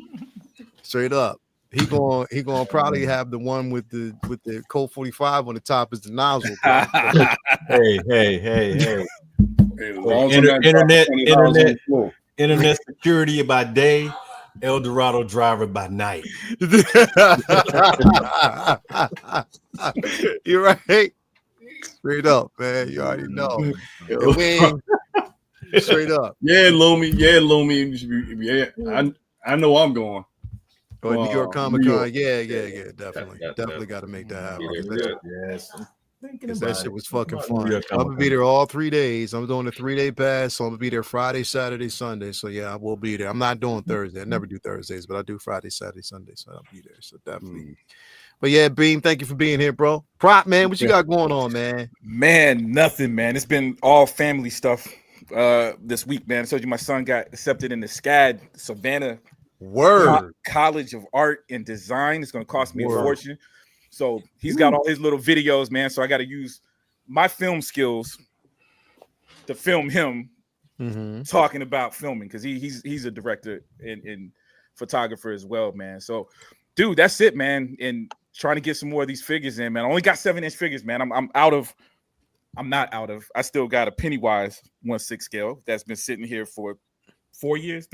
Straight up. He gonna probably have the one with the Colt 45 on the top as the nozzle. Hey. Internet security by day, El Dorado driver by night. You're right. Straight up, man. You already know. Straight up. Yeah, Lumi. Yeah, I know I'm going. New York Comic Con. Yeah. Definitely got to make that happen. Yes. That shit was fucking fun. I'm gonna be there all 3 days. I'm doing a 3-day pass, so I'm gonna be there Friday, Saturday, Sunday. So yeah, I will be there. I'm not doing Thursday. I never do Thursdays, but I do Friday, Saturday, Sunday. So I'll be there. So definitely. But yeah, Beam, thank you for being here, bro. Prop, man, what you got going on, man? Man, nothing, man. It's been all family stuff this week, man. I told you my son got accepted in the SCAD Savannah College of Art and Design. It's gonna cost me a fortune. So he's got all his little videos, man. So I got to use my film skills to film him talking about filming, because he's a director and photographer as well, man. So, dude, that's it, man. And trying to get some more of these figures in, man. I only got 7-inch figures, man. I'm not out of. I still got a Pennywise 1/6 scale that's been sitting here for 3 years.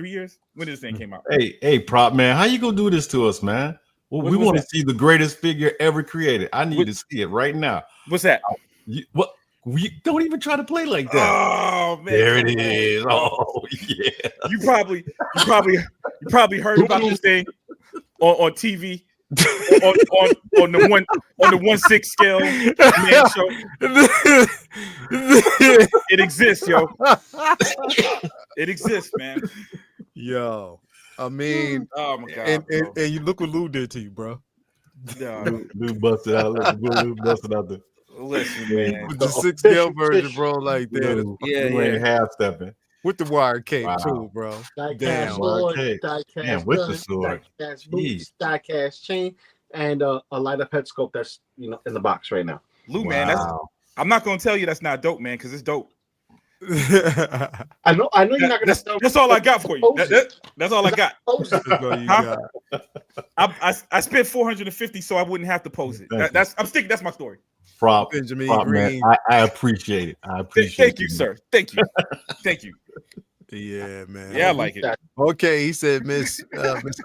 When did this thing came out? Hey, Prop, man, how you gonna do this to us, man? Well, we want to see the greatest figure ever created. I need to see it right now. What's that? What? We don't even try to play like that. Oh man, there it is. Oh yeah. You probably heard about this thing on TV on the 1/6 scale. Man, show. It exists, yo. It exists, man. Yo. I mean, oh my god, and you look what Lou did to you, bro. Lou busted out. Lou busted out the. Listen, man, with the 6 scale version, bro, like that. You ain't half stepping with the wire cape too, bro. Damn, with the sword, die-cast boots, die-cast chain, and a light up head sculpt that's in the box right now. Lou, man, I'm not gonna tell you that's not dope, man, because it's dope. I know you're not gonna. That's all I got for you. That's all I got. I spent $450 so I wouldn't have to post it. That's my story. Prop, Benjamin Prop, Green. Man, I appreciate it. I appreciate it. Thank you, sir. Thank you. Yeah, man. Yeah, I like it. Okay, he said Miss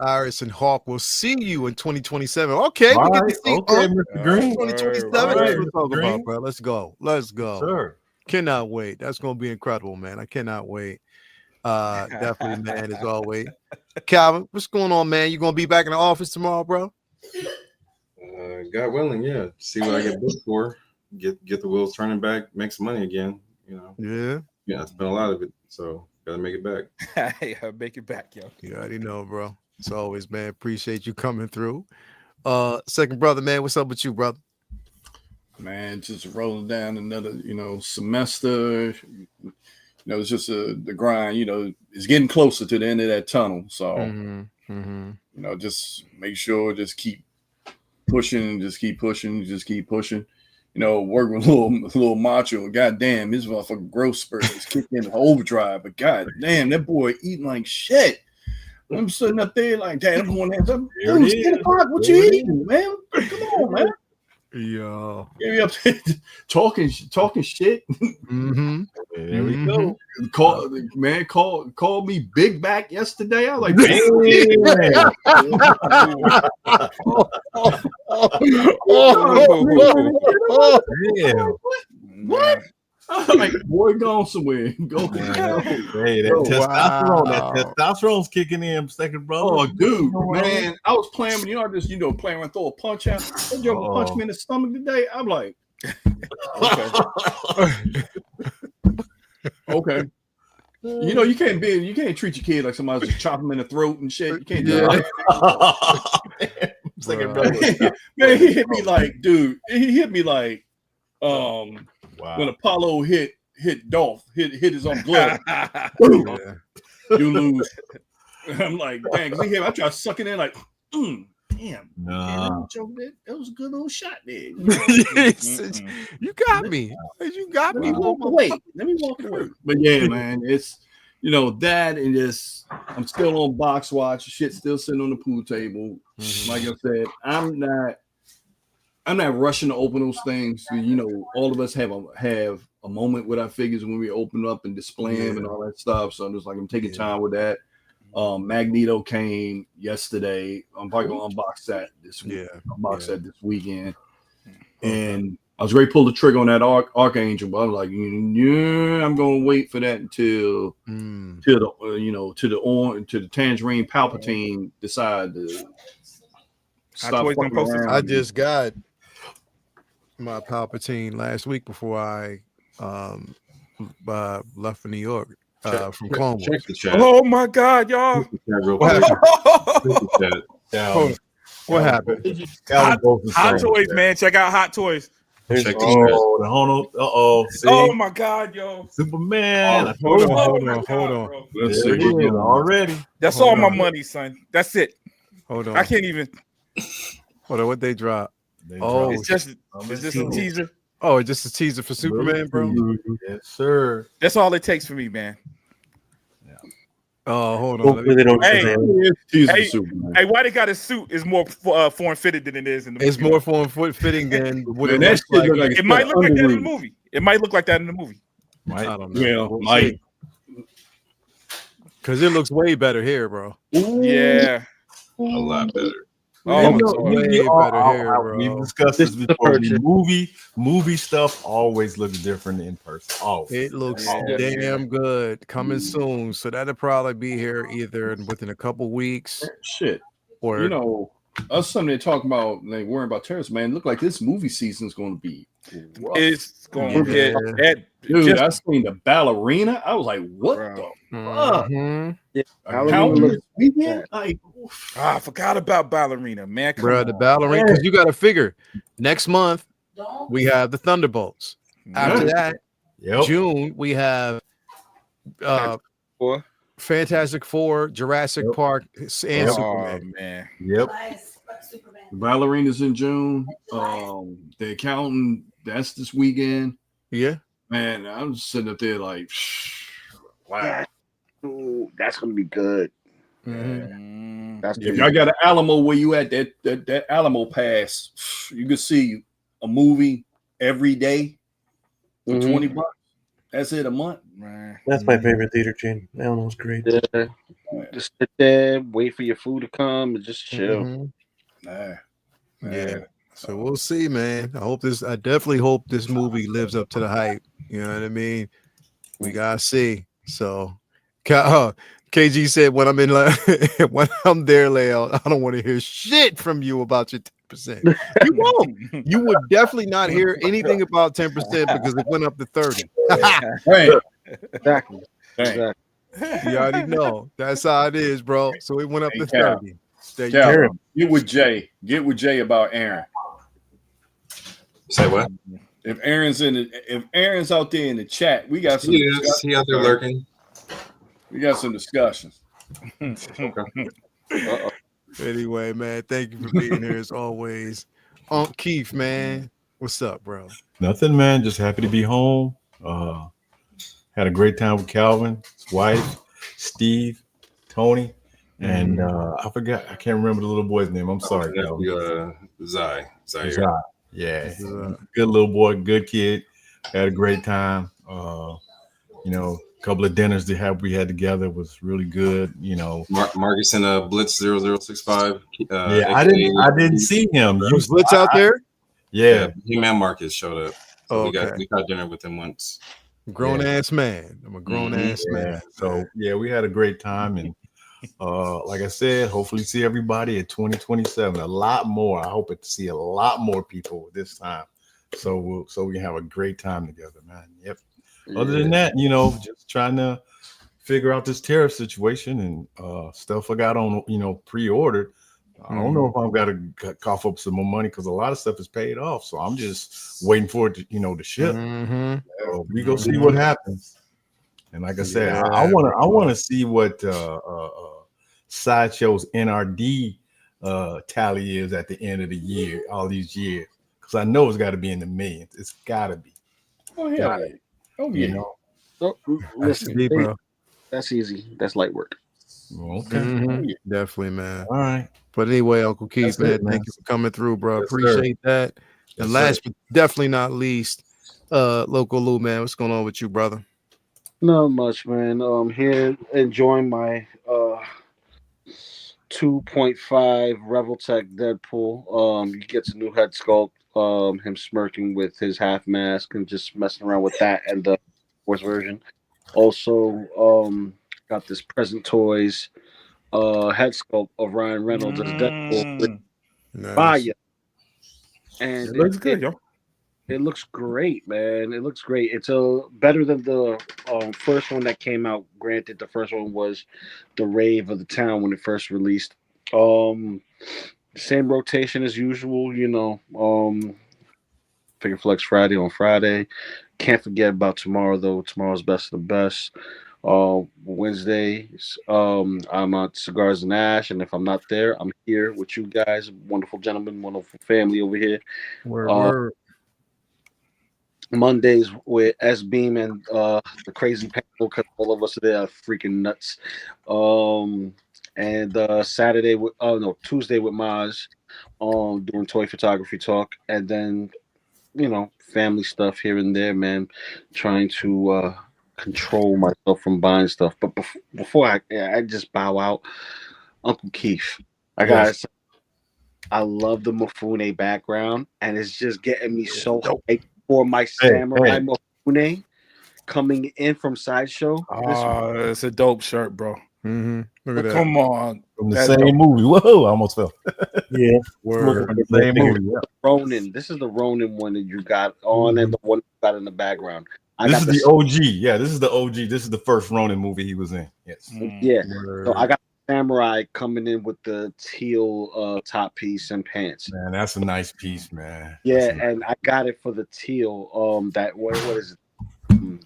Iris and Hawk will see you in 2027. Okay, we get to see Mr. Green. 2027. All That's right, what we're talking Green. about, bro. Let's go. Let's go. Sure. Cannot wait. That's gonna be incredible, man. I cannot wait. Definitely, man, as always. Calvin, what's going on, man? You gonna be back in the office tomorrow, bro? God willing, yeah. See what I get booked for. Get the wheels turning back, make some money again. You know. Yeah. It's been a lot of it, so gotta make it back. Yeah, make it back, yo. You already know, bro. As always, man. Appreciate you coming through. Second brother, man. What's up with you, brother? Man, just rolling down another, semester. It's just the grind. It's getting closer to the end of that tunnel. So, just make sure, just keep pushing, just keep pushing. Work with little macho. Goddamn, his motherfucking growth spurt is kicking in overdrive. But goddamn, that boy eating like shit. I'm sitting up there like, Dad, I'm going there. What you eating, man? Come on, man. Yo, get me up there talking shit. There we go. Called me Big Back yesterday. I was like, what? I'm like, boy, go somewhere. Go. Hey, that testosterone's kicking in, second brother. Oh, dude, man, I was playing when playing when throw a punch out. That joke punched me in the stomach today. I'm like, okay. You can't treat your kid like somebody just chop him in the throat and shit. You can't do that. Second brother, man, he hit me like, dude. He hit me like, when Apollo hit Dolph, hit his own glove. You lose. I'm like, dang, because he hit. I try to suck it in like, damn. That was a good little shot there. You got me. You got me. Let me walk away. But yeah, man, it's that and just I'm still on box watch. Shit still sitting on the pool table. Like I said, I'm not rushing to open those things. All of us have a moment with our figures when we open up and display them and all that stuff. So I'm just like, I'm taking time with that. Magneto came yesterday. I'm probably gonna unbox that this week. That this weekend. And I was ready to pull the trigger on that Archangel, but I was like, I'm gonna wait for that until the Tangerine Palpatine decide to stop fucking around. I just got my Palpatine last week before I left for New York from Clone Wars. Oh my God, y'all! What happened? Hot Toys, man. Check out Hot Toys. Oh my God, yo! Superman. Hold on. Let's see already. That's all my money, son. That's it. Hold on. I can't even. Hold on. What they drop? It's just a teaser. Oh, it's just a teaser for Superman, bro. Yes, sir. That's all it takes for me, man. Oh, hold on. Hopefully they don't. Hey, why they got a suit is more form fitted than it is in the movie. It's more form fitting than what it looks like. Like it might look like that in the movie. It might look like that in the movie. I don't know. Well, might. Because it looks way better here, bro. Yeah. A lot better. Way better here, bro. We've discussed this before. Movie stuff always looks different in person. Oh, it looks damn good. Coming soon, so that'll probably be here either within a couple weeks. Shit, or us something they talk about, like worrying about terrorists, man. Look like this movie season is going to be rough. It's going to get that. Dude, I seen the ballerina. I was like, what the fuck? How this weekend? Like, I forgot about ballerina, man. Bro, the ballerina, because you got to figure next month we have the Thunderbolts. After that, June we have Fantastic Four, Jurassic Park, and Superman. Man. Yep. Ballerina's in June. The Accountant, that's this weekend. Yeah. Man, I'm just sitting up there like, wow. Ooh, that's gonna be good. If y'all got an Alamo where you at, that Alamo Pass, you can see a movie every day for $20. That's it, a month. That's my favorite theater chain. That one was great. Yeah. Just sit there, wait for your food to come, and just chill. Yeah. So we'll see, man. I definitely hope this movie lives up to the hype. You know what I mean? We gotta see. So KG said when I'm in when I'm there, layout, I don't want to hear shit from you about your 10%. You won't. You would definitely not hear anything about 10% because it went up to 30. Right. Exactly. You already know. That's how it is, bro. So it went up to 30. Get with Jay. Get with Jay about Aaron. Say what? If Aaron's out there in the chat, we got some. He out there lurking. We got some discussions. Anyway, man, thank you for being here as always. Unc Keith, man, what's up, bro? Nothing, man. Just happy to be home. Had a great time with Calvin, his wife, Steve, Tony, and I can't remember the little boy's name. I'm sorry, Zai. Yeah, good little boy, good kid. Had a great time. A couple of dinners we had together was really good. Marcus and Blitz 0065. I didn't see him. Was Blitz out there? Yeah, him and Marcus showed up. So okay. we got dinner with him once. Grown ass man. I'm a grown ass man. So we had a great time, and like I said, hopefully see everybody at 2027. A lot more. I hope to see a lot more people this time. So we can have a great time together, man. Yep. Other than that, just trying to figure out this tariff situation and stuff I got on, pre-ordered. I don't know if I've got to cough up some more money because a lot of stuff is paid off. So I'm just waiting for it to, to ship. So we go see what happens. And like I said, I want to see what Sideshow's NRD tally is at the end of the year, all these years, because I know it's got to be in the millions. It's got to be. Oh yeah. Oh yeah. Listen, bro. That's easy. That's light work. Okay. Definitely, man. All right. But anyway, Uncle Keith, man, thank you for coming through, bro. Appreciate that. And last but definitely not least, Local Lou, man, what's going on with you, brother? Not much, man. Here enjoying my 2.5 Reveltech Deadpool. He gets a new head sculpt. Him smirking with his half mask and just messing around with that and the fourth version. Also, got this Present Toys head sculpt of Ryan Reynolds as Deadpool. Fire. And it looks good, yo. It looks great, man. It looks great. It's better than the first one that came out. Granted, the first one was the rave of the town when it first released. Same rotation as usual, Figure Flex Friday on Friday. Can't forget about tomorrow, though. Tomorrow's best of the best. Wednesdays, I'm at Cigars and Ash, and if I'm not there, I'm here with you guys. Wonderful gentlemen, wonderful family over here. Word. Mondays with S Beam and the crazy panel because all of us are there freaking nuts. And Tuesday with Maz, doing toy photography talk, and then family stuff here and there, man. Trying to control myself from buying stuff. But before I just bow out, Uncle Keith, I love the Mifune background, and it's just getting me so hyped for my samurai Mifune coming in from Sideshow. It's a dope shirt, bro. Look at that. Come on. From the same movie. Whoa, I almost fell. Yeah. Word. The same movie. Yeah. Ronin. This is the Ronin one that you got on and the one you got in the background. This is the OG. Yeah, this is the OG. This is the first Ronin movie he was in. Yes. Yeah. So I got Samurai coming in with the teal top piece and pants. Man, that's a nice piece, man. Yeah, and I got it for the teal. That what is it?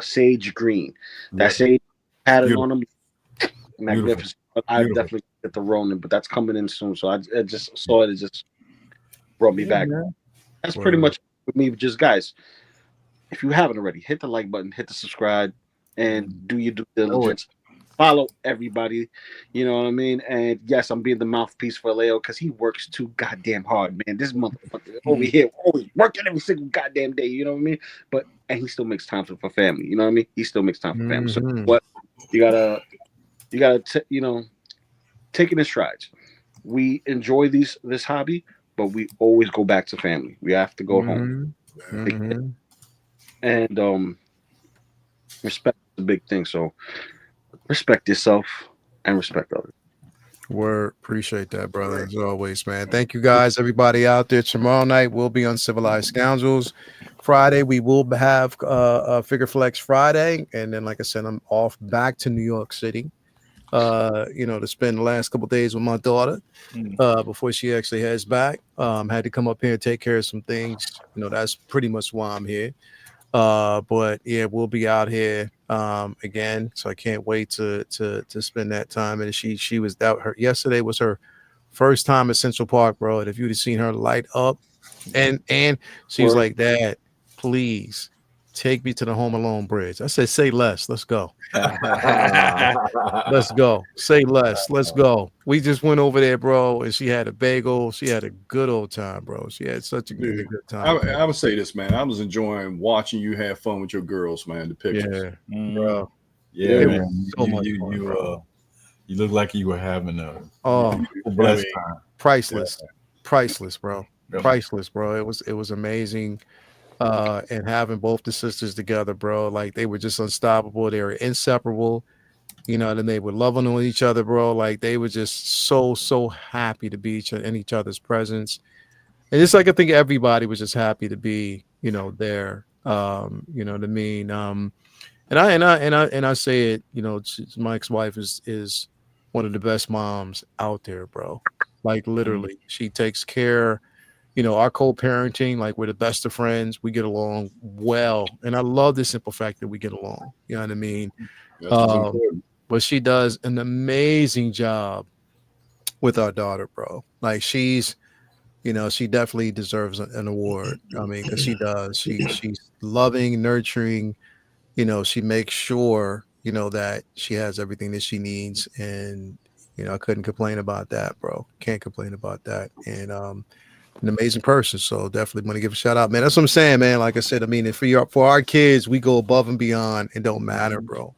Sage green. That sage pattern on them. Magnificent. I definitely get the Ronin, but that's coming in soon. So I just saw it. It just brought me back. Man. That's pretty much with me. Just guys, if you haven't already, hit the like button, hit the subscribe, and do your due diligence. Follow everybody, you know what I mean? And yes, I'm being the mouthpiece for Leo because he works too goddamn hard, man. This motherfucker over here always working every single goddamn day, you know what I mean? But and he still makes time for family. You know what I mean? He still makes time for family. So Mhm. what you gotta take it in strides. We enjoy this hobby, but we always go back to family. We have to go home, Mhm. and respect is a big thing. So respect yourself and respect others. Word. Appreciate that, brother, as always, man. Thank you guys, everybody out there. Tomorrow night we'll be on Civilized Scoundrels. Friday we will have Figure Flex Friday, and then, like I said, I'm off back to New York City. To spend the last couple days with my daughter before she actually heads back. Had to come up here and take care of some things. That's pretty much why I'm here. But yeah, we'll be out here again. So I can't wait to spend that time. And she was out. Yesterday was her first time at Central Park, bro. And if you'd have seen her light up, and she was like, "Dad, please take me to the Home Alone bridge." I said, "Say less. Let's go." Let's go. Say less. Let's go. We just went over there, bro, and she had a bagel. She had a good old time, bro. She had such a good time. I would say this, man. I was enjoying watching you have fun with your girls, man. The pictures, bro. Yeah, It man. was so much fun, bro. You look like you were having a blessed time. Priceless, bro. Yeah. Priceless, bro. It was amazing. And having both the sisters together, bro, like they were just unstoppable. They were inseparable, and they were loving on each other, bro. Like they were just so happy to be in each other's presence. And it's like I think everybody was just happy to be, there. You know what I mean? And I say it, my ex-wife is one of the best moms out there, bro. Like literally, she takes care. Our co-parenting, like we're the best of friends. We get along well. And I love the simple fact that we get along. You know what I mean? But she does an amazing job with our daughter, bro. Like she's, she definitely deserves an award. I mean, because she does. She's loving, nurturing. She makes sure, that she has everything that she needs. And, I couldn't complain about that, bro. Can't complain about that. And an amazing person. So definitely want to give a shout out, man. That's what I'm saying, man. Like I said, I mean, for our kids, we go above and beyond. It don't matter, bro.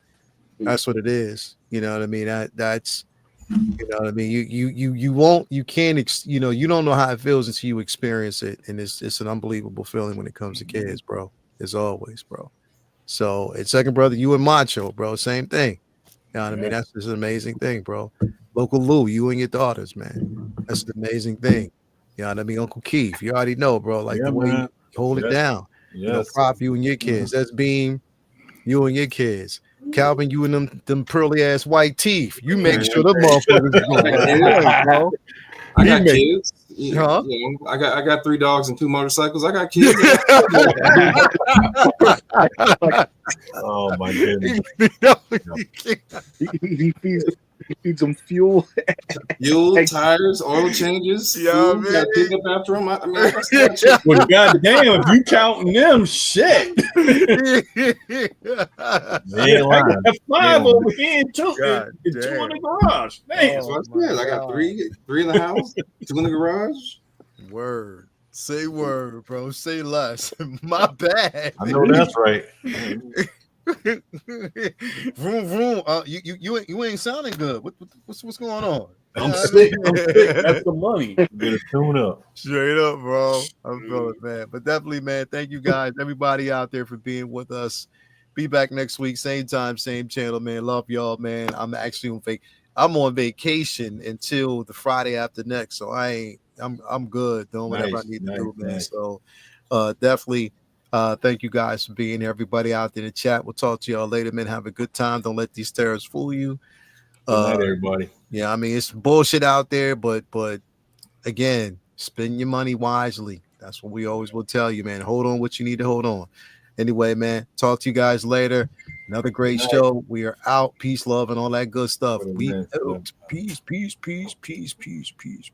That's what it is. You know what I mean? That's you know what I mean. You can't you don't know how it feels until you experience it, and it's an unbelievable feeling when it comes to kids, bro. As always, bro. So it's second brother, you and Macho, bro. Same thing. You know what I mean? That's just an amazing thing, bro. Local Lou, you and your daughters, man. That's an amazing thing. You know what I mean? Uncle Keith, you already know, bro. Like the way you hold it down. Prop, you and your kids. That's Beam, you and your kids. Calvin, you and them pearly ass white teeth. You make sure the motherfuckers go. Bro. I got kids. Huh? I got 3 dogs and 2 motorcycles. I got kids. Oh my goodness. He feeds them fuel, tires, oil changes. Yeah, food, got to pick up after them. I mean, well, goddamn, if you counting them, shit. I got 5 over here and 2 in the garage. Damn. I got 3 in the house, 2 in the garage. Word. Say word, bro. Say less. My bad. I know that's right. Vroom, vroom. You ain't sounding good. What's going on? I'm sick. That's the money. Better tune up. Straight up, bro. I'm feeling it, man. But definitely, man. Thank you guys, everybody out there, for being with us. Be back next week, same time, same channel, man. Love y'all, man. I'm actually on vacation until the Friday after next, so I'm good doing whatever I need to do, man. So definitely thank you guys for being here. Everybody out there in the chat. We'll talk to y'all later, man. Have a good time. Don't let these terrorists fool you. Good night, everybody. Yeah, I mean, it's bullshit out there, but again, spend your money wisely. That's what we always will tell you, man. Hold on what you need to hold on. Anyway, man, talk to you guys later. Another great show. We are out. Peace, love, and all that good stuff. We out. Peace, peace, peace, peace, peace, peace.